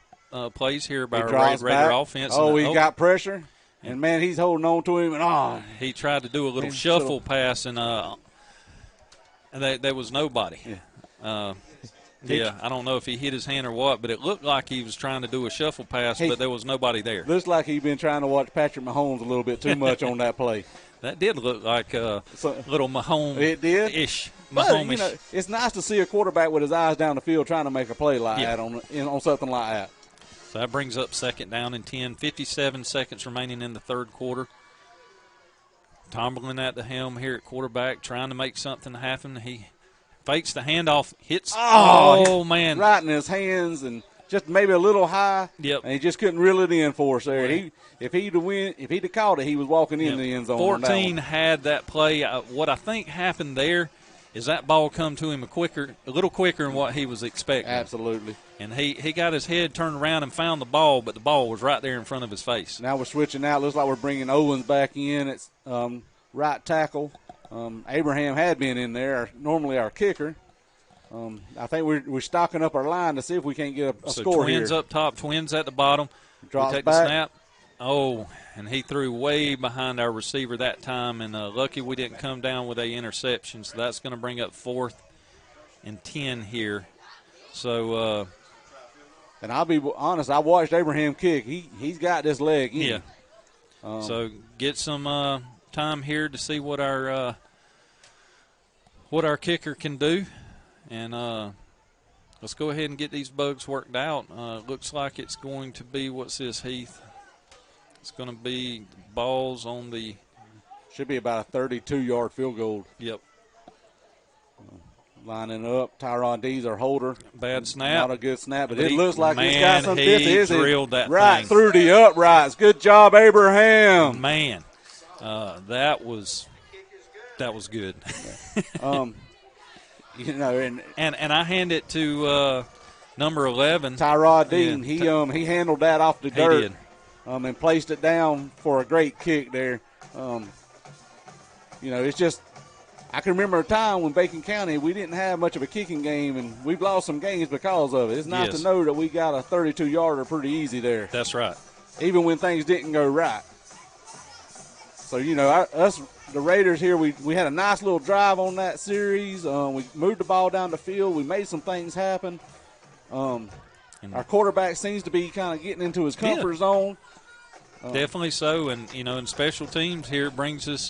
plays here by our Red Raider offense. Oh, he got pressure. And, man, he's holding on to him. And he tried to do a little shuffle pass, and there was nobody. Yeah. I don't know if he hit his hand or what, but it looked like he was trying to do a shuffle pass, but there was nobody there. Looks like he's been trying to watch Patrick Mahomes a little bit too much on that play. That did look like a little Mahomes-ish. It did? Mahomes-ish. It's nice to see a quarterback with his eyes down the field trying to make a play like that on something like that. So that brings up 2nd down and 10. 57 seconds remaining in the third quarter. Tumbling at the helm here at quarterback, trying to make something happen. He fakes the handoff, hits. Oh man. Right in his hands and just maybe a little high. Yep. And he just couldn't reel it in for us there. Right. If he'd have caught it, he was walking in the end zone. 14 had that play. What I think happened there is that ball come to him a little quicker than what he was expecting. Absolutely. And he got his head turned around and found the ball, but the ball was right there in front of his face. Now we're switching out. Looks like we're bringing Owens back in. It's right tackle. Abraham had been in there, normally our kicker. I think we're stocking up our line to see if we can't get a score here. Twins up top, Twins at the bottom. Drops take back. The snap. Oh, and he threw way behind our receiver that time, and lucky we didn't come down with a interception. So that's going to bring up 4th and 10 here. So. And I'll be honest, I watched Abraham kick. He's got this leg in. Yeah. So get some time here to see what our kicker can do, and let's go ahead and get these bugs worked out. Looks like it's going to be, what's this, Heath? It's going to be balls on the. Should be about a 32-yard field goal. Yep. Lining up, Tyron D's our holder. Bad snap. Not a good snap, but it looks like he's got some he drilled that right thing through the uprights. Good job, Abraham. Man, that was good. And I hand it to number 11, Tyrod Dean. He handled that off the dirt. He did. And placed it down for a great kick there. It's just. I can remember a time when Bacon County, we didn't have much of a kicking game, and we've lost some games because of it. It's nice to know that we got a 32-yarder pretty easy there. That's right. Even when things didn't go right. So, us, the Raiders here, we had a nice little drive on that series. We moved the ball down the field. We made some things happen. Our quarterback seems to be kind of getting into his comfort zone. Definitely so. And, in special teams here, it brings us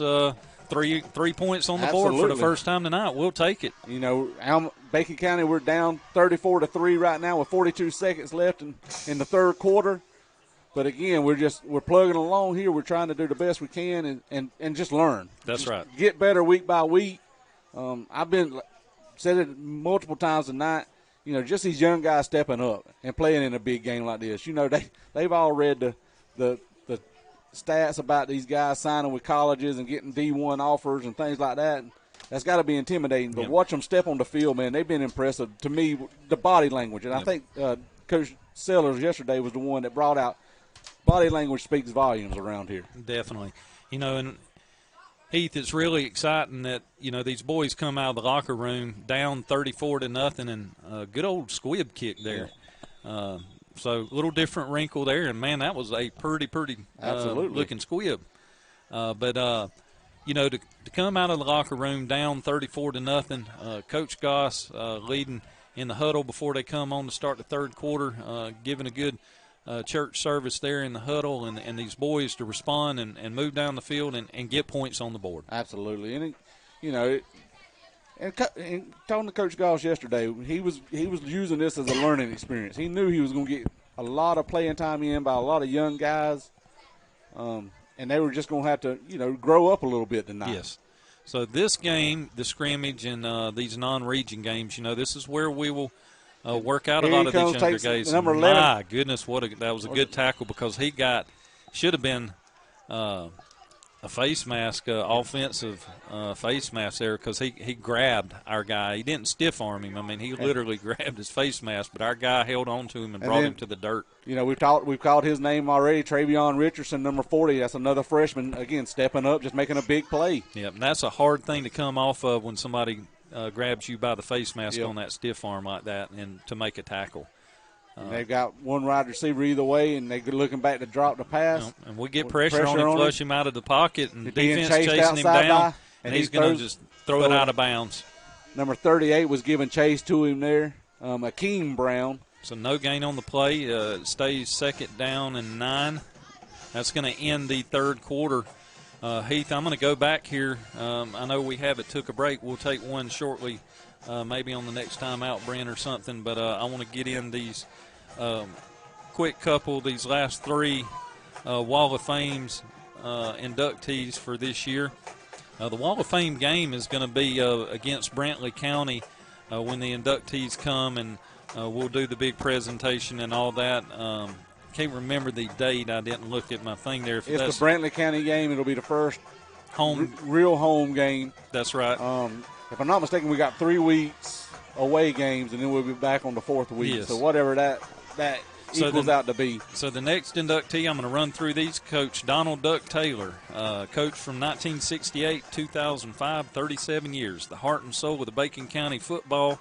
three points on the board for the first time tonight. We'll take it. Bacon County, we're down 34-3 right now with 42 seconds left in the third quarter. But again, we're plugging along here. We're trying to do the best we can and just learn. That's right. Get better week by week. I've said it multiple times tonight. Just these young guys stepping up and playing in a big game like this. They've all read the stats about these guys signing with colleges and getting D1 offers and things like that. That's got to be intimidating. But watch them step on the field, man. They've been impressive to me, the body language. And I think Coach Sellers yesterday was the one that brought out body language speaks volumes around here. Definitely. And Heath, it's really exciting that, these boys come out of the locker room down 34-0 and a good old squib kick there. So a little different wrinkle there, and man, that was a pretty looking squib. But you know, to come out of the locker room down 34-0, Coach Goss leading in the huddle before they come on to start the third quarter, giving a good church service there in the huddle, and these boys to respond and move down the field and get points on the board. Absolutely, and you know. And talking to Coach Goss yesterday, he was using this as a learning experience. He knew he was going to get a lot of playing time in by a lot of young guys, and they were just going to have to, you know, grow up a little bit tonight. Yes. So this game, the scrimmage, and these non-region games, you know, this is where we will work out a lot of these younger guys. Number 11. My goodness, that was a good tackle because he should have been a face mask, offensive face mask there, because he grabbed our guy. He didn't stiff arm him. I mean, he literally grabbed his face mask, but our guy held on to him and brought him to the dirt. You know, we've called his name already, Travion Richardson, number 40. That's another freshman, again, stepping up, just making a big play. Yeah, and that's a hard thing to come off of when somebody grabs you by the face mask on that stiff arm like that and to make a tackle. They've got one wide receiver either way, and they're looking back to drop the pass. And we get pressure on him, flush him out of the pocket, and defense chasing him down, down, and he's going to just throw it out of bounds. Number 38 was giving chase to him there, Akeem Brown. So no gain on the play. Stays second down and 9. That's going to end the third quarter. Heath, I'm going to go back here. I know we took a break. We'll take one shortly, maybe on the next time out, Brent, or something. But I want to get in these quick couple, these last 3 Wall of Fame's inductees for this year. The Wall of Fame game is going to be against Brantley County when the inductees come, and we'll do the big presentation and all that. Can't remember the date. I didn't look at my thing there. It's the Brantley County game. It'll be the first real home game. That's right. If I'm not mistaken, we got 3 weeks away games, and then we'll be back on the 4th week. Yes. So whatever that equals out to be. So the next inductee, I'm going to run through these. Coach Donald Duck Taylor, coach from 1968, 2005, 37 years. The heart and soul of the Bacon County football.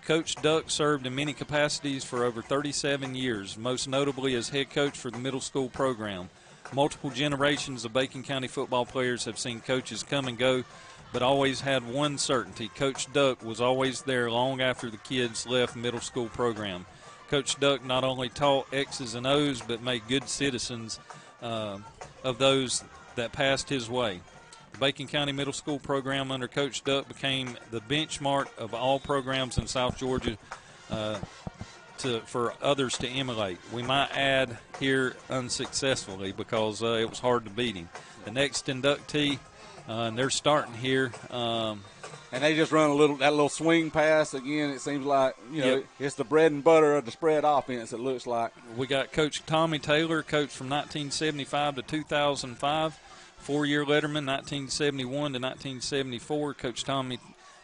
Coach Duck served in many capacities for over 37 years, most notably as head coach for the middle school program. Multiple generations of Bacon County football players have seen coaches come and go, but always had one certainty. Coach Duck was always there long after the kids left middle school program. Coach Duck not only taught X's and O's, but made good citizens of those that passed his way. The Bacon County Middle School program under Coach Duck became the benchmark of all programs in South Georgia for others to emulate. We might add here unsuccessfully because it was hard to beat him. The next inductee, and they're starting here. And they just run that little swing pass. Again, it seems like, it's the bread and butter of the spread offense, it looks like. We got Coach Tommy Taylor, coach from 1975 to 2005. 4-year letterman, 1971 to 1974. Coach Tommy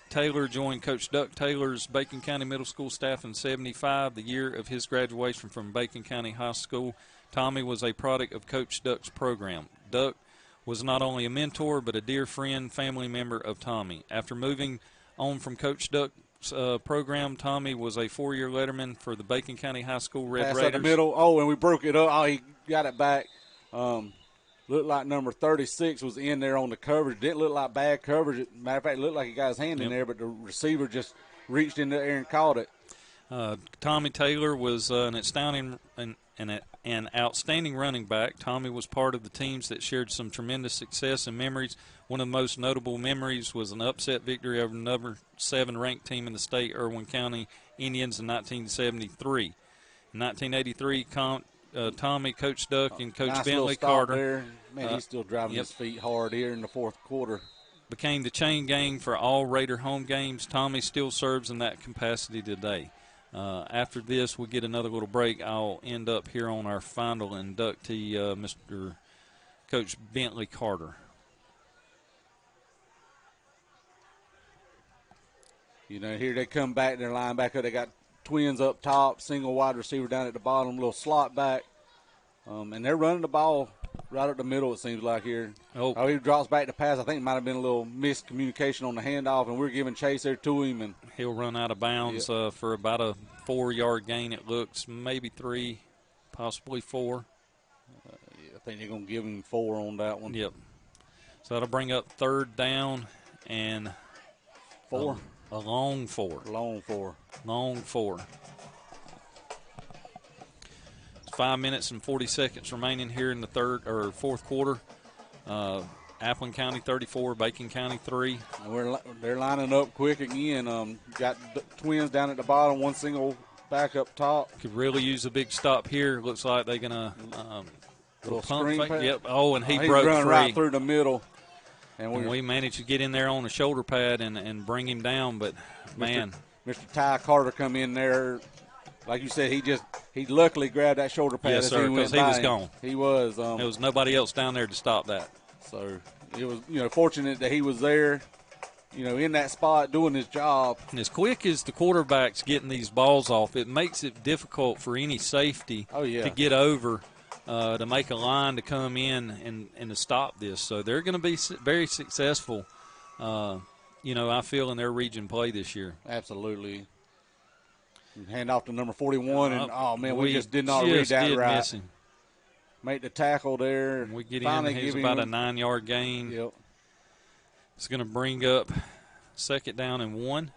Taylor joined Coach Duck Taylor's Bacon County Middle School staff in 75, the year of his graduation from Bacon County High School. Tommy was a product of Coach Duck's program. Duck was not only a mentor, but a dear friend, family member of Tommy. After moving on from Coach Duck's program, Tommy was a 4-year letterman for the Bacon County High School Red Pass Raiders. At the middle. Oh, and we broke it up. Oh, he got it back. Looked like number 36 was in there on the coverage. Didn't look like bad coverage. Matter of fact, it looked like he got his hand in there, but the receiver just reached in there and caught it. Tommy Taylor was an outstanding running back. Tommy was part of the teams that shared some tremendous success and memories. One of the most notable memories was an upset victory over the number 7 ranked team in the state, Irwin County Indians, in 1973. In 1983, Tommy, Coach Duck, and Coach Bentley Carter. There. Man, he's still driving his feet hard here in the 4th quarter. Became the chain gang for all Raider home games. Tommy still serves in that capacity today. After this, we get another little break. I'll end up here on our final inductee, Mr. Coach Bentley Carter. Here they come back, their linebacker. They got twins up top, single wide receiver down at the bottom, little slot back. And they're running the ball right up the middle, it seems like here. Oh, he drops back to pass. I think it might have been a little miscommunication on the handoff, and we're giving chase there to him. And he'll run out of bounds for about a 4-yard gain, it looks, maybe 3, possibly 4. I think they're going to give him 4 on that one. Yep. So that'll bring up 3rd down and 4. A long 4. Long 4. Long 4. 5 minutes and 40 seconds remaining here in the fourth quarter. Appleton County 34, Bacon County 3. They're lining up quick again. Got the Twins down at the bottom, one single back up top. Could really use a big stop here. Looks like they're going to little pump screen fake. pass. Yep. Oh, and he He's broke running free. right through the middle. And we managed to get in there on the shoulder pad and bring him down. But, man. Mr. Ty Carter come in there. Like you said, he luckily grabbed that shoulder pad. Yes, sir, because he was gone. He was. There was nobody else down there to stop that. So it was, fortunate that he was there, in that spot doing his job. And as quick as the quarterback's getting these balls off, it makes it difficult for any safety to get over, to make a line to come in and to stop this. So they're going to be very successful, I feel, in their region play this year. Absolutely. Hand off to number 41, and we just did not read that right. Miss him. Make the tackle there. And we get in. Here's about a 9-yard gain. Yep. It's going to bring up 2nd down and 1.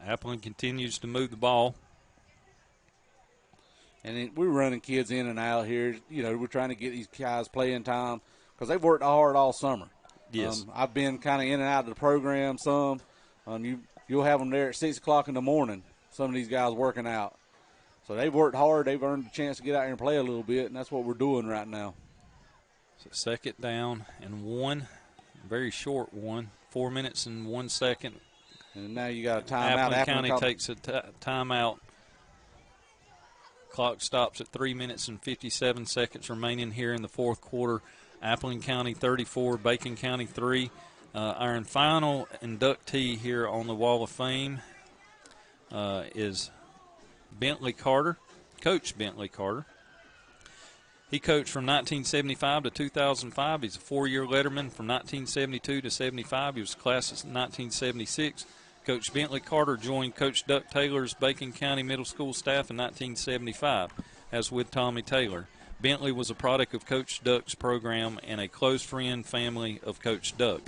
Appleton continues to move the ball. And we're running kids in and out here. We're trying to get these guys playing time because they've worked hard all summer. Yes. I've been kind of in and out of the program some. You'll have them there at 6 o'clock in the morning, some of these guys working out. So they've worked hard. They've earned a chance to get out here and play a little bit, and that's what we're doing right now. So 2nd down and 1, very short 1, 4 minutes and 1 second. And now you got a timeout. Appleton County takes a timeout. Clock stops at 3 minutes and 57 seconds remaining here in the fourth quarter. Appleton County 34, Bacon County 3. Our final inductee here on the Wall of Fame is Bentley Carter, Coach Bentley Carter. He coached from 1975 to 2005. He's a 4-year letterman from 1972 to 75. He was class of 1976. Coach Bentley Carter joined Coach Duck Taylor's Bacon County Middle School staff in 1975, as with Tommy Taylor. Bentley was a product of Coach Duck's program and a close friend family of Coach Duck.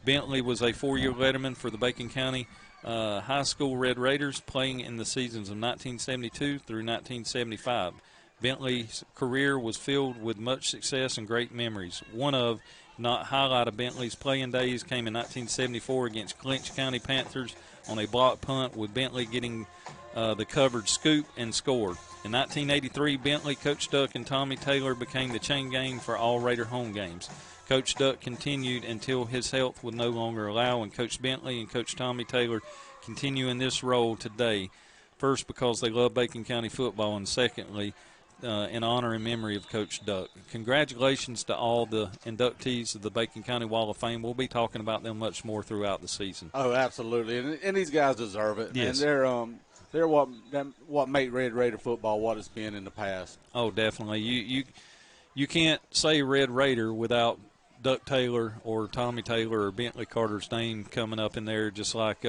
Bentley was a 4-year letterman for the Bacon County High School Red Raiders, playing in the seasons of 1972 through 1975. Bentley's career was filled with much success and great memories. One of, not highlight of Bentley's playing days came in 1974 against Clinch County Panthers on a block punt, with Bentley getting the covered scoop and score. In 1983, Bentley, Coach Duck, and Tommy Taylor became the chain gang for all Raider home games. Coach Duck continued until his health would no longer allow, and Coach Bentley and Coach Tommy Taylor continue in this role today. First, because they love Bacon County football, and secondly, in honor and memory of Coach Duck. Congratulations to all the inductees of the Bacon County Wall of Fame. We'll be talking about them much more throughout the season. Oh, absolutely, and these guys deserve it. Yes. And they're what make Red Raider football what it's been in the past. Oh, definitely. You can't say Red Raider without Duck Taylor or Tommy Taylor or Bentley Carter's name coming up in there, just like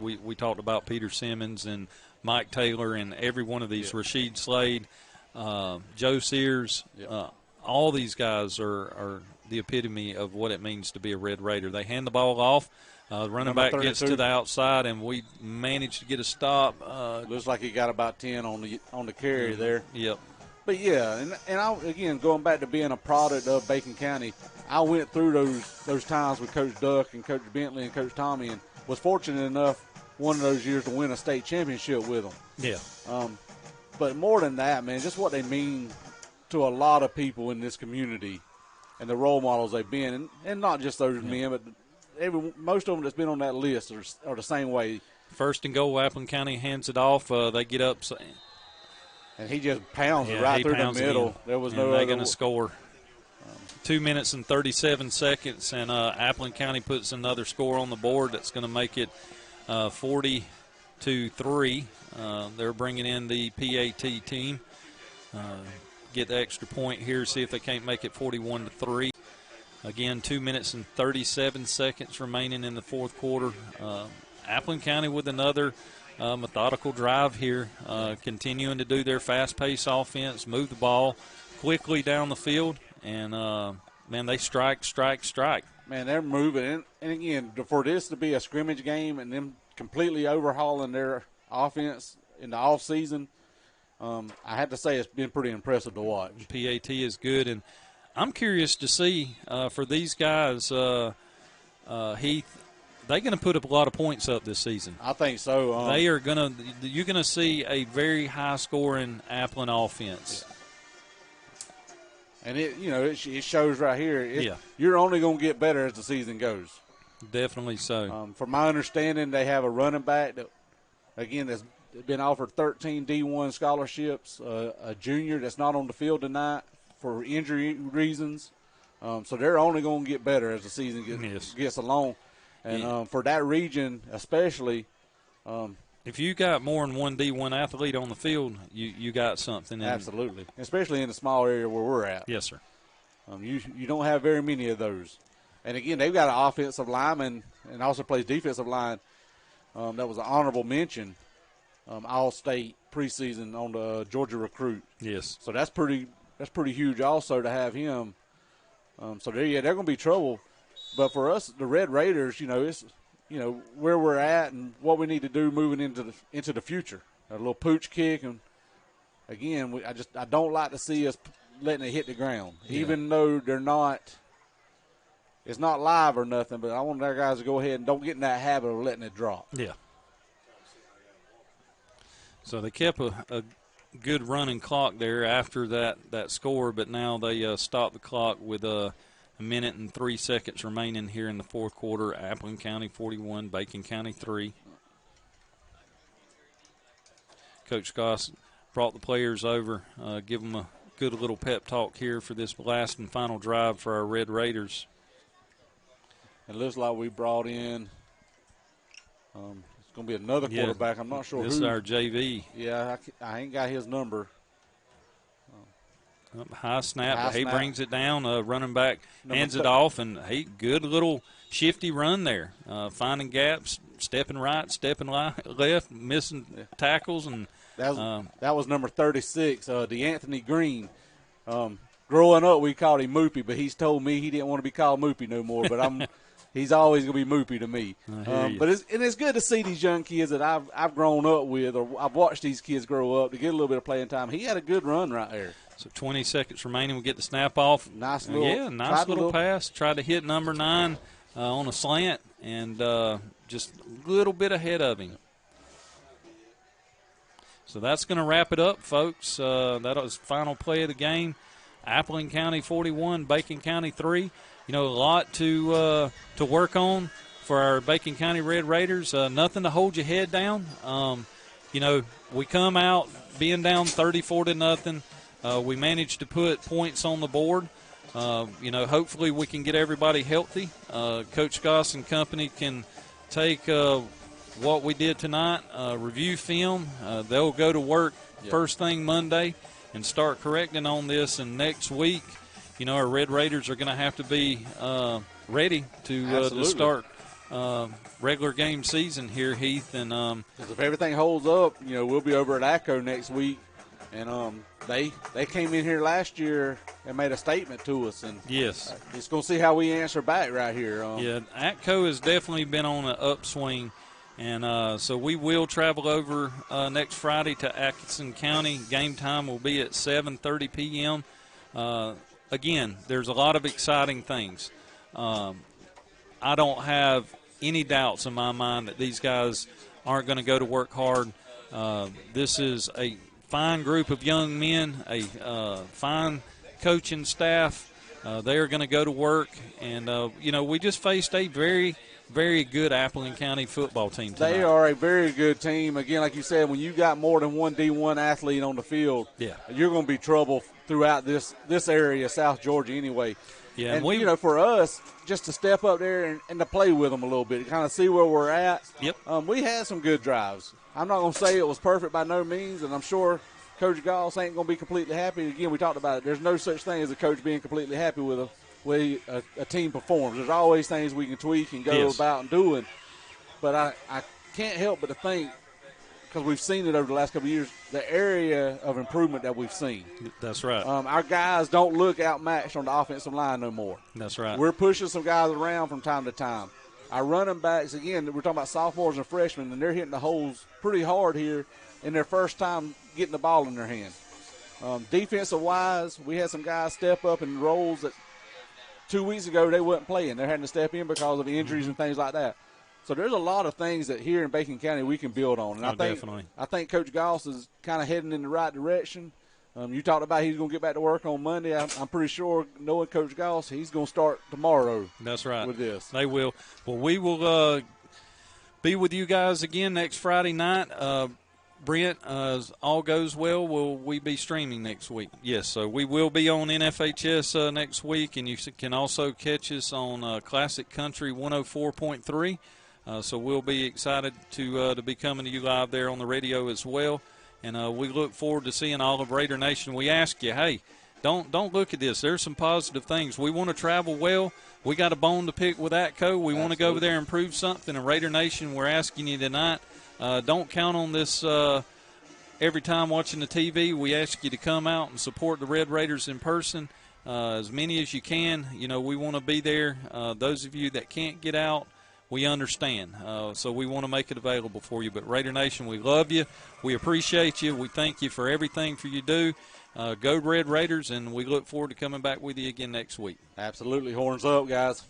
we talked about Peter Simmons and Mike Taylor and every one of these, Rasheed Slade, Joe Sears, all these guys are the epitome of what it means to be a Red Raider. They hand the ball off. The running back gets to the outside, and we managed to get a stop. Looks like he got about 10 on the carry there. Yep. But, yeah, and again, going back to being a product of Bacon County, I went through those times with Coach Duck and Coach Bentley and Coach Tommy, and was fortunate enough one of those years to win a state championship with them. Yeah. But more than that, man, just what they mean to a lot of people in this community and the role models they've been, and not just those men, but most of them that's been on that list are the same way. First and goal, Appleton County hands it off. They get up. And he just pounds it right through the middle. There was no other. They're going to score. 2 minutes and 37 seconds, and Appleton County puts another score on the board that's going to make it 40-3. They're bringing in the PAT team. Get the extra point here, see if they can't make it 41-3. Again, 2 minutes and 37 seconds remaining in the fourth quarter. Appleton County with another methodical drive here, continuing to do their fast-paced offense, move the ball quickly down the field, and, man, they strike. Man, they're moving. And again, for this to be a scrimmage game and them completely overhauling their offense in the offseason, I had to say it's been pretty impressive to watch. PAT is good, and I'm curious to see for these guys, Heath, they're going to put up a lot of points up this season. I think so. You're going to see a very high-scoring Appling offense. Yeah. And it shows right here. Yeah. You're only going to get better as the season goes. Definitely so. From my understanding, they have a running back that, again, that's been offered 13 D1 scholarships, a junior that's not on the field tonight for injury reasons. So they're only going to get better as the season gets along. And for that region especially, if you got more than one D1 athlete on the field, you got something. Absolutely, especially in the small area where we're at. Yes, sir. You don't have very many of those. And, again, they've got an offensive lineman and also plays defensive line. That was an honorable mention, All-State preseason on the Georgia recruit. Yes. So that's pretty huge also to have him. So they're going to be trouble. But for us, the Red Raiders, it's where we're at and what we need to do moving into the future. A little pooch kick, and again, I don't like to see us letting it hit the ground, even though they're not. It's not live or nothing, but I want our guys to go ahead and don't get in that habit of letting it drop. Yeah. So they kept a good running clock there after that score, but now they stopped the clock with a minute and 3 seconds remaining here in the fourth quarter. Appling County 41, Bacon County 3. Coach Goss brought the players over, give them a good little pep talk here for this last and final drive for our Red Raiders. It looks like we brought in it's going to be another quarterback. I'm not sure who. This is our JV. Yeah, I ain't got his number. High snap. He brings it down. Running back hands it off, and good little shifty run there. Finding gaps, stepping right, stepping left, missing tackles. And that was number 36, DeAnthony Green. Growing up, we called him Moopy, but he's told me he didn't want to be called Moopy no more. But he's always going to be Moopy to me. But it's good to see these young kids that I've grown up with, or I've watched these kids grow up to get a little bit of playing time. He had a good run right there. So 20 seconds remaining. We'll get the snap off. Nice little pass. Tried to hit number 9 on a slant, and just a little bit ahead of him. So that's going to wrap it up, folks. That was the final play of the game. Appling County 41, Bacon County 3. A lot to work on for our Bacon County Red Raiders. Nothing to hold your head down. We come out being down 34-0. We managed to put points on the board. Hopefully we can get everybody healthy. Coach Goss and company can take what we did tonight, review film. They'll go to work first thing Monday and start correcting on this. And next week, our Red Raiders are going to have to be ready to start regular game season here, Heath. And if everything holds up, we'll be over at ACO next week. And they came in here last year and made a statement to us. And yes, just going to see how we answer back right here. ATCO has definitely been on an upswing. And so we will travel over next Friday to Atkinson County. Game time will be at 7:30 p.m. Again, there's a lot of exciting things. I don't have any doubts in my mind that these guys aren't going to go to work hard. This is a fine group of young men, a fine coaching staff. They are going to go to work. And, we just faced a very, very good Appling County football team tonight. They are a very good team. Again, like you said, when you got more than one D1 athlete on the field, you're going to be trouble throughout this area, South Georgia anyway. Yeah, and for us, just to step up there and to play with them a little bit, kind of see where we're at. Yep. We had some good drives. I'm not going to say it was perfect by no means, and I'm sure Coach Goss ain't going to be completely happy. Again, we talked about it. There's no such thing as a coach being completely happy with the way a team performs. There's always things we can tweak and go about and doing. But I can't help but to think because we've seen it over the last couple of years, the area of improvement that we've seen. That's right. Our guys don't look outmatched on the offensive line no more. That's right. We're pushing some guys around from time to time. Our running backs, again, we're talking about sophomores and freshmen, and they're hitting the holes pretty hard here in their first time getting the ball in their hand. Defensive-wise, we had some guys step up in roles that 2 weeks ago they wasn't playing. They're having to step in because of injuries and things like that. So there's a lot of things that here in Bacon County we can build on. And I think Coach Goss is kind of heading in the right direction. You talked about he's going to get back to work on Monday. I'm pretty sure, knowing Coach Goss, he's going to start tomorrow. That's right. With this. They will. Well, we will be with you guys again next Friday night. Brent, as all goes well, will we be streaming next week? Yes, so we will be on NFHS next week, and you can also catch us on Classic Country 104.3. So we'll be excited to be coming to you live there on the radio as well. And we look forward to seeing all of Raider Nation. We ask you, hey, don't look at this. There's some positive things. We want to travel well. We got a bone to pick with ATCO. We want to go over there and prove something. And Raider Nation, we're asking you tonight, don't count on this every time watching the TV. We ask you to come out and support the Red Raiders in person, as many as you can. You know, we want to be there. Those of you that can't get out, we understand. So we want to make it available for you. But Raider Nation, we love you. We appreciate you. We thank you for everything you do. Go Red Raiders, and we look forward to coming back with you again next week. Absolutely. Horns up, guys.